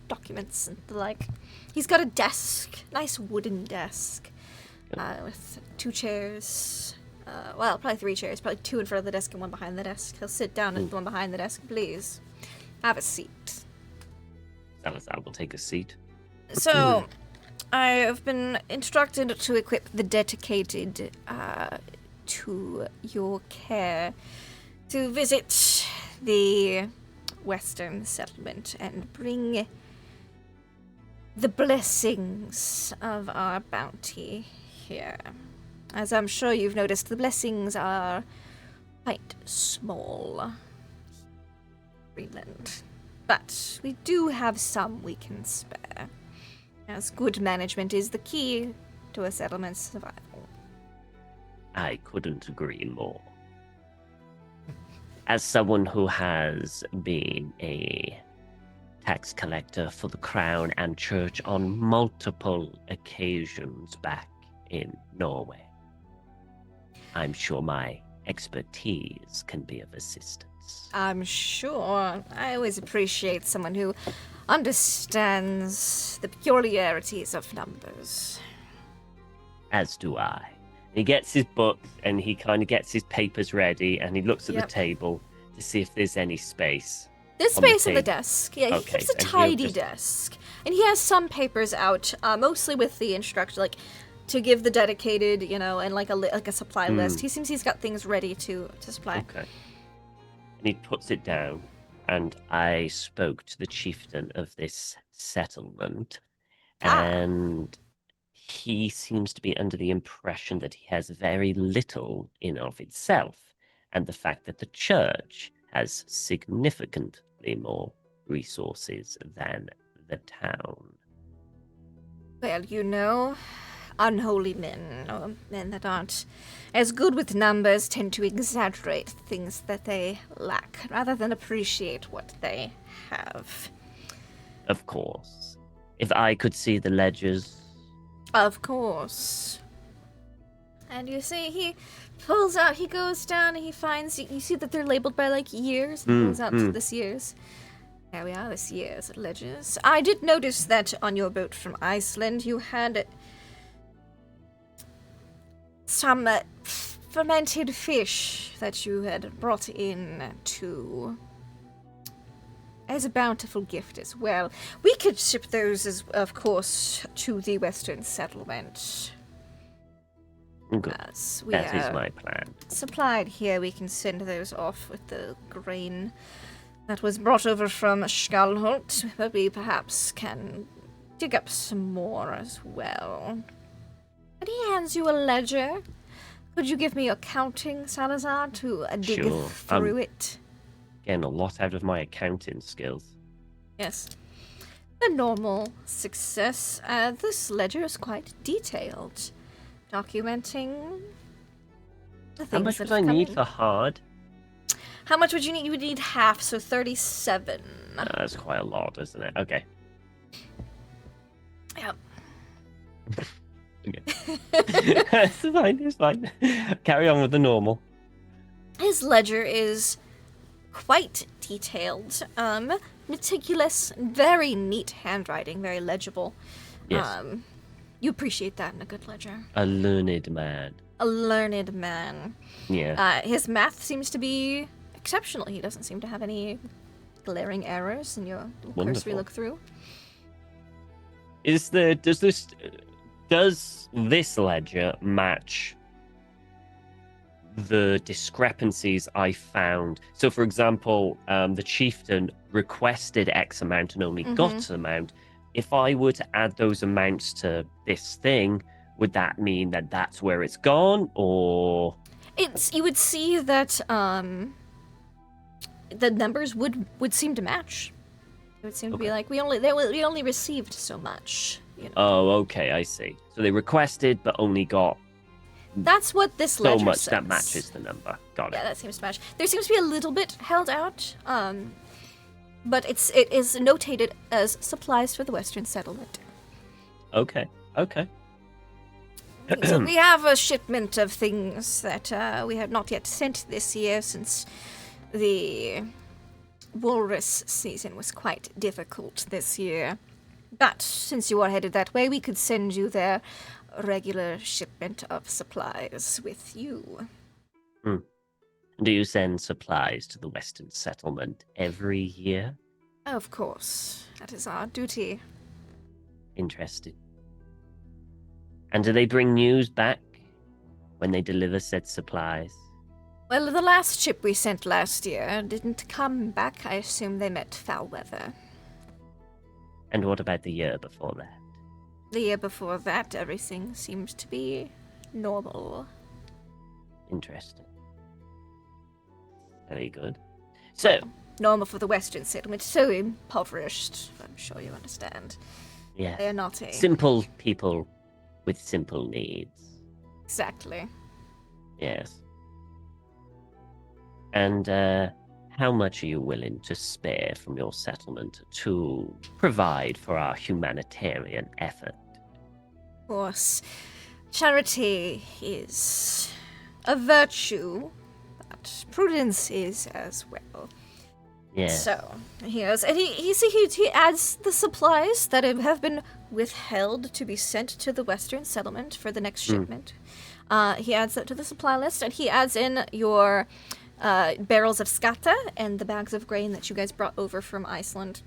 documents and the like. He's got a desk, nice wooden desk, with 2 chairs. Well, probably 3 chairs, probably 2 in front of the desk and 1 behind the desk. He'll sit down at the one behind the desk. Please, have a seat. Salazar will take a seat. So, I have been instructed to equip the dedicated to your care to visit the Western settlement and bring the blessings of our bounty here. As I'm sure you've noticed, the blessings are quite small. Greenland. But we do have some we can spare, as good management is the key to a settlement's survival. I couldn't agree more. As someone who has been a tax collector for the Crown and Church on multiple occasions back in Norway, I'm sure my expertise can be of assistance. I'm sure. I always appreciate someone who understands the peculiarities of numbers. As do I. He gets his books and he kind of gets his papers ready and he looks at Yep. the table to see if there's any space. There's On the space at the table. desk. Yeah, he Okay, keeps a and he'll tidy just- desk. And he has some papers out, mostly with the instruction, like, to give the dedicated, and like a supply list. He seems he's got things ready to supply. Okay. And he puts it down, and I spoke to the chieftain of this settlement, Ah. and he seems to be under the impression that he has very little in of itself, and the fact that the church has significantly more resources than the town? Well, you know, unholy men, or men that aren't as good with numbers, tend to exaggerate things that they lack, rather than appreciate what they have. Of course. If I could see the ledgers. Of course. And you see, he pulls out, he goes down, and he finds, you see that they're labeled by, like, years. He pulls out this year's. There we are, this year's ledgers. I did notice that on your boat from Iceland, you had some fermented fish that you had brought in to as a bountiful gift as well. We could ship those, as of course, to the Western settlement. Good. As we That is are my plan. supplied here, we can send those off with the grain that was brought over from Skalholt, but we perhaps can dig up some more as well. But he hands you a ledger. Could you give me your counting, Salazar, to dig Sure. through it? Getting a lot out of my accounting skills. Yes. A normal success. This ledger is quite detailed, documenting the things How much that would have I come need in. for hard? How much would you need? You would need half, so 37. That's quite a lot, isn't it? Okay. Yep. Okay. It's fine. Carry on with the normal. His ledger is quite detailed, meticulous, very neat handwriting, very legible. Yes. You appreciate that in a good ledger. A learned man. A learned man. Yeah. His math seems to be exceptional. He doesn't seem to have any glaring errors in your little cursory Wonderful. look through. Does this ledger match the discrepancies I found? So, for example, the chieftain requested X amount and only got an amount. If I were to add those amounts to this thing, would that mean that that's where it's gone, or? You would see that the numbers would seem to match. It would seem to be like we only received so much. You know. Oh, okay, I see. So they requested, but only got That's what this so ledger much says. that matches the number. Got Yeah, it. that seems to match. There seems to be a little bit held out, but it is notated as supplies for the Western settlement. Okay. So we have a shipment of things that we have not yet sent this year, since the walrus season was quite difficult this year. But since you are headed that way, we could send you their regular shipment of supplies with you. Do you send supplies to the Western settlement every year? Of course, that is our duty. Interesting. And do they bring news back when they deliver said supplies? Well, the last ship we sent last year didn't come back. I assume they met foul weather. And what about the year before that? The year before that, everything seemed to be normal. Interesting. Very good. So, Normal for the Western settlement, so impoverished. I'm sure you understand. yeah, They are not a... simple people with simple needs. Exactly. Yes. And how much are you willing to spare from your settlement to provide for our humanitarian effort? Of course, charity is a virtue, but prudence is as well. Yes. So, he goes, and he adds the supplies that have been withheld to be sent to the Western settlement for the next shipment. He adds that to the supply list, and he adds in your barrels of skata and the bags of grain that you guys brought over from Iceland.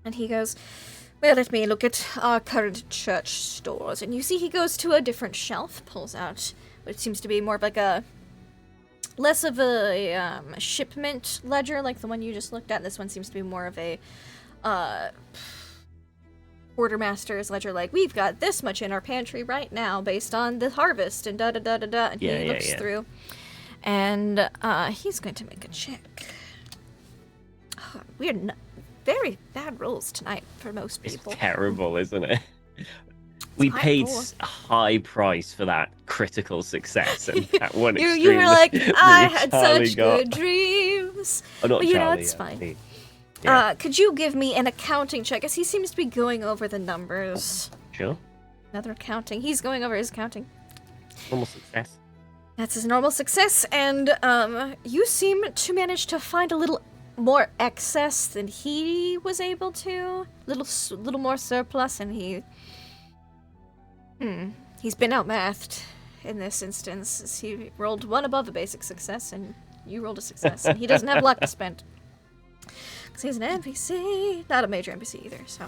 And he goes, well, let me look at our current church stores. And you see he goes to a different shelf, pulls out what seems to be more of like a less of a shipment ledger like the one you just looked at. This one seems to be more of a quartermaster's ledger, like we've got this much in our pantry right now based on the harvest and da-da-da-da-da. And he looks through, and he's going to make a check. very bad rolls tonight for most It's people. terrible, isn't it? We high paid roll. a high price for that critical success and that one You extreme were like, that I had Charlie such got. good dreams. Oh, not But you know, Charlie, it's fine. me. Yeah. Could you give me an accounting check? As he seems to be going over the numbers. Sure. Another accounting. He's going over his accounting. Normal success. That's his normal success, and you seem to manage to find a little more excess than he was able to. Little more surplus, and he's been outmathed in this instance. As he rolled one above a basic success, and you rolled a success, and he doesn't have luck to spend. Because he's an NPC, not a major NPC either. So,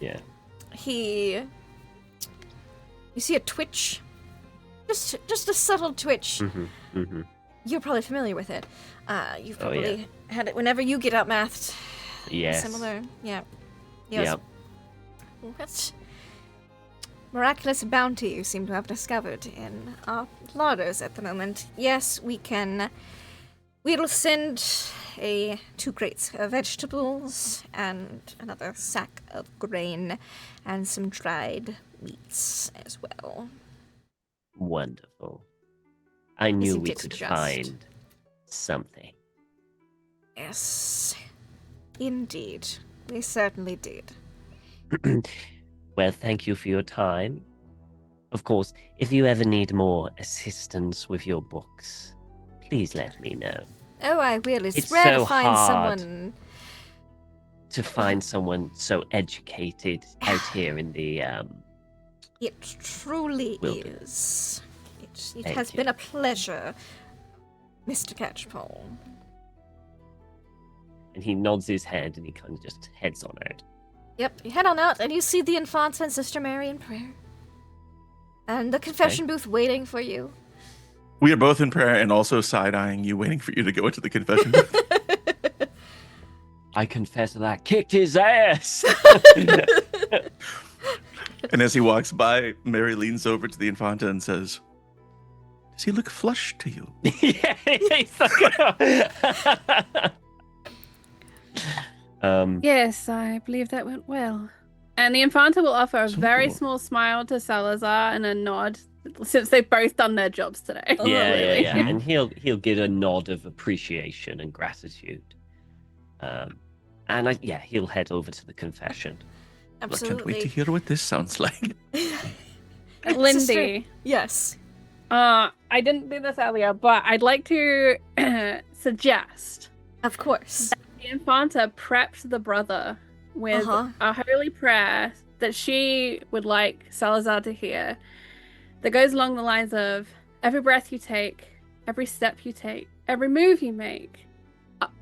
Yeah. you see a twitch. Just a subtle twitch. You're probably familiar with it. You've probably had it whenever you get outmathed. Yes. Similar, yeah. Yep. What miraculous bounty you seem to have discovered in our larders at the moment. Yes, we'll send 2 crates of vegetables and another sack of grain and some dried meats as well. Wonderful. I knew seem we to could adjust. find something. Yes, indeed. We certainly did. Well, thank you for your time. Of course, if you ever need more assistance with your books, please let me know. Oh, I will. It's It's rare so to find hard. someone. To find someone so educated out here in the It truly Wilderness. is. It Thank has you. been a pleasure, Mr. Catchpole. and he nods his head and he kind of just heads on out. Yep, you head on out and you see the Infanta and Sister Mary in prayer. And the confession booth waiting for you. We are both in prayer and also side-eyeing you, waiting for you to go into the confession booth. I confess that I kicked his ass. And as he walks by, Mary leans over to the Infanta and says, "Does he look flushed to you?" Yeah, he's like, Yes, I believe that went well. And the Infanta will offer a So very cool. small smile to Salazar and a nod, since they've both done their jobs today. yeah, and he'll give a nod of appreciation and gratitude. And he'll head over to the confession. I can't wait to Absolutely. hear what this sounds like. Lindy, Yes. I didn't do this earlier, but I'd like to suggest Of course. the Infanta prepped the brother with a holy prayer that she would like Salazar to hear that goes along the lines of every breath you take, every step you take, every move you make,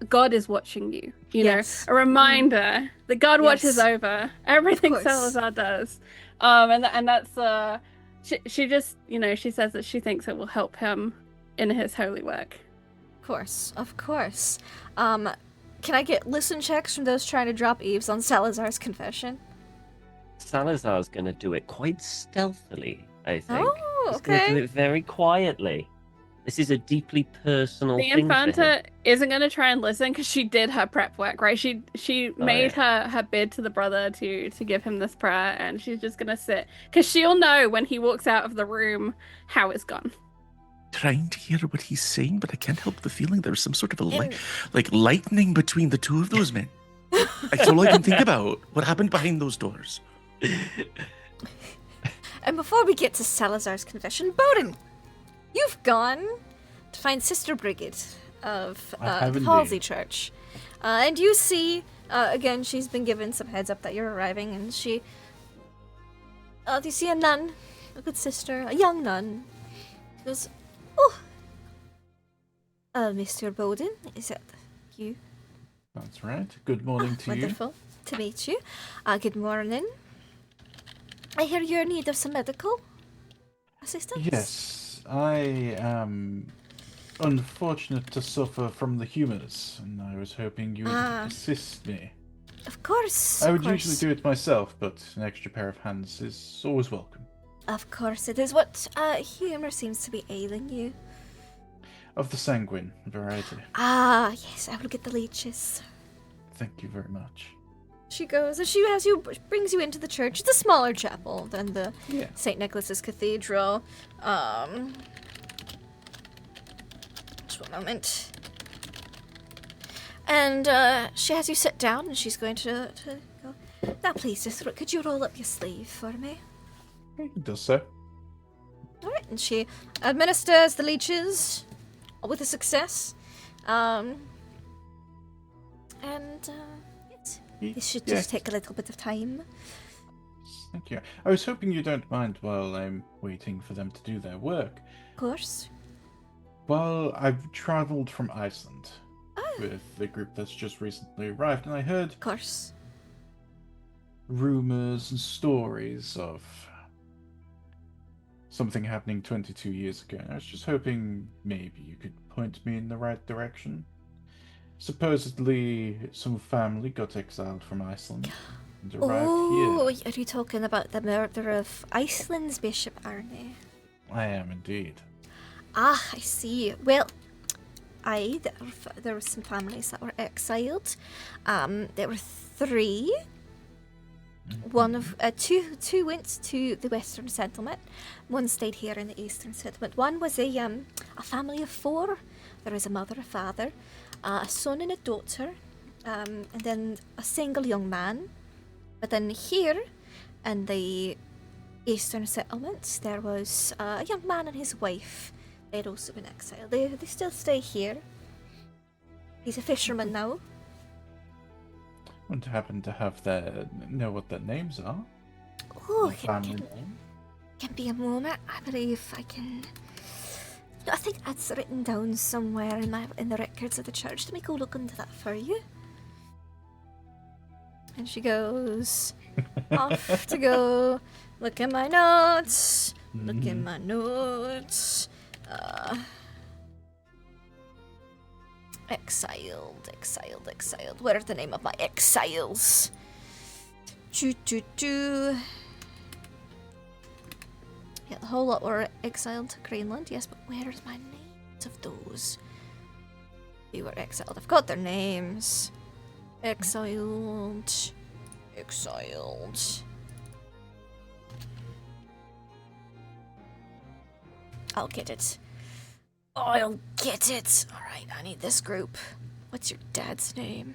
God is watching you. You Yes. know, a reminder that God watches Yes. over everything course. Salazar does. And that's she just, you know, she says that she thinks it will help him in his holy work. Of course. Can I get listen checks from those trying to drop eaves on Salazar's confession? Salazar's going to do it quite stealthily, I think. Oh, He's going to do okay. it very quietly. This is a deeply personal The thing for him. Infanta isn't going to try and listen because she did her prep work, right? She made her bid to the brother to give him this prayer, and she's just going to sit because she'll know when he walks out of the room how it's gone. Trying to hear what he's saying, but I can't help the feeling there's some sort of a And- like lightning between the two of those men. That's all I can think about. What happened behind those doors? And before we get to Salazar's confession, Bowden, you've gone to find Sister Brigid of I have the indeed. Halsey Church. And you see, again, she's been given some heads up that you're arriving, and she... you see a nun, a good sister, a young nun. She goes, "Oh, Mr. Bowden, is that you? That's right. Good morning to you. Wonderful to meet you. Good morning. I hear you're in need of some medical assistance?" Yes, I am unfortunate to suffer from the humours, and I was hoping you would assist me. Of course. I of would course. usually do it myself, but an extra pair of hands is always welcome. Of course it is. What humor seems to be ailing you? Of the sanguine variety. Ah, yes, I will get the leeches. Thank you very much. She goes, as brings you into the church. It's a smaller chapel than the Yeah. St. Nicholas's Cathedral. Just one moment. And she has you sit down, and she's going to go. Now, please, could you roll up your sleeve for me? He does so. All right, and she administers the leeches with a success. This should just take a little bit of time. Thank you. I was hoping you don't mind while I'm waiting for them to do their work. Of course. Well, I've travelled from Iceland Oh, with the group that's just recently arrived, and I heard of course. rumours and stories of something happening 22 years ago. And I was just hoping maybe you could point me in the right direction. Supposedly, some family got exiled from Iceland and arrived Oh, here. are you talking about the murder of Iceland's Bishop Arne? I am indeed. Ah, I see. Well, there were some families that were exiled. There were 3. One of two went to the Western settlement. One stayed here in the Eastern settlement. One was a family of 4. There was a mother, a father, a son and a daughter, and then a single young man. But then here, in the Eastern settlement, there was a young man and his wife. They'd also been exiled. They still stay here. He's a fisherman now. Wouldn't happen to know what their names are? Oh, Their family name? can be a moment. I believe I can. I think that's written down somewhere in the records of the church. Let me go look into that for you. And she goes off to go look at my notes. Look at my notes. Exiled. What are the name of my exiles? Yeah, the whole lot were exiled to Greenland, yes, but where's my names of those? They were exiled. I've got their names. Exiled. I'll get it. I'll get it. Alright, I need this group. What's your dad's name?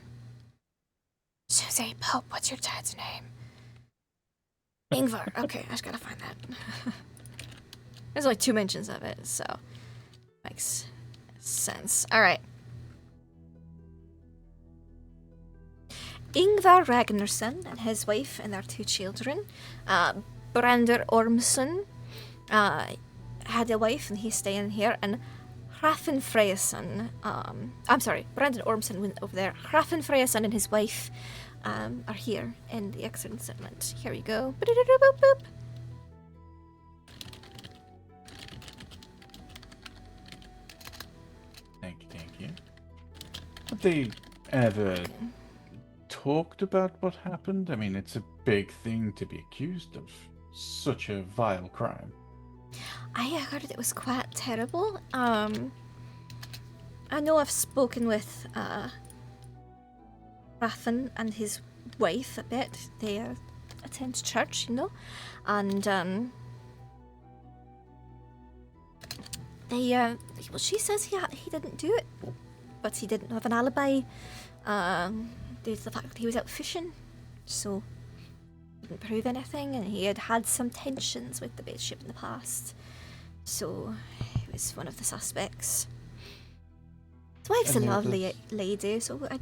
Susie Pope, what's your dad's name? Ingvar. Okay, I just gotta find that. There's only 2 mentions of it, so makes sense. Alright. Ingvar Ragnarsson and his wife and their 2 children. Brander Ormsson had a wife and he's staying here. And Hrafn Freyason, Brandon Ormsson went over there. Hrafn Freyason and his wife are here in the excellent settlement. Here we go. Boop. Thank you. Have they ever talked about what happened? I mean, it's a big thing to be accused of such a vile crime. I heard it was quite terrible. I know I've spoken with Raffin and his wife a bit. They attend church, you know, and well, she says he didn't do it, but he didn't have an alibi. Due to the fact that he was out fishing, so he didn't prove anything, and he had some tensions with the bishop in the past. So he was one of the suspects. His wife's a lovely lady, so I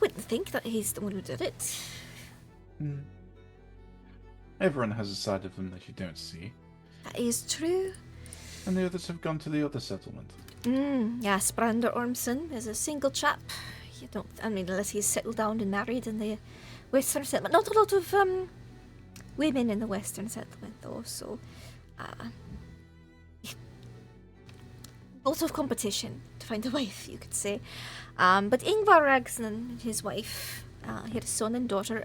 wouldn't think that he's the one who did it. Everyone has a side of them that you don't see. That is true. And the others have gone to the other settlement. Yes, Brander Ormsson is a single chap. You don't, unless he's settled down and married in the Western settlement. Not a lot of women in the Western settlement, though, so lots of competition to find a wife, you could say. But Ingvar Ragnarsson and his wife, he had a son and daughter.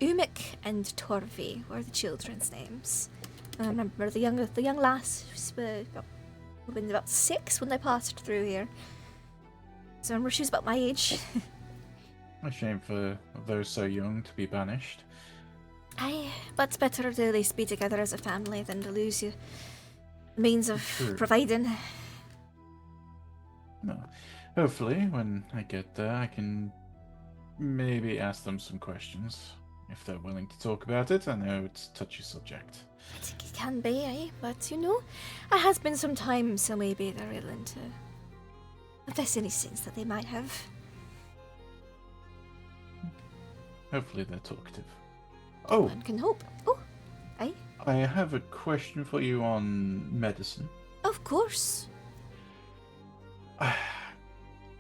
Umik and Torvi were the children's names. I remember the young lass was about 6 when they passed through here. So remember, she's about my age. A shame for those so young to be banished. Aye, but it's better to at least be together as a family than to lose you means of True. providing. No. Hopefully, when I get there, I can maybe ask them some questions. If they're willing to talk about it. I know it's a touchy subject. I think it can be, eh? But, you know, it has been some time, so maybe they're willing to confess any sins that they might have. Hopefully they're talkative. Oh, One can hope. Oh, aye? I have a question for you on medicine. Of course.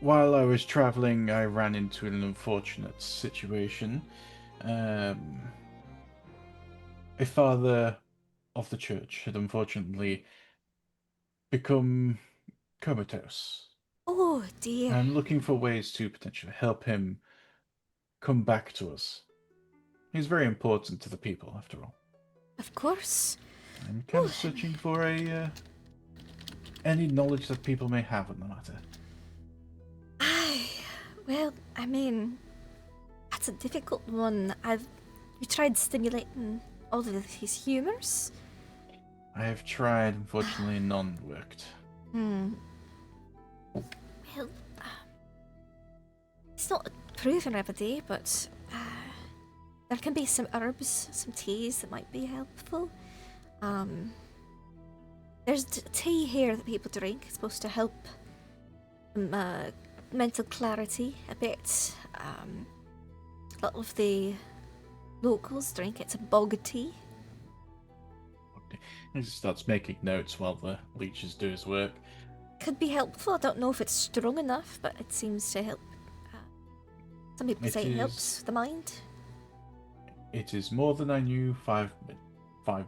While I was traveling, I ran into an unfortunate situation. A father of the church had unfortunately become comatose. Oh, dear. I'm looking for ways to potentially help him come back to us. He's very important to the people, after all. Of course. I'm kind of searching for any knowledge that people may have on the matter. Well, I mean, that's a difficult one. You tried stimulating all of his humors? I have tried, unfortunately none worked. Well, it's not a proven remedy, but there can be some herbs, some teas that might be helpful. There's tea here that people drink. It's supposed to help mental clarity a bit. A lot of the locals drink it's a bog tea. He just starts making notes while the leeches do his work. Could be helpful. I don't know if it's strong enough, but it seems to help. Some people say it helps the mind. It is more than I knew 5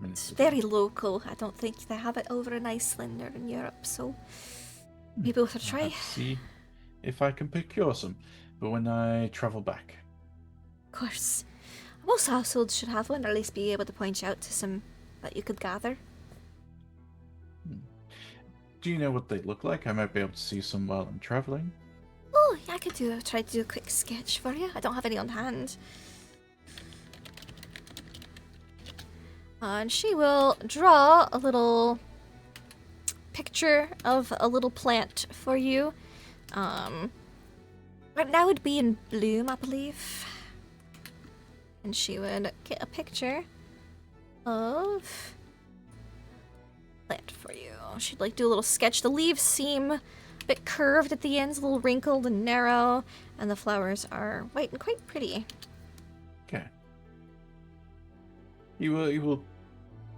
minutes It's ago. very local. I don't think they have it over in Iceland or in Europe, so maybe worth a I'll try. have to see if I can procure some, but when I travel back. Of course. Most households should have one, or at least be able to point you out to some that you could gather. Do you know what they look like? I might be able to see some while I'm traveling. Oh, yeah, I could try to do a quick sketch for you. I don't have any on hand. And she will draw a little picture of a little plant for you. Right now it'd be in bloom, I believe. And she would get a picture of plant for you. She'd like do a little sketch. The leaves seem a bit curved at the ends, a little wrinkled and narrow, and the flowers are white and quite pretty. Okay. He will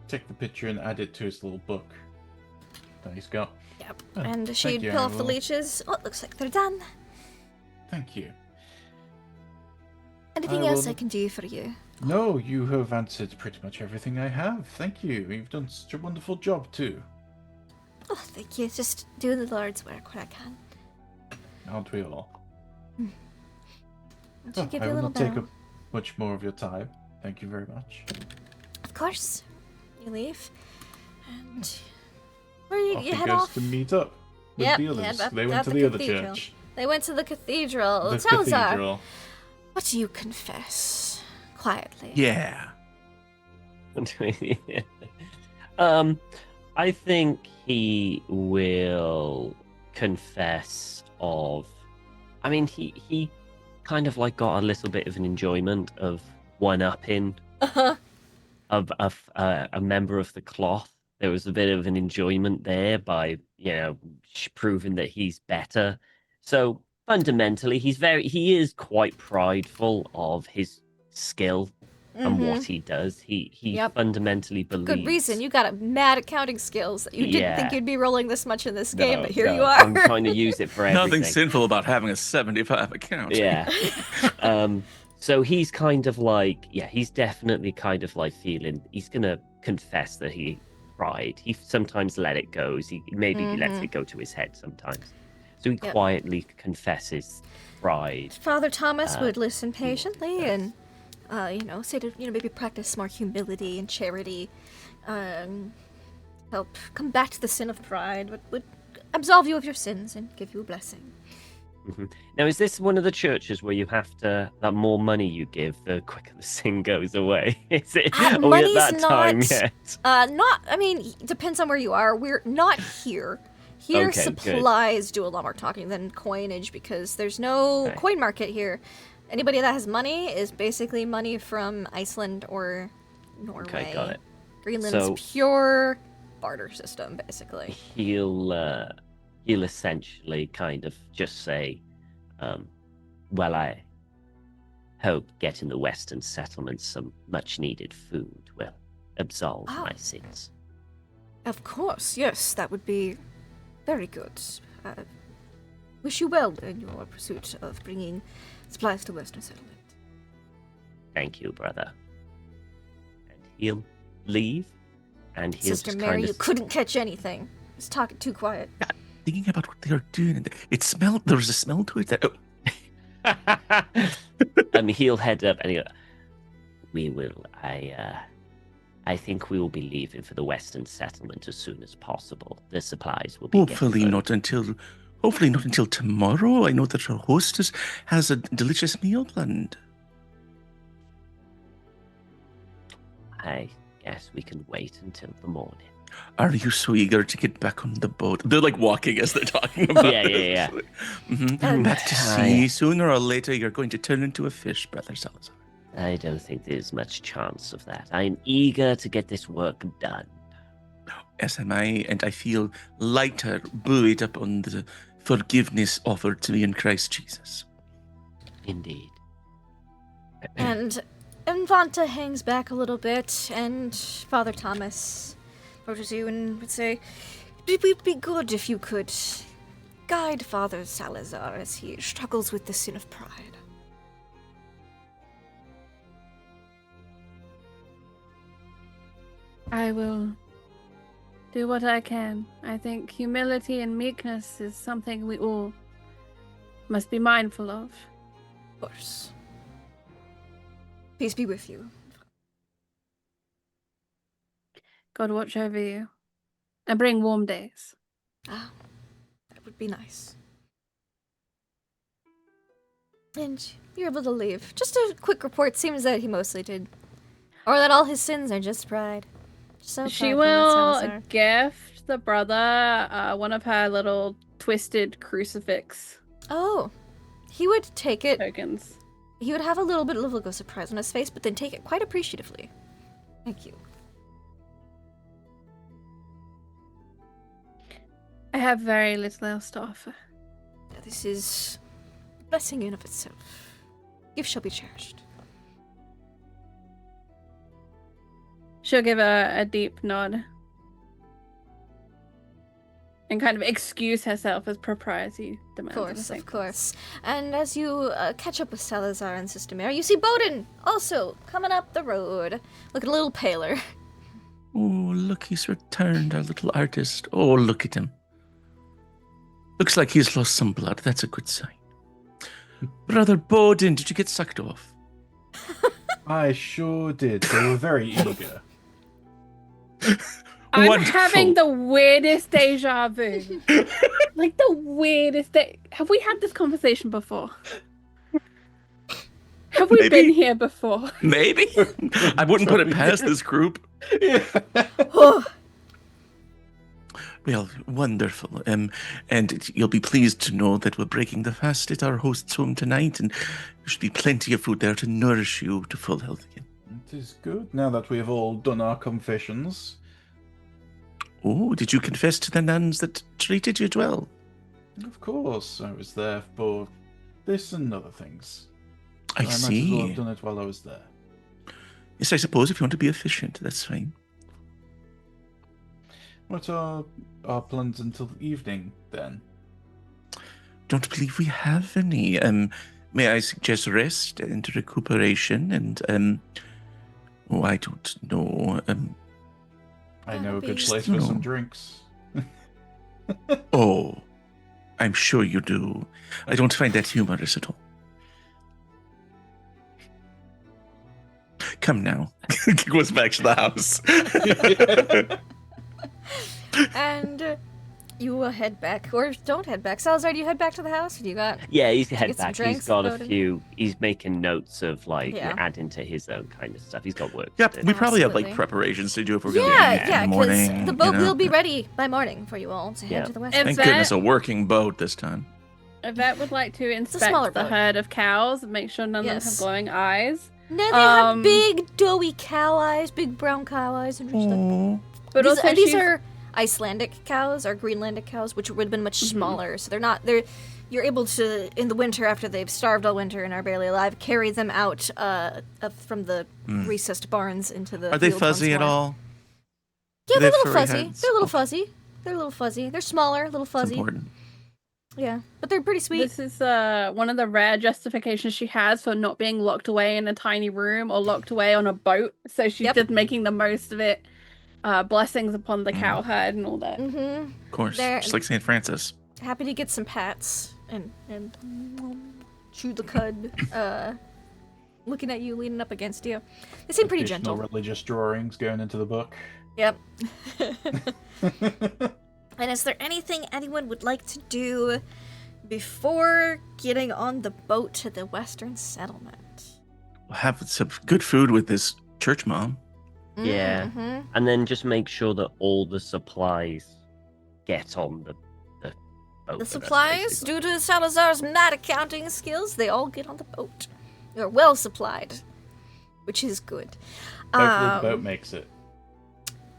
take the picture and add it to his little book that he's got. Yep. Oh, And thank she'd you, peel I off the will- leeches. Oh, it looks like they're done. Thank you. Anything I else will- I can do for you? No, you have answered pretty much everything I have. Thank you. You've done such a wonderful job too. Oh, thank you. Just doing the Lord's work when I can. Aren't we all? I'll just give I you a will little not take bell. up much more of your time. Thank you very much. Of course. You leave. And where you, Off you he head goes off? to meet up with Yep, the yeah, others. at- They went at to the the other cathedral. church. They went to the cathedral. The Salazar, cathedral. what do you confess? Quietly. Yeah. I think he will confess of. I mean, he kind of like got a little bit of an enjoyment of one-upping Uh-huh. of a member of the cloth. There was a bit of an enjoyment there by proving that he's better. So fundamentally, he is quite prideful of his skill and what he does. He Yep. fundamentally believes. Good reason. You got a mad accounting skills. You didn't think Yeah. you'd be rolling this much in this game, No, but here no, you are. I'm trying to use it for everything. Nothing sinful about having a 75 account. Yeah. So he's kind of like, he's definitely kind of like feeling he's gonna confess that he tried. He sometimes let it go. He lets it go to his head sometimes. So he Yep. quietly confesses pride. Father Thomas would listen patiently and, say to, maybe practice more humility and charity. Help combat the sin of pride, would absolve you of your sins and give you a blessing. Now, is this one of the churches where you have to, the more money you give, the quicker the sin goes away? Is it? Are we at money's that time not- yet? I mean, depends on where you are. We're not here. Here, Okay, good. supplies do a lot more talking than coinage because there's no Okay. coin market here. Anybody that has money is basically money from Iceland or Norway. Okay, got it. Greenland's So- pure barter system, basically. He'll essentially kind of just say, well, I hope getting the Western settlements some much-needed food will absolve Oh. my sins. Of course, yes, that would be very good. Wish you well in your pursuit of bringing supplies to Western settlement. Thank you, brother. And he'll leave, and he'll Sister just Mary, kind you of... couldn't catch anything. Just talking too quiet. Thinking about what they are doing, and it smelled. There was a smell to it. That, He'll head up, and he'll... We will... I think we will be leaving for the Western settlement as soon as possible. The supplies will be hopefully getting not until. Hopefully not until tomorrow. I know that our hostess has a delicious meal planned. I guess we can wait until the morning. Are you so eager to get back on the boat? They're like walking as they're talking about Yeah, yeah, this. Mhm. And- Back to sea. Sooner or later, you're going to turn into a fish, Brother Salazar. I don't think there's much chance of that. I'm eager to get this work done. As am I, and I feel lighter, buoyed up on the forgiveness offered to me in Christ Jesus. Indeed. And Infanta hangs back a little bit, and Father Thomas approaches you and would say, it would be good if you could guide Father Salazar as he struggles with the sin of pride. I will do what I can. I think humility and meekness is something we all must be mindful of. Of course. Peace be with you. God watch over you. And bring warm days. Ah, that would be nice. And you're able to leave. Just a quick report. Seems that he mostly did. Or that all his sins are just pride. So She prideful, that will Salazar. gift the brother one of her little twisted crucifix Oh. He would take it. tokens. He would have a little bit of a look of surprise on his face, but then take it quite appreciatively. Thank you. I have very little else to offer. This is a blessing in of itself. Gift shall be cherished. She'll give a deep nod. And kind of excuse herself as propriety demands. Of course, of course. And as you catch up with Salazar and Sister Mary, you see Bowden also coming up the road, looking a little paler. Oh, look, he's returned, our little artist. Oh, look at him. Looks like he's lost some blood. That's a good sign. Brother Bowden, did you get sucked off? I sure did. They were very eager. I'm Wonderful. having the weirdest deja vu. Like the weirdest Have we had this conversation before? Have we Maybe. been here before? Maybe. I wouldn't put it past this group. Oh, Well, wonderful. And you'll be pleased to know that we're breaking the fast at our host's home tonight, and there should be plenty of food there to nourish you to full health again. It is good now that we have all done our confessions. Oh, did you confess to the nuns that treated you well? Of course, I was there for this and other things. I might as well see. have done it while I was there. Yes, I suppose if you want to be efficient, that's fine. What are our plans until evening, then? Don't believe we have any. May I suggest rest and recuperation and oh, I don't know. I know a good Beast. place for some No. drinks. Oh, I'm sure you do. I don't find that humorous at all. Come now. He goes back to the house. and You head back, or don't head back. Salazar, do you head back to the house? Or do you got? Yeah, he's get head some back. drinks He's got and a go to- few. He's making notes of like Yeah. adding to his own kind of stuff. He's got work. Yep, to do. we probably have like Absolutely. preparations to do if we're going to Yeah, leave in yeah, the because morning. the boat you know? will be ready by morning for you all to head Yeah. to the west. And Thank Vet- goodness, a working boat this time. Yvette would like to smaller inspect the boat. herd of cows and make sure none of them Yes. have glowing eyes. No, they have Um, big, doughy cow eyes, big brown cow eyes, and just like But these, also these she's- are Icelandic cows or Greenlandic cows, which would have been much smaller. So they're you're able to in the winter after they've starved all winter and are barely alive, carry them out from the recessed barns into the. Are they fields once fuzzy at more. all? Yeah, Do they they're a have little furry fuzzy. heads? They're a little Okay. fuzzy. They're a little fuzzy. They're smaller, a little It's fuzzy. important. Yeah, but they're pretty sweet. This is one of the rare justifications she has for not being locked away in a tiny room or locked away on a boat. So she's Yep. just making the most of it. Blessings upon the cow herd and all that. Mm-hmm. Of course, They're- just like St. Francis. Happy to get some pats and chew the cud. Looking at you, leaning up against you. They seem pretty Additional gentle. religious drawings going into the book. Yep. And is there anything anyone would like to do before getting on the boat to the western settlement? We'll have some good food with this church mom. Yeah. Mhm. And then just make sure that all the supplies get on the boat. The That's supplies, basically- due to Salazar's mad accounting skills, they all get on the boat. You're well supplied, which is good. Hopefully the boat makes it.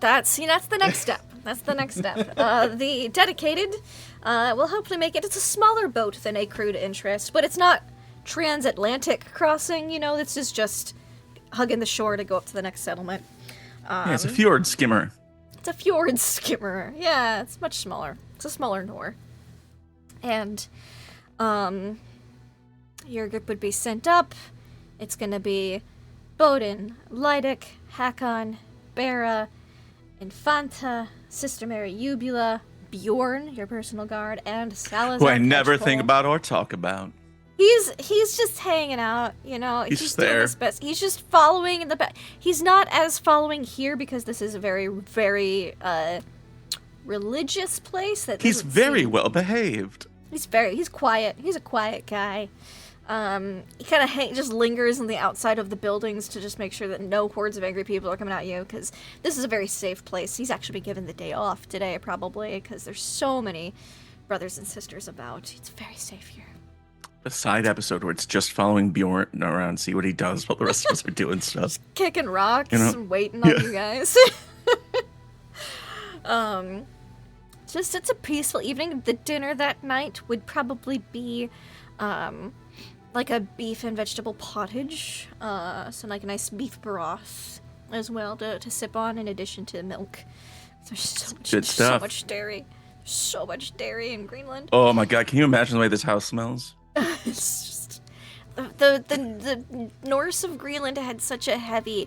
That's the next step. That's the next step. The dedicated will hopefully make it. It's a smaller boat than a crude interest, but it's not transatlantic crossing. This is just hugging the shore to go up to the next settlement. Yeah, it's a fjord skimmer. It's a fjord skimmer. Yeah, it's much smaller. It's a smaller Nor. And your group would be sent up. It's gonna be Bowden, Lydic, Hakon, Bera, Infanta, Sister Mary Ubula, Bjorn, your personal guard, and Salazar. Who I never Catchpole. think about or talk about. He's just hanging out, He's just doing there. his best. He's just following in the back. He's not as following here because this is a very, very religious place. That He's doesn't very seem- well behaved. He's quiet. He's a quiet guy. He kind of just lingers on the outside of the buildings to just make sure that no hordes of angry people are coming at you, because this is a very safe place. He's actually been given the day off today, probably, because there's so many brothers and sisters about. It's very safe here. A side episode where it's just following Bjorn around, see what he does while the rest of us are doing stuff. Kicking rocks and waiting yeah. on you guys. It's a peaceful evening. The dinner that night would probably be like a beef and vegetable pottage, so like a nice beef broth as well to sip on in addition to milk. There's so much, Good stuff. so much dairy. There's so much dairy in Greenland. Oh my god, can you imagine the way this house smells? It's just the Norse of Greenland had such a heavy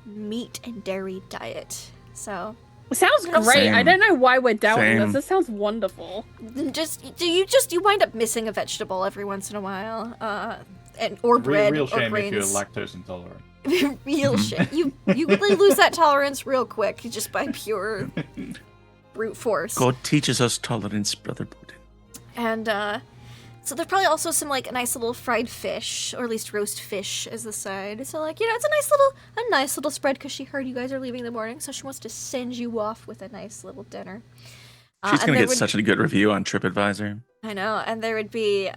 meat and dairy diet. So It sounds great. Same. I don't know why we're doubting Same. this. This sounds wonderful. you wind up missing a vegetable every once in a while, or bread Real or shame if grains. you're lactose intolerant. Real shit. You lose that tolerance real quick just by pure brute force. God teaches us tolerance, brother Bowden. And so there's probably also some like a nice little fried fish, or at least roast fish as the side. So like it's a nice little spread because she heard you guys are leaving in the morning, so she wants to send you off with a nice little dinner. She's and gonna there get such a good review on TripAdvisor. I know, and there would be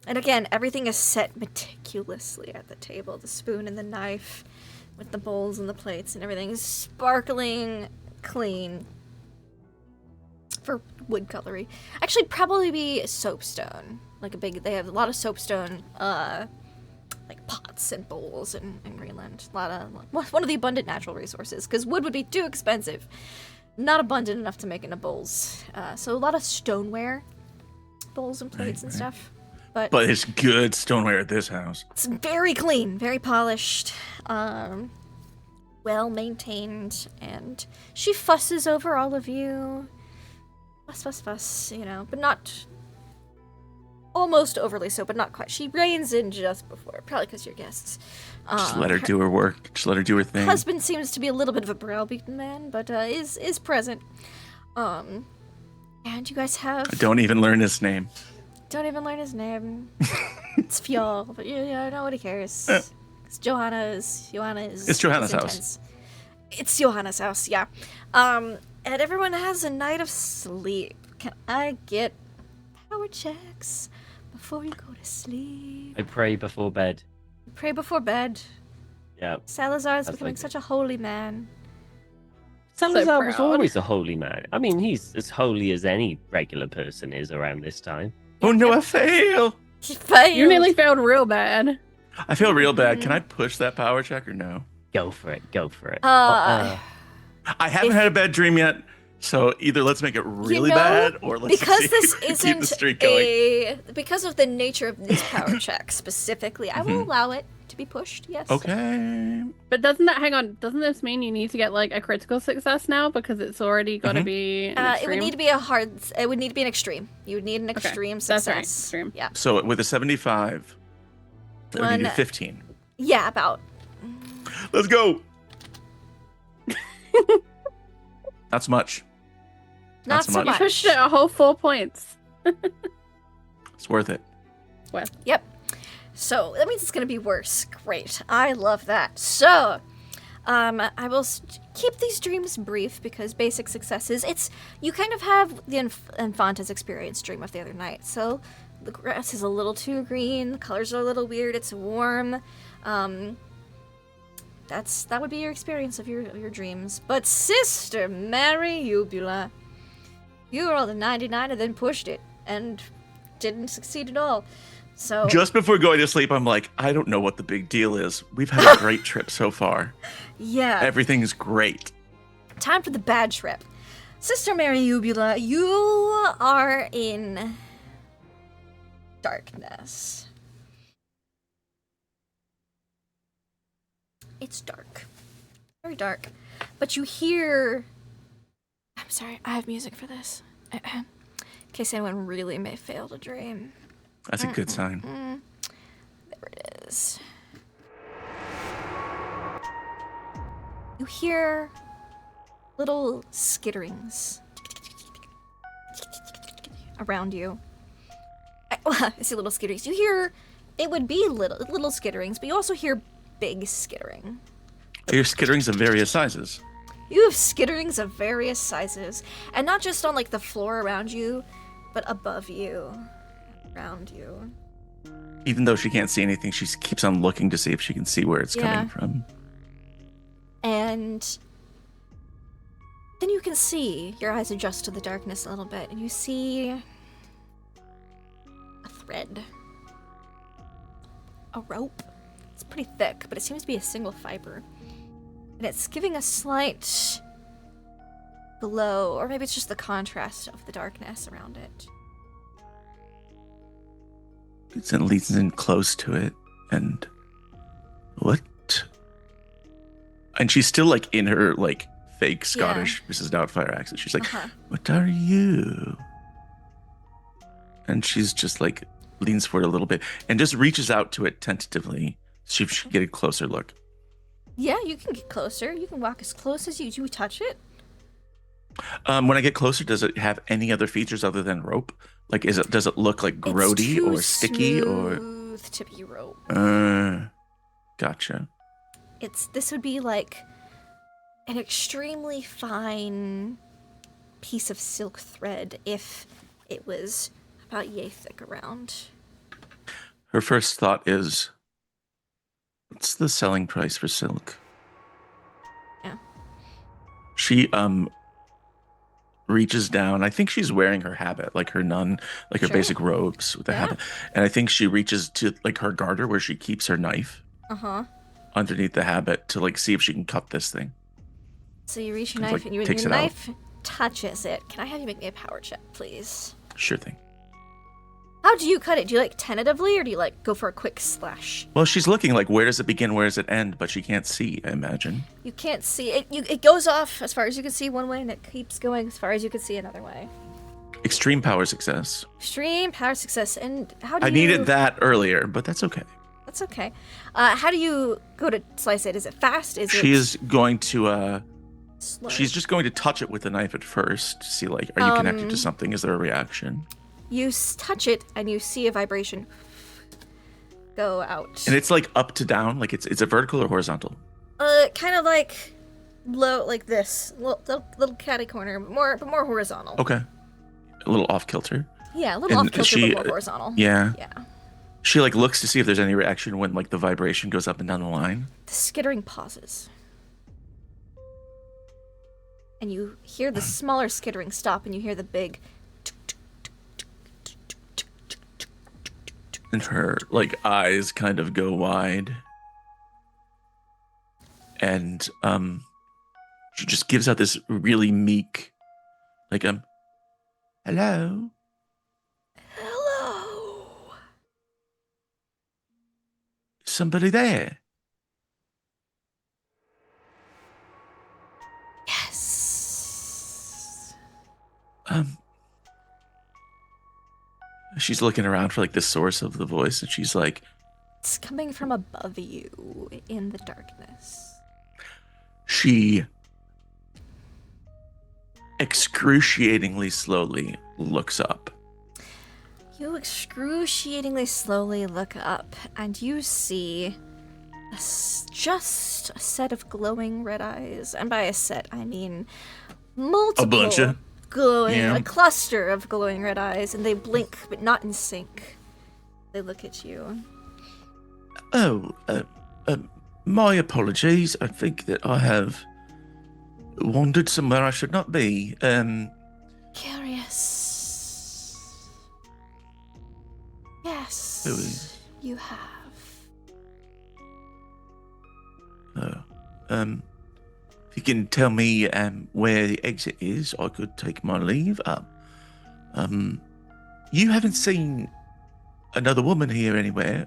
and again, everything is set meticulously at the table. The spoon and the knife with the bowls and the plates and everything is sparkling clean for wood cutlery. Actually, probably be soapstone. They have a lot of soapstone, like pots and bowls in Greenland. One of the abundant natural resources, because wood would be too expensive. Not abundant enough to make into bowls. So a lot of stoneware, bowls and plates and stuff. But it's good stoneware at this house. it's very clean, very polished, well maintained, and she fusses over all of you. Fuss, but not almost overly so, but not quite. She reins in just before, probably because you're guests. Just let her do her work. Just let her do her thing. Husband seems to be a little bit of a browbeaten man, but is present. And you guys have... Don't even learn his name. Don't even learn his name. It's Fjall, but nobody cares. It's Johanna's. It's Johanna's it's house. It's Johanna's house, yeah. And everyone has a night of sleep. Can I get power checks before you go to sleep? I pray before bed. Pray before bed. Yeah. Salazar is That's becoming like such a holy man. Salazar was proud. always a holy man. I mean, he's as holy as any regular person is around this time. Oh no, I fail. He failed. You nearly failed real bad. I feel real bad. Can I push that power check or no? Go for it. Go for it. I haven't had a bad dream yet, so either let's make it really bad or let's because see if this we can keep the isn't streak going. because of the nature of this power check specifically, I will allow it to be pushed. Yes. Okay. But doesn't this mean you need to get like a critical success now because it's already got to be an It extreme? would need to be It would need to be an extreme. You would need an extreme success. That's right, extreme. Yeah. So with a 75, that would need a 15. Yeah, about. Let's go. Not so much. Not so You much. pushed it a whole 4 points. It's worth it. Yep. So that means it's gonna be worse. Great. I love that. So, I will keep these dreams brief because basic successes. You kind of have the Infanta's experience dream of the other night. So the grass is a little too green. The colors are a little weird. It's warm. That would be your experience of your dreams. But Sister Mary Ubula, you rolled a 99 and then pushed it and didn't succeed at all. So Just before going to sleep, I'm like, I don't know what the big deal is. We've had a great trip so far. yeah, Everything's great. time for the bad trip. Sister Mary Ubula, you are in darkness. It's dark. Very dark. But you hear... I'm sorry, I have music for this. In case anyone really may fail to dream. That's a good sign. There it is. You hear little skitterings around you. I see little skitterings. You hear, it would be little skitterings, but you also hear big skittering. Your skitterings of various sizes. You have skitterings of various sizes, and not just on like the floor around you, but above you, around you. Even though she can't see anything, she keeps on looking to see if she can see where it's Yeah. coming from. And then you can see, your eyes adjust to the darkness a little bit, and you see a thread. A rope. It's pretty thick, but it seems to be a single fiber. And it's giving a slight glow, or maybe it's just the contrast of the darkness around it. It leads in close to it, and what? And she's still like in her like fake Scottish Mrs. Doubtfire accent. She's like, "What are you?" And she's just like leans forward a little bit and just reaches out to it tentatively. See if she can get a closer look. Yeah, you can get closer. You can walk as close as you. Do you touch it? When I get closer, does it have any other features other than rope? Like, does it look like grody it's too or sticky or? smooth to be rope. Gotcha. This would be like an extremely fine piece of silk thread if it was about yay thick around. Her first thought is, what's the selling price for silk? Yeah. She reaches down. I think she's wearing her habit, like her nun, like her Sure. basic robes with the Yeah. habit. And I think she reaches to like her garter where she keeps her knife Uh-huh. underneath the habit to like see if she can cut this thing. So you reach your It's knife like, and your takes it out. knife touches it. Can I have you make me a power check, please? Sure thing. How do you cut it? Do you like tentatively or do you like go for a quick slash? Well, she's looking like, where does it begin, where does it end? But she can't see, I imagine. You can't see it. It goes off as far as you can see one way and it keeps going as far as you can see another way. Extreme power success. Extreme power success. And how do I you... needed that earlier, but that's okay. That's okay. How do you go to slice it? Is it fast? Is it... She is going to slow. She's just going to touch it with the knife at first to see, like, are you connected to something? Is there a reaction? You touch it, and you see a vibration go out. And it's like up to down, like it's a vertical or horizontal? Kind of like low, like this, little catty corner, but more horizontal. Okay. A little off kilter. Yeah, a little And off kilter, she- but more horizontal. Yeah. Yeah. She like looks to see if there's any reaction when like the vibration goes up and down the line. The skittering pauses. And you hear the smaller skittering stop, and you hear the big. And her like eyes kind of go wide. And she just gives out this really meek, like hello? Hello. Somebody there? Yes. She's looking around for like the source of the voice, and she's like, It's coming from above you in the darkness. she excruciatingly slowly looks up. You excruciatingly slowly look up, and you see just a set of glowing red eyes. And by a set, I mean multiple. A bunch of glowing, yeah. a cluster of glowing red eyes, and they blink, but not in sync. They look at you. Oh, my apologies. I think that I have wandered somewhere I should not be. Curious. Yes, Really? you have. If you can tell me where the exit is, I could take my leave. You haven't seen another woman here anywhere?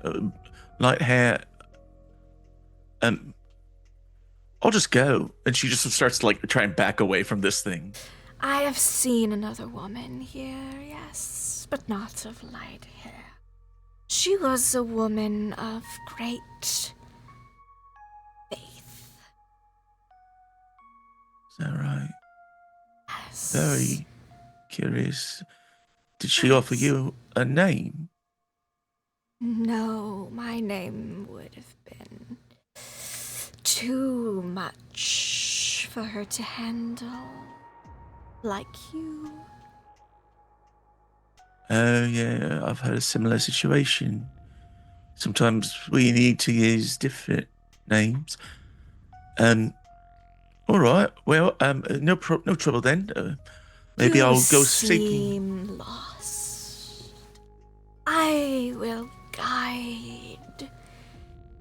Light hair. I'll just go. And she just starts to like try and back away from this thing. I have seen another woman here, yes, but not of light hair. She was a woman of great faith. Is that right? Yes. Very curious. Did she offer you a name? No, my name would have been too much for her to handle. Like you. Oh, yeah, I've had a similar situation. Sometimes we need to use different names. All right, well, no trouble then. Maybe You I'll go seeking. seem lost. I will guide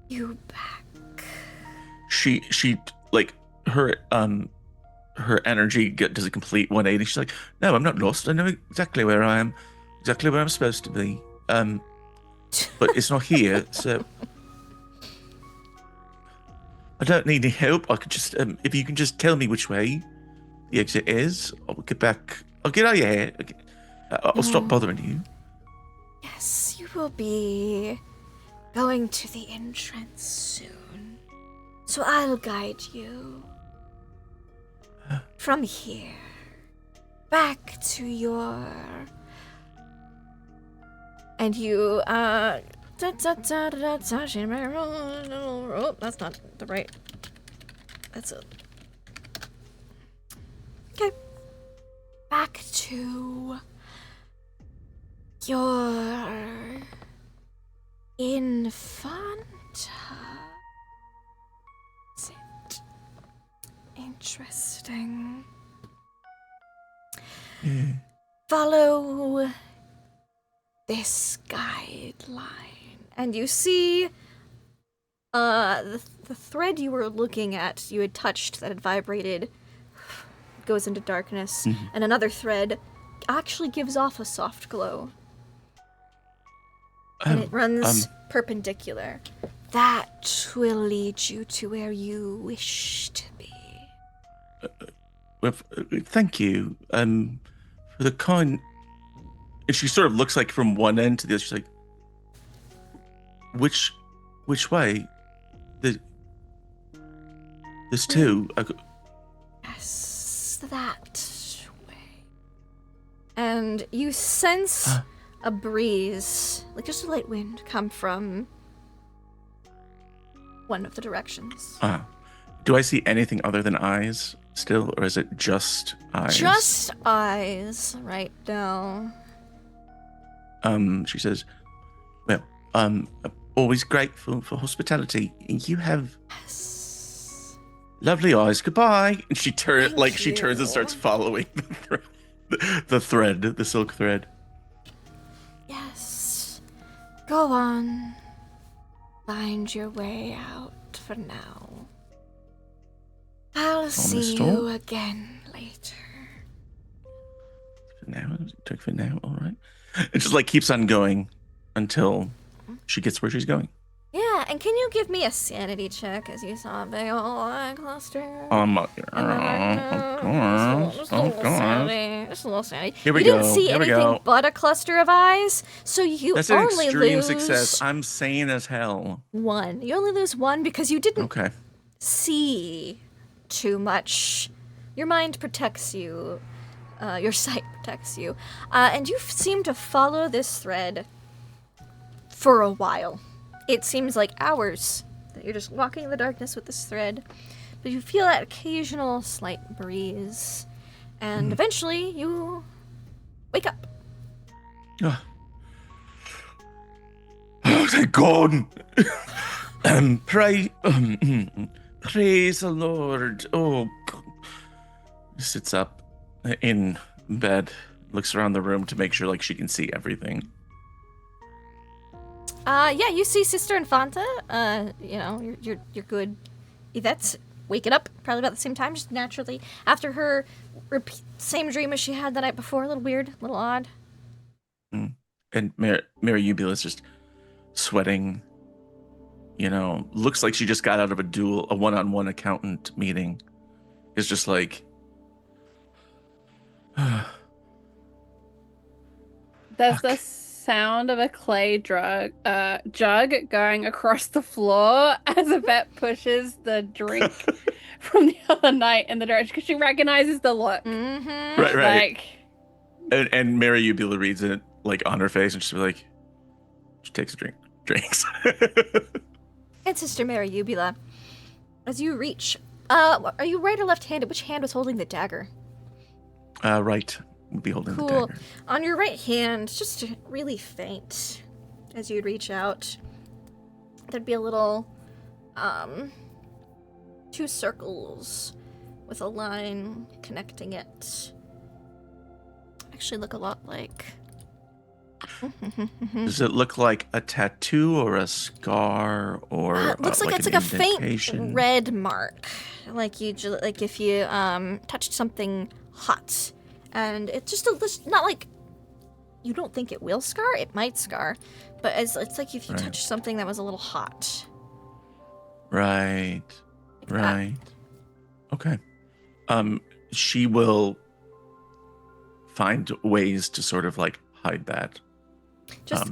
you back. She like her energy does a complete 180. She's like, no, I'm not lost. I know exactly where I am, exactly where I'm supposed to be. But it's not here, so I don't need any help. I could just, if you can just tell me which way the exit is, I'll get back. I'll get out of your hair. I'll stop bothering you. Yes, you will be going to the entrance soon. So I'll guide you from here back to your. And you, oh, that's not the right. That's it. Okay. Back to your infanta. Is it? Interesting. Yeah. Follow this guideline, and you see the thread you were looking at, you had touched, that had vibrated, goes into darkness, and another thread actually gives off a soft glow, and it runs perpendicular. That will lead you to where you wish to be. Well, thank you for the kind. And she sort of looks like from one end to the other. She's like, which way? There's two. Yes. that way. And you sense a breeze, like just a light wind, come from one of the directions. Do I see anything other than eyes still, or is it just eyes? Just eyes right now. She says, well, always grateful for hospitality. You have lovely eyes. Goodbye. And she turns and starts following the thread, the silk thread. Yes. Go on. Find your way out for now. I'll see you again later. For now, all right. It just like keeps on going until she gets where she's going. Yeah, and can you give me a sanity check as you saw a big old eye cluster? Of course. Just a little sanity. Here we you go. didn't see Here we anything go. but a cluster of eyes, so you That's an only extreme lose success. I'm sane as hell. one. You only lose one because you didn't Okay. see too much. Your mind protects you. Your sight protects you. And you seem to follow this thread for a while. It seems like hours that you're just walking in the darkness with this thread. But you feel that occasional slight breeze. And eventually you wake up. Oh, thank God. Praise the Lord. Oh, God. He sits up in bed, looks around the room to make sure like she can see everything. Yeah, you see Sister Infanta. You know, you're good. Yvette's waking up probably about the same time, just naturally after her same dream as she had the night before. A little weird, a little odd. And Mary Eubula's just sweating. You know, looks like she just got out of a one-on-one accountant meeting. It's just like. There's the sound of a clay jug going across the floor as Yvette pushes the drink from the other night in the direction because she recognizes the look. Mm-hmm. Right. And Mary Eubula reads it like on her face, and she's like, she takes a drinks. And Sister Mary Eubula, as you reach, are you right or left-handed? Which hand was holding the dagger? Right. Would be holding the Cool. dagger. On your right hand, just really faint, as you'd reach out, there'd be a little, 2 circles with a line connecting it. Actually look a lot like... Does it look like a tattoo or a scar or it looks like it's an like a faint indentation? red mark, like if you touched something hot, and it's just not like you don't think it will scar. It might scar, but it's like if you touched something that was a little hot. Right. Like Right. Okay. She will find ways to sort of like hide that.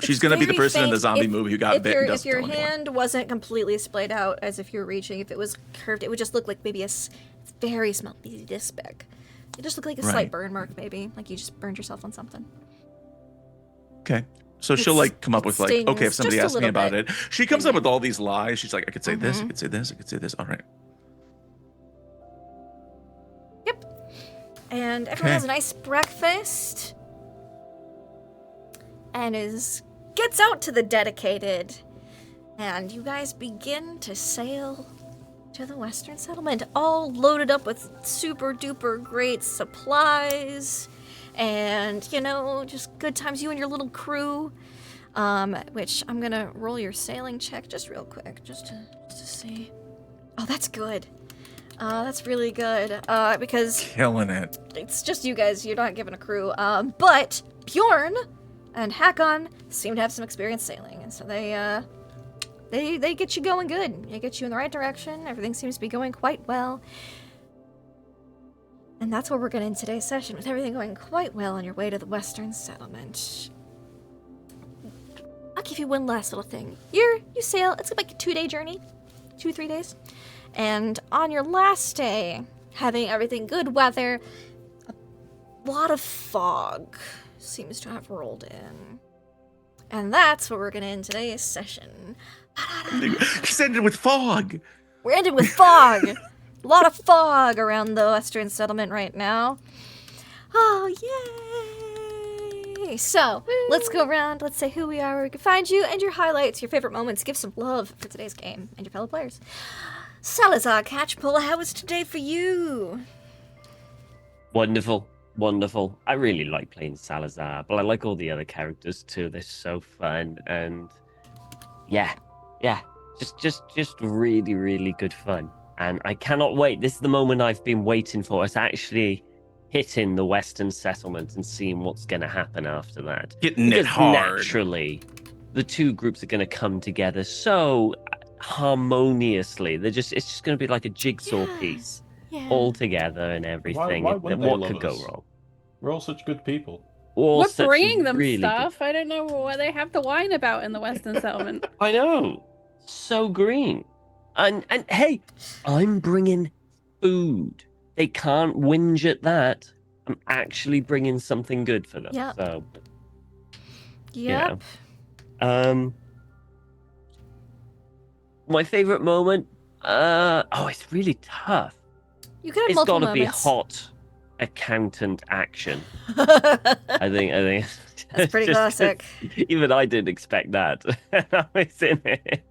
She's gonna be the person in the zombie movie who got bit and doesn't If your tell anyone. hand wasn't completely splayed out as if you're reaching, if it was curved, it would just look like maybe it's very small, maybe this big. It just looked like a slight burn mark, maybe, like you just burned yourself on something. Okay. So she'll like come up with like, stings okay, if somebody just a asks me little about bit. it, she comes up with all these lies. She's like, I could say this, I could say this, I could say this. All right. Yep. And everyone has a nice breakfast. And gets out to the dedicated. And you guys begin to sail to the Western Settlement, all loaded up with super duper great supplies. And, you know, just good times, you and your little crew. Which I'm gonna roll your sailing check just real quick, just to see. Oh, that's good. That's really good. Because Killing it. it's just you guys, you're not given a crew. But Bjorn and Hakon seem to have some experience sailing, and so they get you going good. They get you in the right direction. Everything seems to be going quite well. And that's where we're going to end today's session, with everything going quite well on your way to the Western Settlement. I'll give you one last little thing. You sail, it's like a 2-day journey. 2-3 days. And on your last day, having everything good weather. A lot of fog seems to have rolled in. And that's what we're going to end today's session. Just ended with fog. We're ended with fog. A lot of fog around the Western settlement right now. Oh, yay! So, let's go around. Let's say who we are, where we can find you, and your highlights, your favorite moments. Give some love for today's game and your fellow players. Salazar Catchpole, how was today for you? Wonderful. Wonderful. I really like playing Salazar, but I like all the other characters too. They're so fun, and yeah, just really, really good fun. And I cannot wait. This is the moment I've been waiting for. It's actually hitting the Western settlement and seeing what's going to happen after that. Hitting because it hard. Naturally, the two groups are going to come together so harmoniously. It's just going to be like a jigsaw piece. Yeah. All together and everything. Why wouldn't they What love could go us? wrong? We're all such good people. All We're such bringing them really stuff. I don't know what they have to whine about in the Western settlement. Good... I know. So green. And hey, I'm bringing food. They can't whinge at that. I'm actually bringing something good for them. Yep. So, Yep. My favorite moment. It's really tough. You could have It's multiple got to be moments. hot accountant action. I think That's pretty just- classic. Even I didn't expect that. I was in it.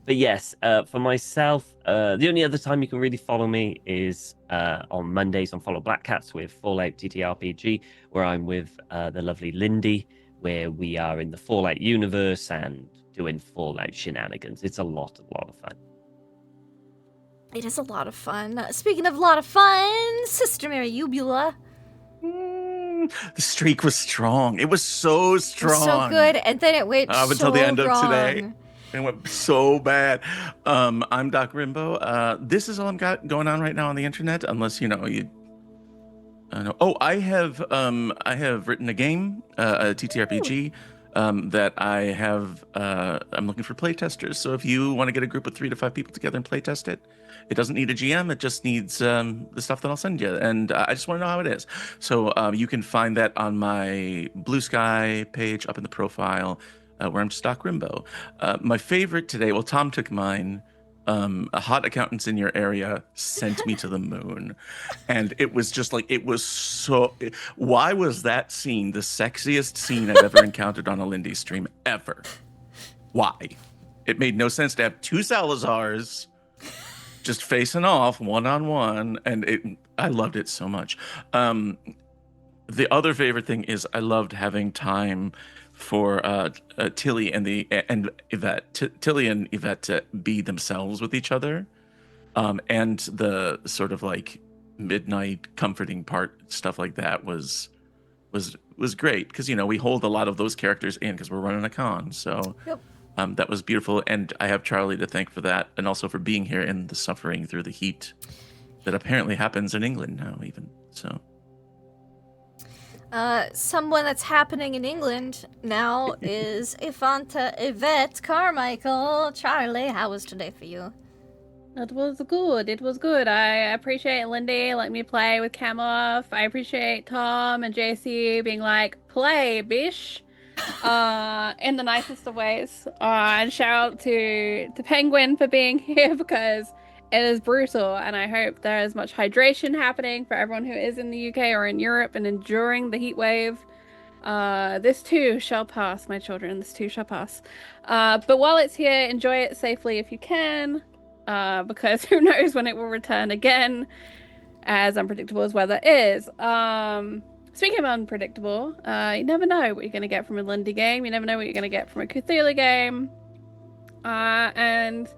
But yes, for myself, the only other time you can really follow me is on Mondays on Follow Black Cats with Fallout TTRPG, where I'm with the lovely Lindy, where we are in the Fallout universe and doing Fallout shenanigans. It's a lot of fun. It is a lot of fun. Speaking of a lot of fun, Sister Mary Ubula. The streak was strong. It was so strong. So good, and then it went Up so until the end of wrong. today. It went so bad. I'm Doc Rimbo. This is all I've got going on right now on the internet, unless you know. Oh, I have written a game, a TTRPG, that I have. I'm looking for playtesters. So if you want to get a group of 3 to 5 people together and playtest it, it doesn't need a GM. It just needs the stuff that I'll send you, and I just want to know how it is. So you can find that on my Blue Sky page up in the profile. Where I'm just Doc Rimbo. My favorite today, well, Tom took mine. A hot accountants in your area sent me to the moon. And it was just like, it was so. Why was that scene the sexiest scene I've ever encountered on a Lindy stream ever? Why? It made no sense to have 2 Salazars just facing off one-on-one. And I loved it so much. The other favorite thing is I loved having time for Tilly and Yvette. Tilly and Yvette to be themselves with each other, and the sort of like midnight comforting part stuff like that was great because we hold a lot of those characters in because we're running a con. So Yep. that was beautiful, and I have Charlie to thank for that, and also for being here in the suffering through the heat that apparently happens in England now, even so. Someone that's happening in England now is Ifanta Yvette Carmichael. Charlie, how was today for you? It was good. It was good. I appreciate Lindy letting me play with Cam off. I appreciate Tom and JC being like, play, bish. In the nicest of ways. And shout out to Penguin for being here because it is brutal, and I hope there is much hydration happening for everyone who is in the UK or in Europe and enduring the heat wave. This too shall pass, my children. This too shall pass. But while it's here, enjoy it safely if you can, because who knows when it will return again, as unpredictable as weather is. Speaking of unpredictable, you never know what you're going to get from a Lindy game. You never know what you're going to get from a Cthulhu game. And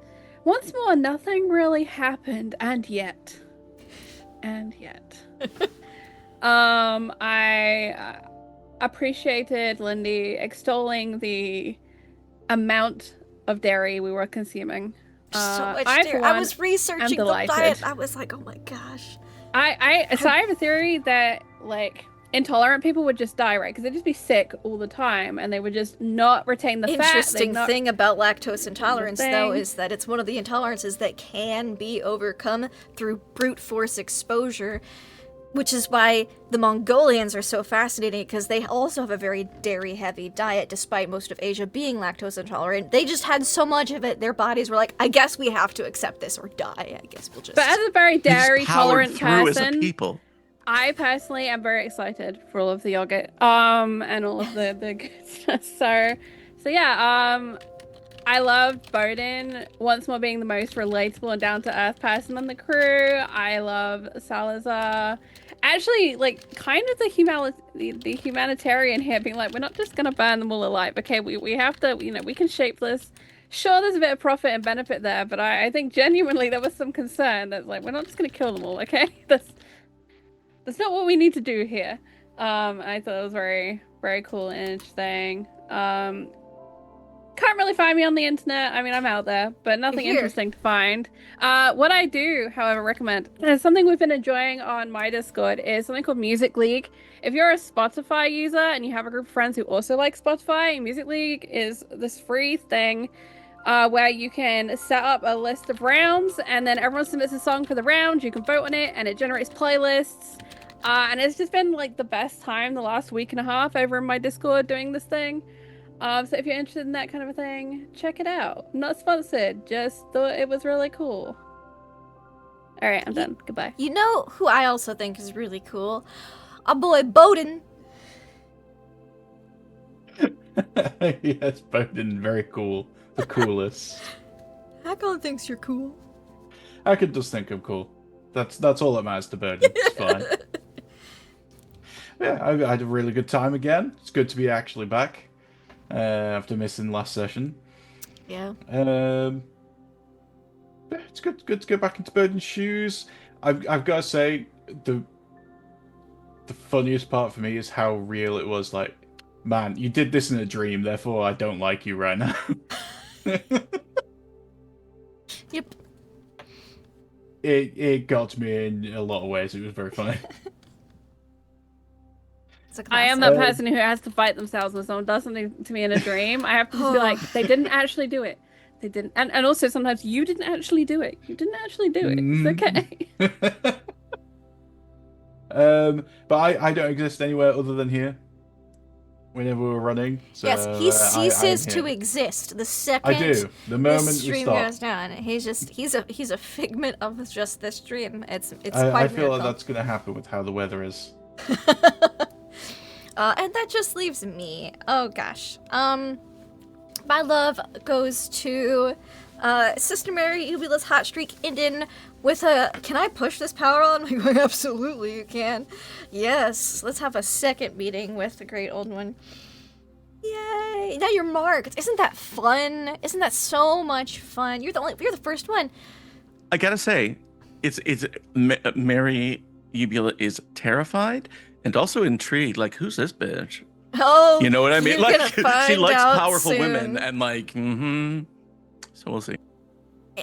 once more, nothing really happened, and yet. I appreciated Lindy extolling the amount of dairy we were consuming. So much I, dairy. for I one, was researching the delighted. diet. I was like, oh my gosh. So I have a theory that, like, intolerant people would just die, right? Because they'd just be sick all the time, and they would just not retain the fat. Interesting thing about lactose intolerance, though, is that it's one of the intolerances that can be overcome through brute force exposure, which is why the Mongolians are so fascinating, because they also have a very dairy-heavy diet, despite most of Asia being lactose intolerant. They just had so much of it, their bodies were like, I guess we have to accept this or die. I guess we'll just... But as a very dairy-tolerant As a person... people. I personally am very excited for all of the yogurt, and all of the good stuff. So yeah, I loved Bowden once more being the most relatable and down to earth person on the crew. I love Salazar. Actually, like, kind of the humanitarian here, being like, we're not just gonna burn them all alive. Okay, we have to, you know, we can shape this. Sure, there's a bit of profit and benefit there, but I think genuinely there was some concern that, like, we're not just gonna kill them all. Okay, that's not what we need to do here. I thought it was very, very cool and interesting. Can't really find me on the internet. I mean, I'm out there, but nothing interesting to find. What I do, however, recommend is something we've been enjoying on my Discord is something called Music League. If you're a Spotify user and you have a group of friends who also like Spotify, Music League is this free thing where you can set up a list of rounds, and then everyone submits a song for the round. You can vote on it, and it generates playlists. And it's just been like the best time the last week and a half over in my Discord doing this thing. So if you're interested in that kind of a thing, check it out. Not sponsored, just thought it was really cool. All right, I'm done. Goodbye. You know who I also think is really cool? Our boy Bowden. Yes, Bowden, very cool. The coolest. Hakon thinks you're cool. I could just think I'm cool. That's all that matters to Bowden. It's fine. Yeah, I had a really good time again. It's good to be actually back after missing last session. Yeah. Yeah, it's good to go back into Bowden's shoes. I've got to say, the funniest part for me is how real it was. Like, man, you did this in a dream, therefore I don't like you right now. Yep. It got me in a lot of ways. It was very funny. I am that person who has to fight themselves when someone does something to me in a dream. I have to just be like, they didn't actually do it. They didn't. And also sometimes you didn't actually do it. You didn't actually do it. It's okay. But I don't exist anywhere other than here. Whenever we're running. So, yes, he ceases to exist the second I do. The moment this stream we stop. goes down. He's a figment of just this dream. It's quite I feel miracle. like that's gonna happen with how the weather is. And that just leaves me. Oh gosh. My love goes to Sister Mary Ubila's hot streak ending with a, can I push this power on? I'm going, absolutely you can. Yes, let's have a second meeting with the great old one. Yay! Now you're marked. Isn't that fun? Isn't that so much fun? You're the first one. I gotta say, Mary Ubila is terrified and also intrigued. Like, who's this bitch? Oh, you know what I mean? you're Like, gonna she find likes out powerful soon. women, and like, So we'll see.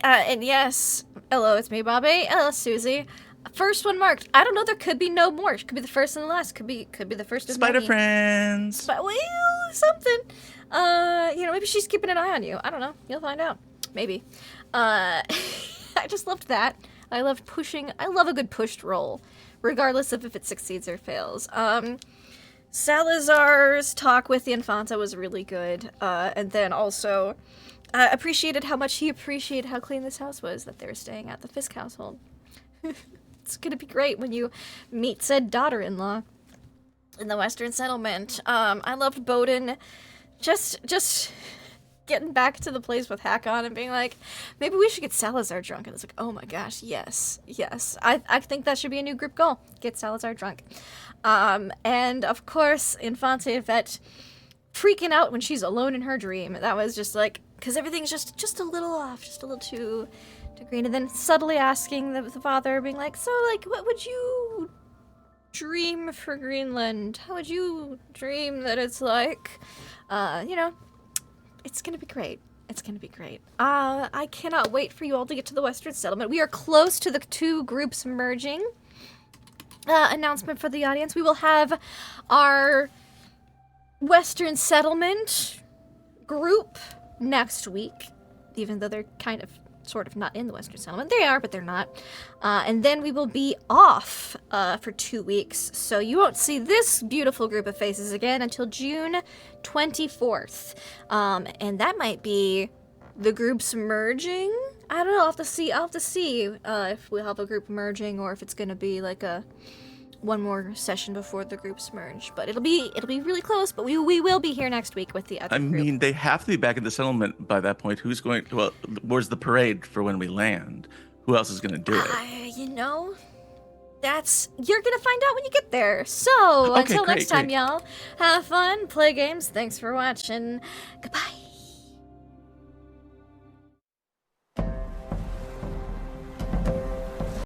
And yes, hello, it's me, Bobby. Hello, Susie. First one marked. I don't know. There could be no more. It could be the first and the last. Could be the first of Spider many. friends. But well, something. Maybe she's keeping an eye on you. I don't know. You'll find out. Maybe. I just loved that. I loved pushing. I love a good pushed roll, regardless of if it succeeds or fails. Salazar's talk with the Infanta was really good. And then also, appreciated how much he appreciated how clean this house was that they were staying at, the Fisk household. It's gonna be great when you meet said daughter-in-law in the Western Settlement. I loved Bowden just getting back to the place with Hakon and being like, maybe we should get Salazar drunk. And it's like, oh my gosh, yes. I think that should be a new group goal. Get Salazar drunk. And of course, Infante Yvette freaking out when she's alone in her dream. That was just like, because everything's just a little off, just a little too green. And then subtly asking the father, being like, so, like, what would you dream for Greenland? How would you dream that it's like? It's gonna be great. It's gonna be great. I cannot wait for you all to get to the Western Settlement. We are close to the two groups merging. announcement for the audience. We will have our Western Settlement group next week, even though they're kind of sort of not in the Western Settlement. They are, but they're not. And then we will be off for 2 weeks, so you won't see this beautiful group of faces again until June 24th. And that might be the groups merging. I don't know. I'll have to see if we'll have a group merging or if it's gonna be like one more session before the groups merge. But it'll be really close. But we will be here next week with the other group. mean, they have to be back in the settlement by that point. Who's going? Well, where's the parade for when we land? Who else is going to do it? You're gonna find out when you get there. So Okay, until great, next time, great. y'all, have fun, play games. Thanks for watching. Goodbye.